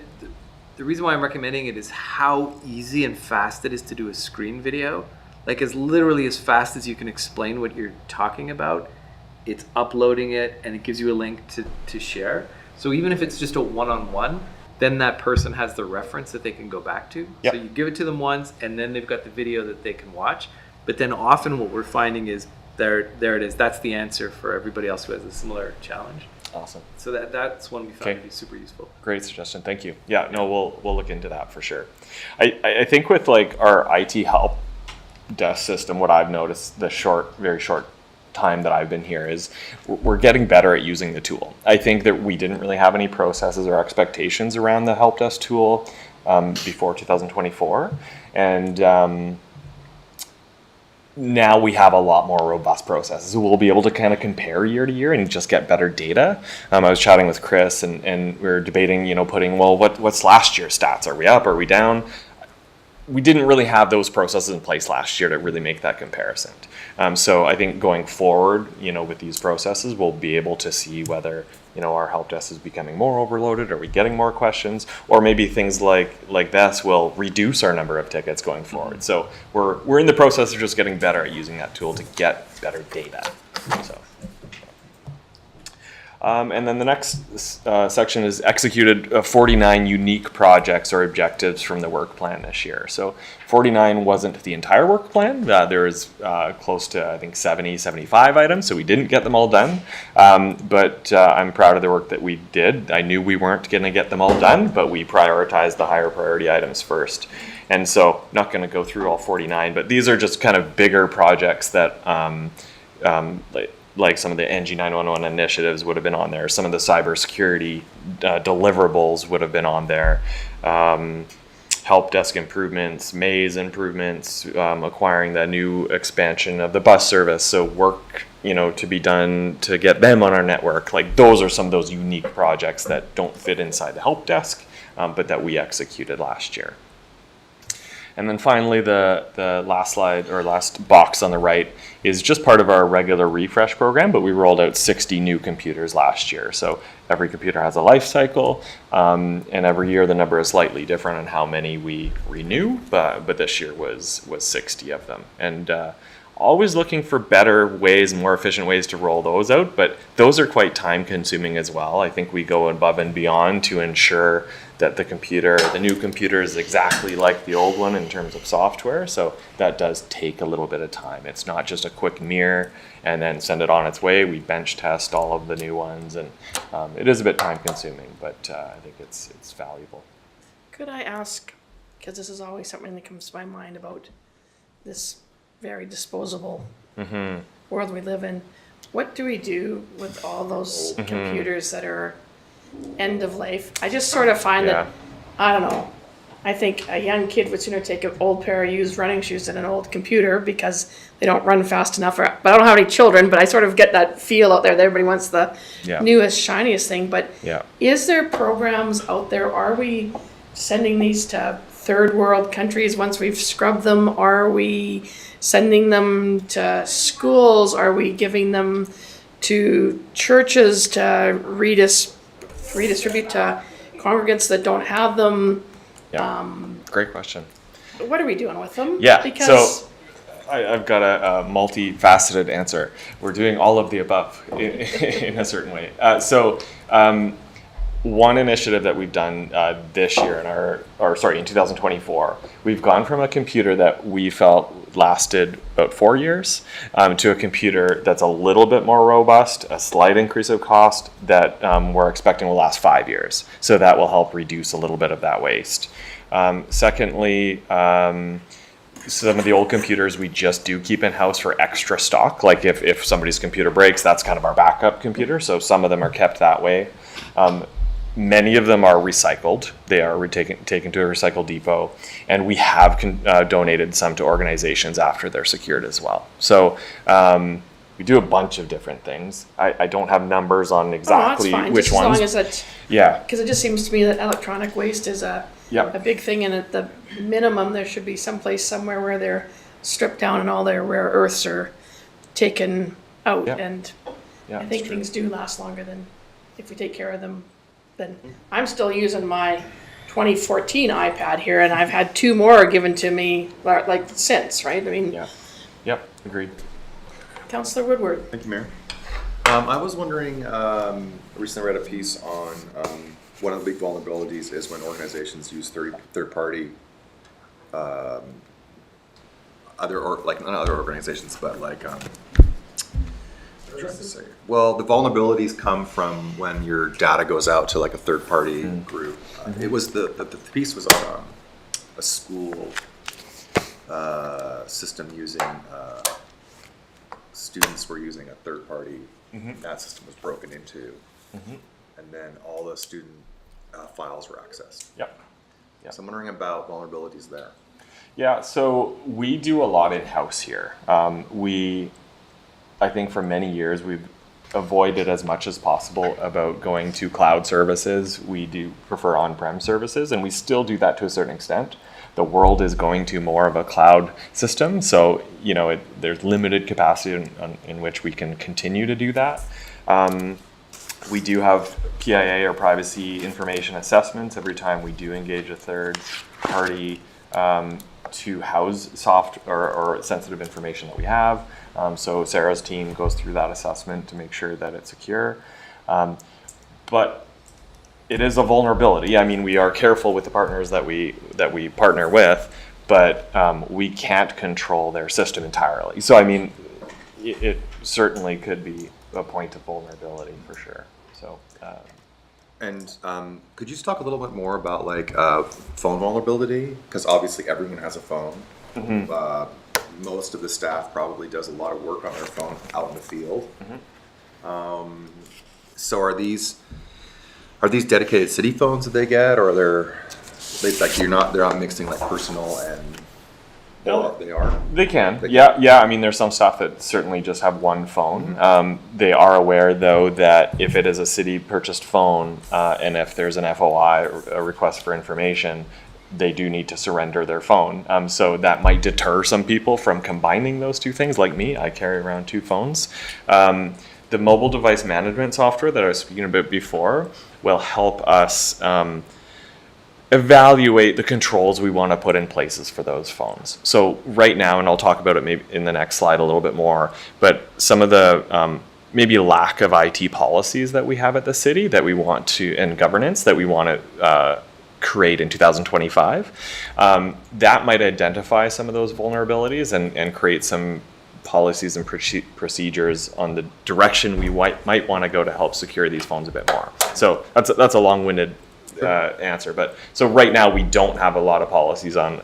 the reason why I'm recommending it is how easy and fast it is to do a screen video. Like as literally as fast as you can explain what you're talking about, it's uploading it and it gives you a link to share. So even if it's just a one-on-one, then that person has the reference that they can go back to. Yep. So you give it to them once and then they've got the video that they can watch. But then often what we're finding is there it is. That's the answer for everybody else who has a similar challenge. Awesome. So that's one we found to be super useful. Great suggestion. Thank you. Yeah, no, we'll look into that for sure. I think with like our IT help desk system, what I've noticed very short time that I've been here is we're getting better at using the tool. I think that we didn't really have any processes or expectations around the help desk tool before 2024. And now we have a lot more robust processes. We'll be able to kind of compare year to year and just get better data. I was chatting with Chris and we were debating, putting, what's last year's stats? Are we up? Are we down? We didn't really have those processes in place last year to really make that comparison. So I think going forward, with these processes, we'll be able to see whether, our help desk is becoming more overloaded, are we getting more questions, or maybe things like this will reduce our number of tickets going forward. So we're in the process of just getting better at using that tool to get better data. So. And then the next section is executed 49 unique projects or objectives from the work plan this year. So 49 wasn't the entire work plan. There was close to, I think, 75 items, so we didn't get them all done. But I'm proud of the work that we did. I knew we weren't going to get them all done, but we prioritized the higher priority items first. And so not going to go through all 49, but these are just kind of bigger projects that like some of the NG 911 initiatives would have been on there. Some of the cybersecurity deliverables would have been on there. Help desk improvements, maze improvements, acquiring the new expansion of the bus service. So work, to be done to get them on our network. Like those are some of those unique projects that don't fit inside the help desk, but that we executed last year. And then finally, the last slide or last box on the right is just part of our regular refresh program, but we rolled out 60 new computers last year. So every computer has a life cycle, and every year the number is slightly different on how many we renew, but this year was 60 of them. And always looking for better ways, more efficient ways to roll those out, but those are quite time consuming as well. I think we go above and beyond to ensure that the new computer is exactly like the old one in terms of software. So that does take a little bit of time. It's not just a quick mirror and then send it on its way. We bench test all of the new ones, and it is a bit time consuming, but I think it's valuable. Could I ask, because this is always something that comes to my mind about this very disposable world we live in, what do we do with all those computers that are end of life? I just sort of find that, I don't know, I think a young kid would sooner take an old pair of used running shoes than an old computer because they don't run fast enough. But I don't have any children, but I sort of get that feel out there that everybody wants the newest, shiniest thing. But is there programs out there? Are we sending these to third world countries once we've scrubbed them? Are we sending them to schools? Are we giving them to churches to redistribute to congregants that don't have them? Great question. What are we doing with them? So I've got a multifaceted answer. We're doing all of the above in a certain way. One initiative that we've done this year in 2024, we've gone from a computer that we felt lasted about 4 years to a computer that's a little bit more robust, a slight increase of cost that we're expecting will last 5 years. So that will help reduce a little bit of that waste. Secondly, some of the old computers we just do keep in-house for extra stock. Like if somebody's computer breaks, that's kind of our backup computer. So some of them are kept that way. Many of them are recycled. They are taken to a recycle depot, and we have donated some to organizations after they're secured as well. So we do a bunch of different things. I don't have numbers on exactly which ones. Just as long as it, Yeah. because it just seems to me that electronic waste is a big thing, and at the minimum, there should be someplace somewhere where they're stripped down and all their rare earths are taken out. Yeah. And Yeah, I think things do last longer than if we take care of them. Then I'm still using my 2014 iPad here, and I've had 2 more given to me like since, right? I mean, Yep. Agreed. Councillor Woodward. Thank you, Mayor. I was wondering, I recently read a piece on one of the big vulnerabilities is when organizations use third-party, not other organizations, but like, well, the vulnerabilities come from when your data goes out to like a third-party group. It was the piece was on a school system using students were using a third party. That system was broken into, and then all the student files were accessed. Yep. So I'm wondering about vulnerabilities there. Yeah, so we do a lot in-house here. I think for many years we've avoided as much as possible about going to cloud services. We do prefer on-prem services, and we still do that to a certain extent. The world is going to more of a cloud system, so there's limited capacity in which we can continue to do that. We do have PIA or privacy information assessments every time we do engage a third party to house soft or sensitive information that we have. So Sarah's team goes through that assessment to make sure that it's secure. But it is a vulnerability. I mean, we are careful with the partners that we partner with, but we can't control their system entirely. So I mean, it certainly could be a point of vulnerability for sure. So. And could you just talk a little bit more about like phone vulnerability? Because obviously everyone has a phone. Most of the staff probably does a lot of work on their phone out in the field. So are these dedicated city phones that they get, or they're not mixing like personal and? No, they are. They can. Yeah. I mean, there's some staff that certainly just have one phone. They are aware, though, that if it is a city-purchased phone and if there's an FOI, or a request for information, they do need to surrender their phone. So that might deter some people from combining those two things. Like me, I carry around 2 phones. The mobile device management software that I was speaking about before will help us evaluate the controls we want to put in places for those phones. So right now, and I'll talk about it maybe in the next slide a little bit more, but some of the maybe lack of IT policies that we have at the city that we want to, and governance that we want to create in 2025, that might identify some of those vulnerabilities and create some policies and procedures on the direction we might want to go to help secure these phones a bit more. So that's a long-winded answer, but so right now we don't have a lot of policies on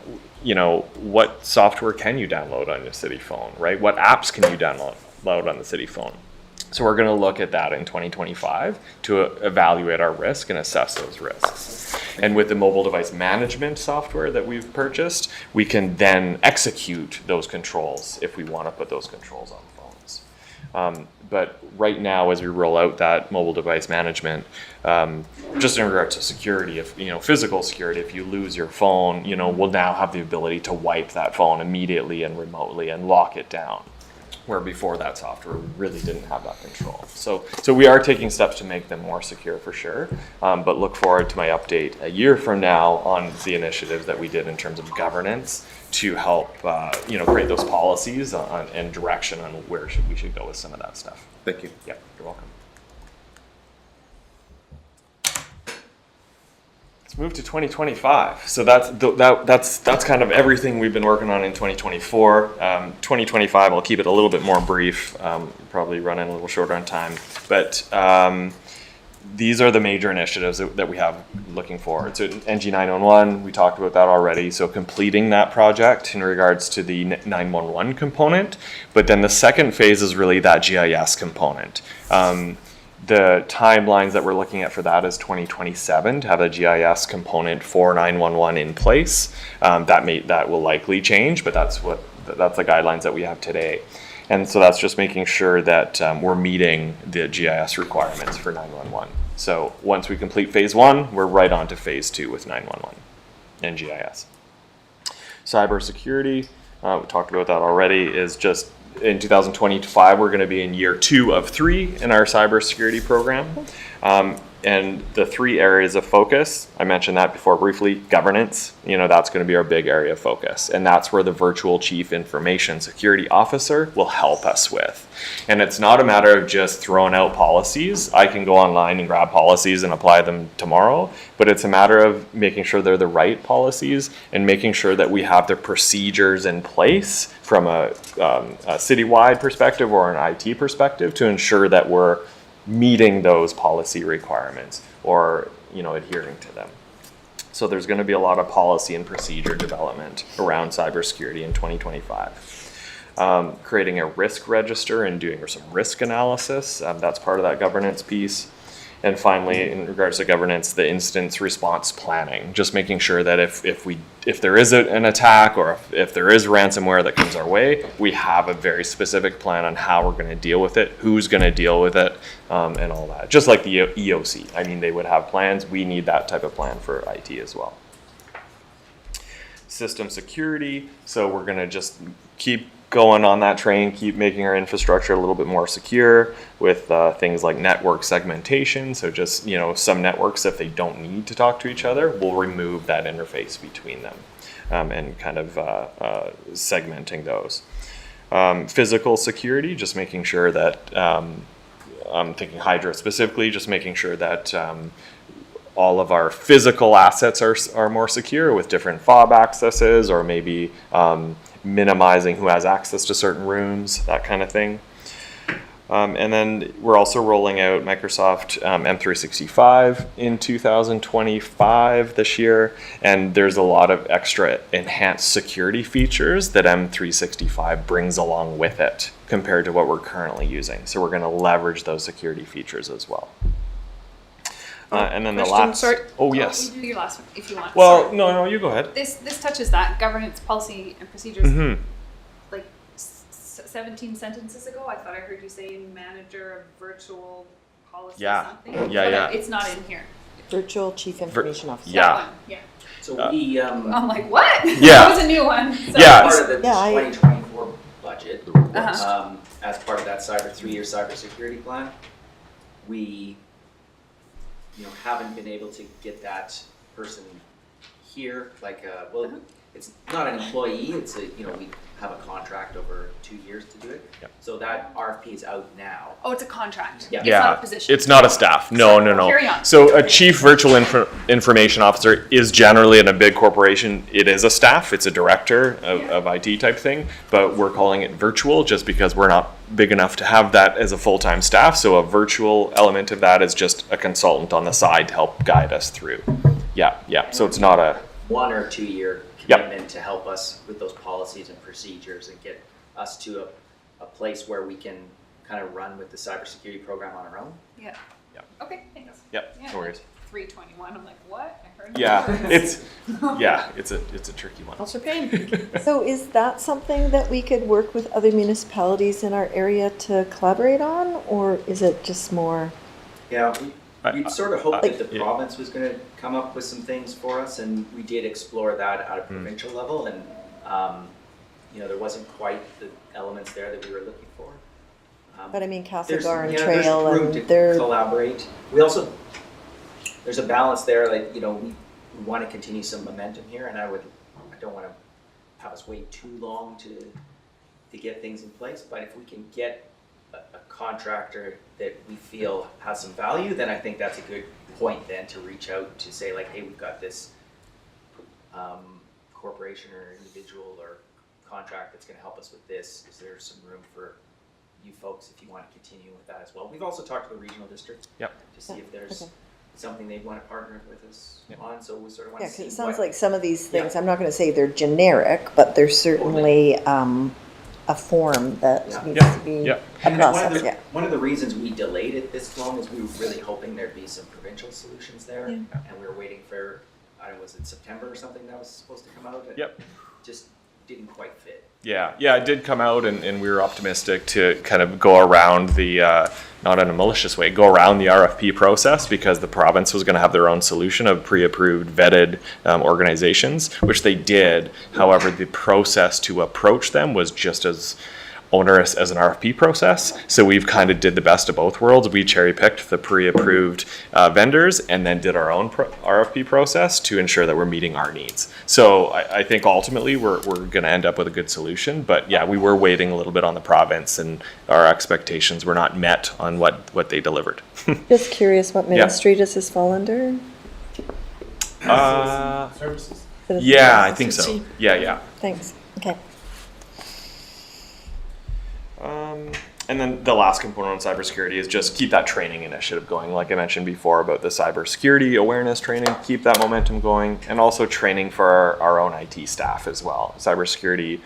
what software can you download on your city phone, right? What apps can you download on the city phone? So we're going to look at that in 2025 to evaluate our risk and assess those risks. And with the mobile device management software that we've purchased, we can then execute those controls if we want to put those controls on phones. But right now, as we roll out that mobile device management, just in regards to security, if physical security, if you lose your phone, we'll now have the ability to wipe that phone immediately and remotely and lock it down. Where before that software we really didn't have that control. So we are taking steps to make them more secure for sure, but look forward to my update a year from now on the initiatives that we did in terms of governance to help create those policies and direction on where we should go with some of that stuff. Thank you. Yeah, you're welcome. Let's move to 2025. So that's kind of everything we've been working on in 2024. 2025, I'll keep it a little bit more brief, probably running a little shorter on time, but these are the major initiatives that we have looking forward. So NG 911, we talked about that already. So completing that project in regards to the 911 component, but then the second phase is really that GIS component. The timelines that we're looking at for that is 2027 to have a GIS component for 911 in place. That will likely change, but that's the guidelines that we have today. And so that's just making sure that we're meeting the GIS requirements for 911. So once we complete phase 1, we're right on to phase 2 with 911 and GIS. Cybersecurity, we talked about that already, is just in 2025, we're going to be in year 2 of 3 in our cybersecurity program. And the 3 areas of focus, I mentioned that before briefly, governance, that's going to be our big area of focus. And that's where the virtual chief information security officer will help us with. And it's not a matter of just throwing out policies. I can go online and grab policies and apply them tomorrow, but it's a matter of making sure they're the right policies and making sure that we have the procedures in place from a citywide perspective or an IT perspective to ensure that we're meeting those policy requirements or adhering to them. So there's going to be a lot of policy and procedure development around cybersecurity in 2025. Creating a risk register and doing some risk analysis, that's part of that governance piece. And finally, in regards to governance, the incident response planning, just making sure that if there is an attack or if there is ransomware that comes our way, we have a very specific plan on how we're going to deal with it, who's going to deal with it, and all that. Just like the EOC. I mean, they would have plans. We need that type of plan for IT as well. System security. So we're going to just keep going on that train, keep making our infrastructure a little bit more secure with things like network segmentation. So just, some networks, if they don't need to talk to each other, we'll remove that interface between them and kind of segmenting those. Physical security, just making sure that, I'm thinking Hydra specifically, just making sure that all of our physical assets are more secure with different fob accesses or maybe minimizing who has access to certain rooms, that kind of thing. And then we're also rolling out Microsoft M365 in 2025 this year. And there's a lot of extra enhanced security features that M365 brings along with it compared to what we're currently using. So we're going to leverage those security features as well. And then the last. Sorry. Oh, yes. You do your last one if you want. Well, Sorry. no, you go ahead. This touches that governance, policy, and procedures. Mm-hmm. Like 17 sentences ago, I thought I heard you say manager of virtual policy Yeah. something. Yeah, But yeah. It's not in here. Virtual chief information officer. Yeah. That one, yeah. So we, I'm like, what? Yeah. That was a new one. So. Yeah. part of the 2024 budget, Uh-huh. as part of that 3-year cybersecurity plan, we haven't been able to get that person here, it's not an employee, it's we have a contract over 2 years to do it. Yep. So that RFP is out now. Oh, it's a contract. Yeah. It's not a position. It's not a staff. No. Carry on. So a chief virtual information officer is generally in a big corporation. It is a staff. It's a director of IT type thing, but we're calling it virtual just because we're not big enough to have that as a full-time staff. So a virtual element of that is just a consultant on the side to help guide us through. Yeah. So it's not a 1 or 2 year Yep. commitment to help us with those policies and procedures and get us to a place where we can kind of run with the cybersecurity program on our own. Yeah. Yep. Okay, thanks. Yep, Yeah, no worries. 321. I'm like, what? I heard. It's a tricky one. Also pain. So is that something that we could work with other municipalities in our area to collaborate on, or is it just more? Yeah, we'd sort of hoped that the yeah. province was going to come up with some things for us, and we did explore that at a provincial level, and there wasn't quite the elements there that we were looking for. But I mean, There's Castlegar and there's Trail, room and to they're, collaborate. We also, there's a balance there, we want to continue some momentum here, and I don't want to have us wait too long to get things in place, but if we can get a contractor that we feel has some value, then I think that's a good point then to reach out to say hey, we've got this corporation or individual or contract that's going to help us with this. Is there some room for you folks if you want to continue with that as well? We've also talked to the regional district to see if there's something they'd want to partner with us on, so we sort of want to see. it sounds like some of these things, I'm not gonna say they're generic, but they're certainly, a form that needs Yeah. to be Yeah. a And one of process, the- yeah. One of the reasons we delayed it this long is we were really hoping there'd be some provincial solutions there. And we were waiting for, I don't know, was it September or something that was supposed to come out? It Yep. just didn't quite fit. Yeah, it did come out, and we were optimistic to kind of go around the, not in a malicious way, go around the RFP process because the province was going to have their own solution of pre-approved, vetted organizations, which they did. However, the process to approach them was just as onerous as an RFP process. So we've kind of did the best of both worlds. We cherry-picked the pre-approved vendors and then did our own RFP process to ensure that we're meeting our needs. So I think ultimately we're going to end up with a good solution. But yeah, we were waiting a little bit on the province, and our expectations were not met on what they delivered. Just curious, what ministry does this fall under? Services. Yeah, I think so. Yeah. Thanks, okay. And then the last component on cybersecurity is just keep that training initiative going. Like I mentioned before about the cybersecurity awareness training, keep that momentum going, and also training for our own IT staff as well. Cybersecurity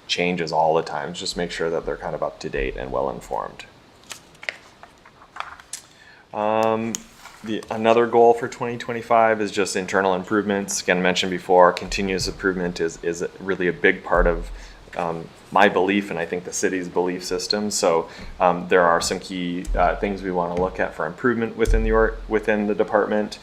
changes all the time. Just make sure that they're kind of up to date and well informed. Another goal for 2025 is just internal improvements. Again, mentioned before, continuous improvement is really a big part of my belief, and I think the city's belief system. So there are some key things we want to look at for improvement within the department.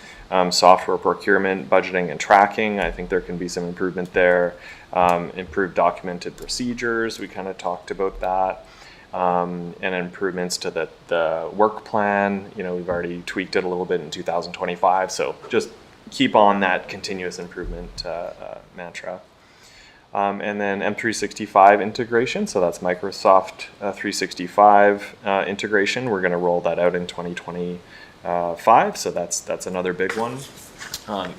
Software procurement, budgeting, and tracking. I think there can be some improvement there. Improved documented procedures. We kind of talked about that. And improvements to the work plan. We've already tweaked it a little bit in 2025. So just keep on that continuous improvement mantra. And then M365 integration, so that's Microsoft 365 integration. We're going to roll that out in 2025, so that's another big one.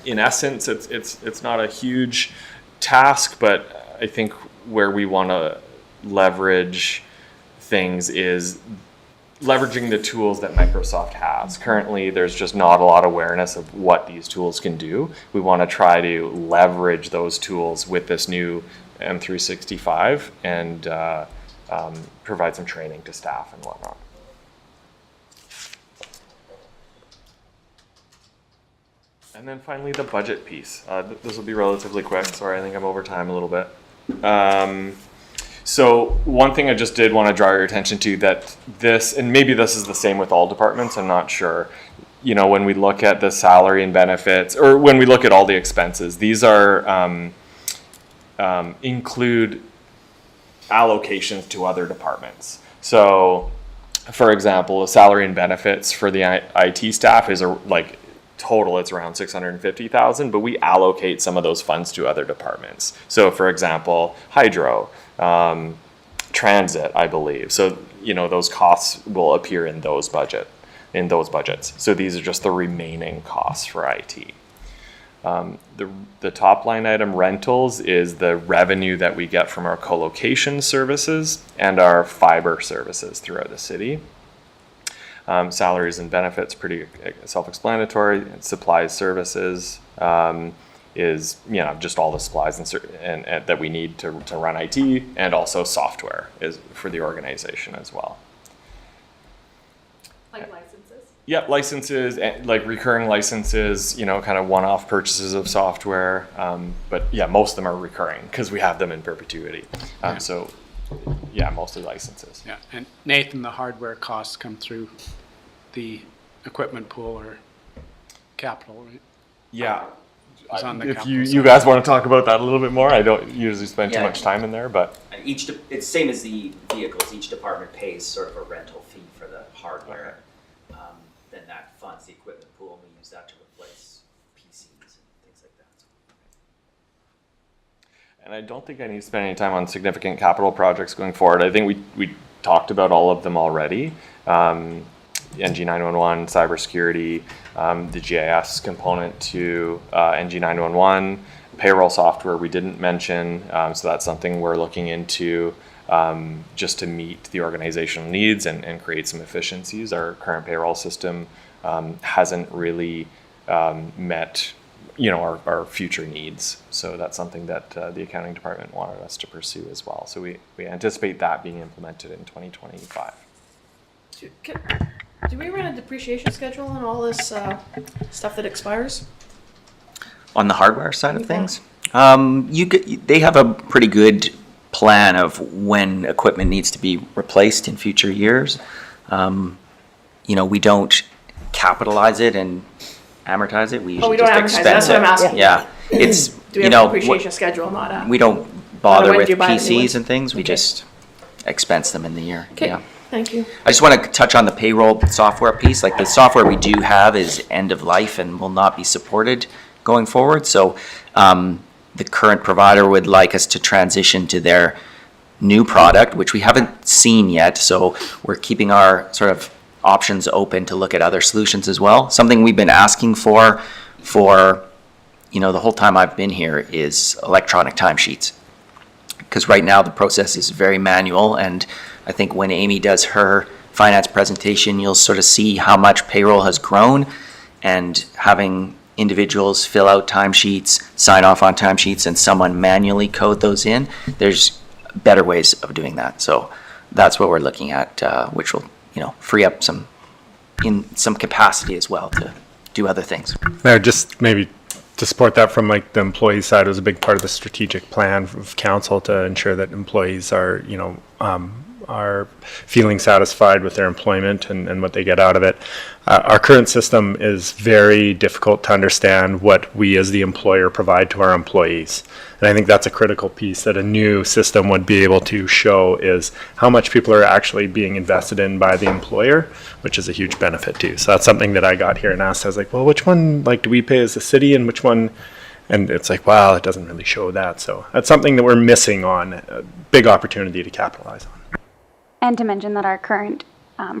In essence, it's not a huge task, but I think where we want to leverage things is leveraging the tools that Microsoft has. Currently, there's just not a lot of awareness of what these tools can do. We want to try to leverage those tools with this new M365 and provide some training to staff and whatnot. And then finally, the budget piece. This will be relatively quick. Sorry, I think I'm over time a little bit. So one thing I just did want to draw your attention to that this, and maybe this is the same with all departments, I'm not sure. When we look at the salary and benefits, or when we look at all the expenses, these are include allocations to other departments. So, for example, the salary and benefits for the IT staff is total, it's around $650,000, but we allocate some of those funds to other departments. So, for example, hydro. Transit, I believe. So, those costs will appear in those budgets. So these are just the remaining costs for IT. The top line item rentals is the revenue that we get from our co-location services and our fiber services throughout the city. Salaries and benefits, pretty self-explanatory. Supplies, services, is just all the supplies and that we need to run IT, and also software is for the organization as well. Like licenses? Yep, licenses, like recurring licenses, kind of one-off purchases of software. But yeah, most of them are recurring because we have them in perpetuity. So yeah, mostly licenses. Yeah, and Nathan, the hardware costs come through the equipment pool or capital, right? Yeah. If you you guys want to talk about that a little bit more, I don't usually spend too Yeah. much time in there, but It's same as the vehicles. Each department pays sort of a rental fee for the hardware. Then that funds the equipment pool, and we use that to replace PCs and things like that. and I don't think I need to spend any time on significant capital projects going forward. I think we talked about all of them already. NG911, cybersecurity, the GIS component to NG911, payroll software we didn't mention, so that's something we're looking into just to meet the organizational needs and create some efficiencies. Our current payroll system hasn't really met our future needs. So that's something that the accounting department wanted us to pursue as well. So we anticipate that being implemented in 2025. Do we run a depreciation schedule on all this stuff that expires? On the hardware side of things, they have a pretty good plan of when equipment needs to be replaced in future years. We don't capitalize it and amortize it. We usually don't just amortize it. expense That's what I'm asking. Yeah, it's Do we have a depreciation schedule? Not a. we don't bother when with do you buy the new PCs ones? and things. We Okay. just expense them in the year. Okay. Yeah. Thank you. I just want to touch on the payroll software piece. Like the software we do have is end of life and will not be supported going forward. So the current provider would like us to transition to their new product, which we haven't seen yet. So we're keeping our sort of options open to look at other solutions as well. Something we've been asking for the whole time I've been here is electronic timesheets. Because right now the process is very manual, and I think when Amy does her finance presentation, you'll sort of see how much payroll has grown, and having individuals fill out timesheets, sign off on timesheets, and someone manually code those in, there's better ways of doing that. So that's what we're looking at, which will free up some capacity as well to do other things. Now, just maybe to support that from like the employee side, was a big part of the strategic plan of council to ensure that employees are feeling satisfied with their employment and what they get out of it. Our current system is very difficult to understand what we as the employer provide to our employees. And I think that's a critical piece that a new system would be able to show, is how much people are actually being invested in by the employer, which is a huge benefit too. So that's something that I got here and asked. I was like, well, which one do we pay as a city, and which one? And it's like, wow, it doesn't really show that. So that's something that we're missing on, a big opportunity to capitalize on. And to mention that our current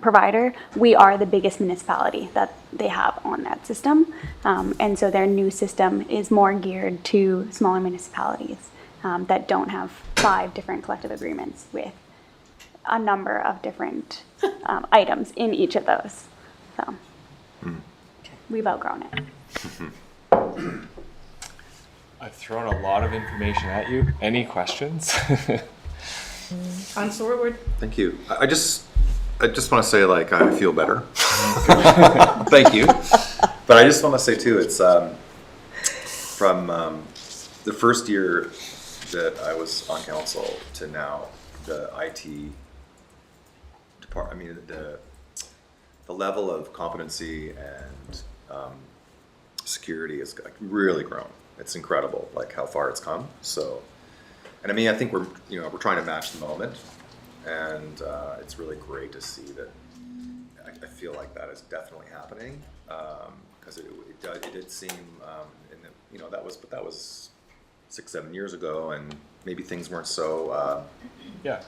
provider, we are the biggest municipality that they have on that system. And so their new system is more geared to smaller municipalities that don't have 5 different collective agreements with a number of different items in each of those. So we've outgrown it. I've thrown a lot of information at you. Any questions? On forward. Thank you. I just want to say, I feel better. Thank you. But I just want to say too, it's from the first year that I was on council to now, the IT department, the level of competency and security has really grown. It's incredible, how far it's come. So. And I think we're trying to match the moment, and it's really great to see that. I feel like that is definitely happening, because it did seem, that was 6-7 years ago, and maybe things weren't so at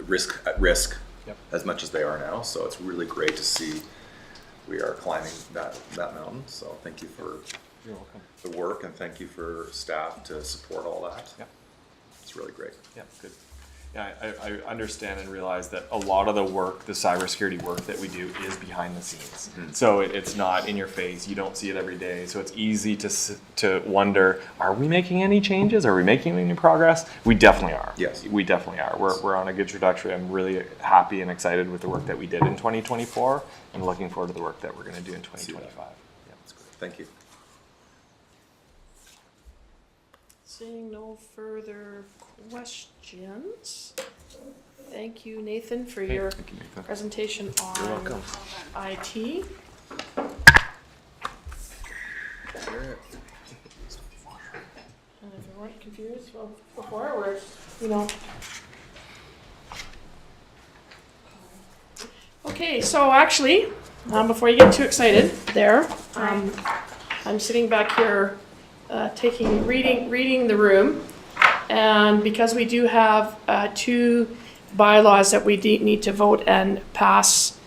risk as much as they are now. So it's really great to see we are climbing that mountain. So thank you for the work, and thank you for staff to support all that. Yep. It's really great. Yeah, good. Yeah, I understand and realize that a lot of the work, the cybersecurity work that we do, is behind the scenes. Mm-hmm. So it's not in your face. You don't see it every day. So it's easy to wonder, are we making any changes? Are we making any progress? We definitely are. Yes. We definitely are. We're on a good trajectory. I'm really happy and excited with the work that we did in 2024, and looking forward to the work that we're going to do in 2025. Yeah, that's great. Thank you. Seeing no further questions. Thank you, Nathan, for your presentation on You're welcome. IT. And if you weren't confused before, we're, Okay, so actually, before you get too excited there, I'm sitting back here reading the room, and because we do have 2 bylaws that we need to vote and pass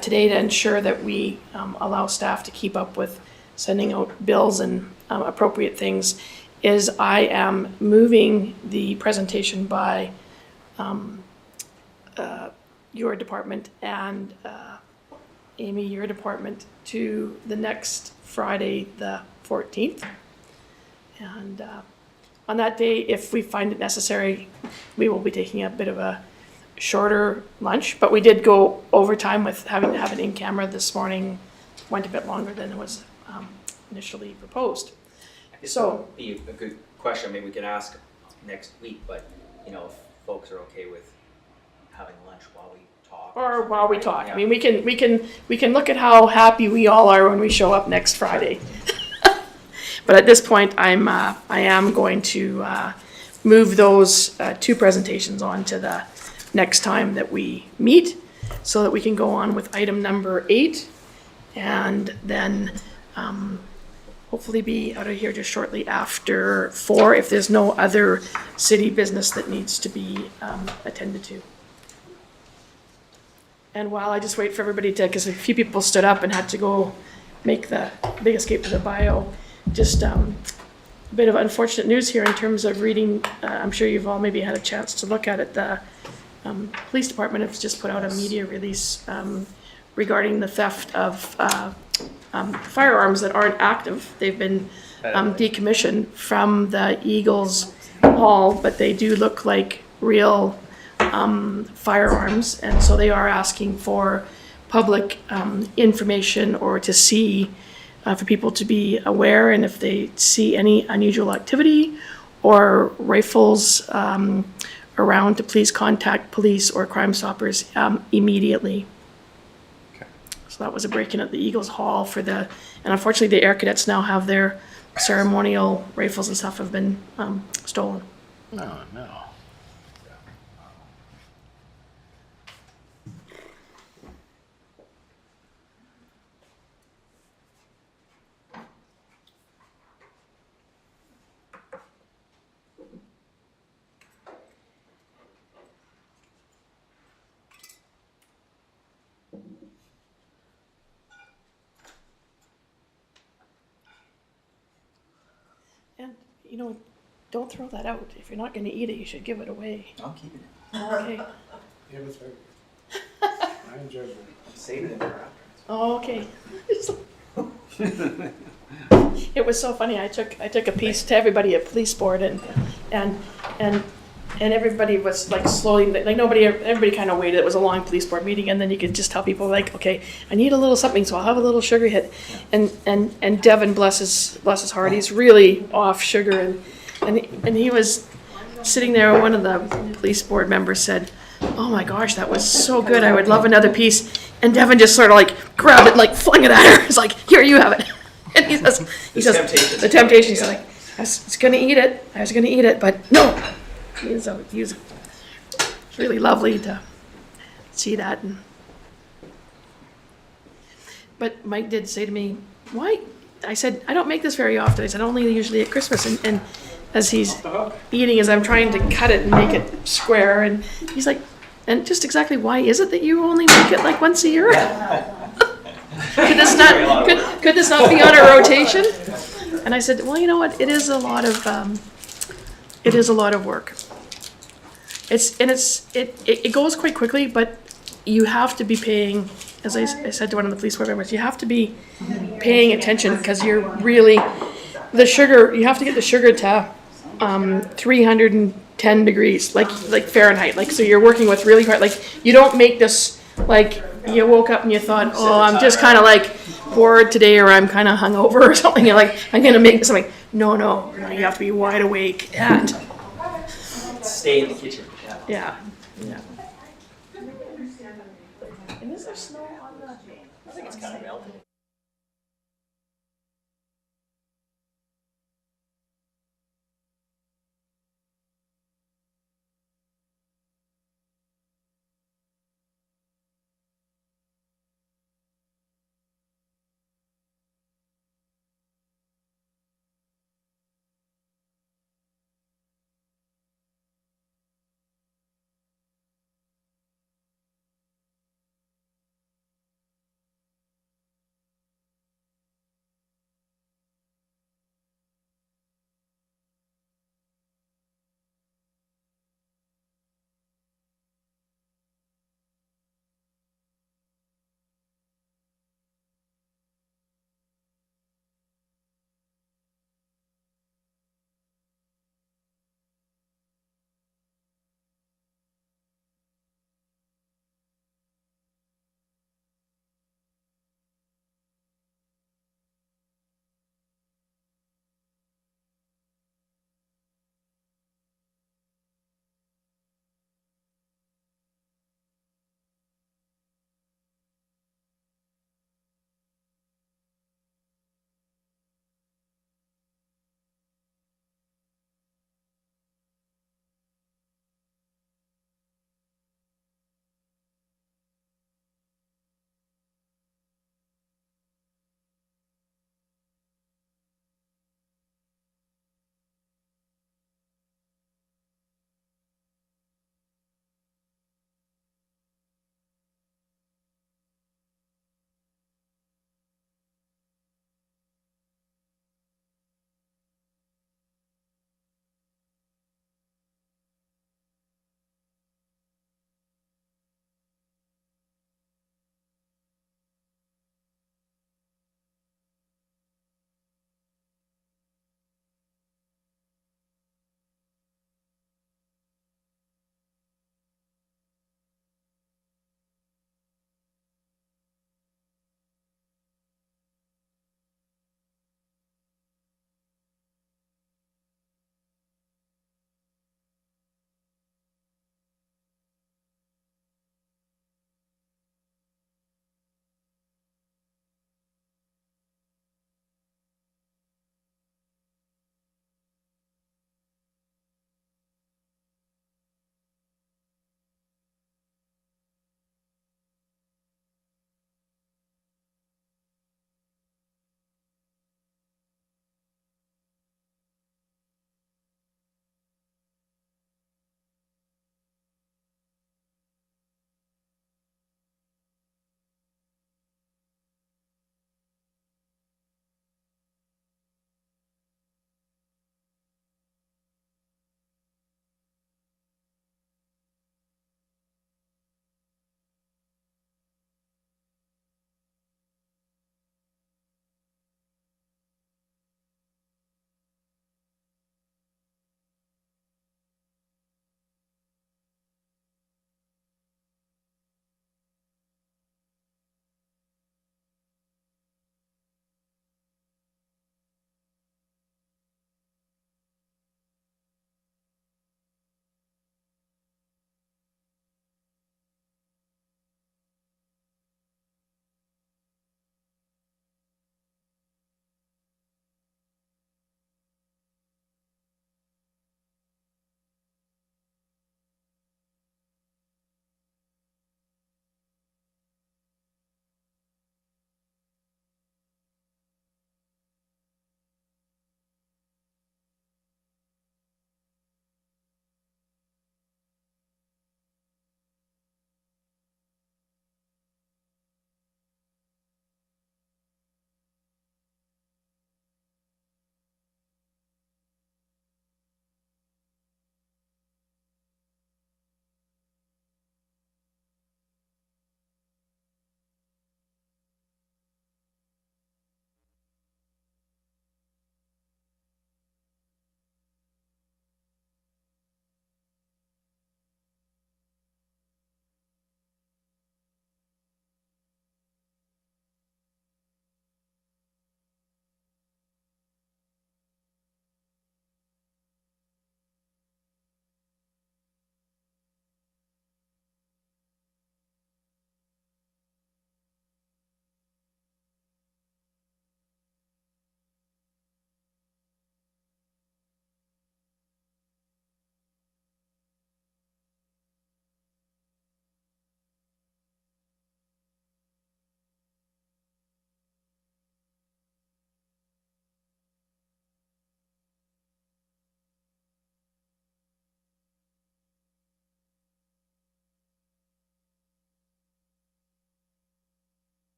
today to ensure that we allow staff to keep up with sending out bills and appropriate things, is I am moving the presentation by your department and Amy, your department, to the next Friday, the 14th. And on that day, if we find it necessary, we will be taking a bit of a shorter lunch. But we did go overtime with having to have it in camera this morning, went a bit longer than was initially proposed. So that would be a good question. Maybe we could ask next week, but you know, if folks are okay with having lunch while we talk. Or while we talk. Yeah. I mean, we can look at how happy we all are when we show up next Friday. But at this point, I am going to move those 2 presentations on to the next time that we meet, so that we can go on with item number 8, and then hopefully be out of here just shortly after 4, if there's no other city business that needs to be attended to. And while I just wait for everybody to, because a few people stood up and had to go make the big escape to the bio, just a bit of unfortunate news here in terms of reading. I'm sure you've all maybe had a chance to look at it. The police department has just put out a media release regarding the theft of firearms that aren't active. They've been decommissioned from the Eagles Hall, but they do look like real firearms, and so they are asking for public information, or to see, for people to be aware, and if they see any unusual activity or rifles around, to please contact police or Crime Stoppers immediately. So that was a break-in at the Eagles Hall and unfortunately the Air Cadets now have their ceremonial rifles and stuff have been stolen. Oh, no. And, you know, don't throw that out. If you're not going to eat it, you should give it away. I'm keeping it. Okay. Yeah, it's very good. I enjoyed it. I'm saving it for after. Oh, okay. It was so funny. I took a piece to everybody at police board, and everybody was like slowly, like everybody kind of waited. It was a long police board meeting, and then you could just tell people like, okay, I need a little something, so I'll have a little sugar hit. And Devin, bless his heart, he's really off sugar, and he was sitting there. One of the police board members said, "Oh my gosh, that was so good. I would love another piece." And Devin just sort of like grabbed it, like flung it at her. He's like, "Here, you have it." And he says, the temptation. He's like, I was gonna eat it, but no. It's really lovely to see that. But Mike did say to me, "Why?" I said, "I don't make this very often." I said, "Only usually at Christmas." And as he's eating, as I'm trying to cut it and make it square, and he's like, "And just exactly why is it that you only make it like once a year?" Could this not be on a rotation? And I said, "Well, you know what? It is a lot of work. It goes quite quickly, but you have to be paying, as I said to one of the police board members, you have to be paying attention, because you're really, the sugar, you have to get the sugar to 310 degrees, like Fahrenheit. Like, so you're working with really hard, like, you don't make this, like, you woke up and you thought, oh, I'm just kind of like bored today, or I'm kind of hungover or something. You're like, I'm going to make something. No, you have to be wide awake and Stay in the kitchen. yeah.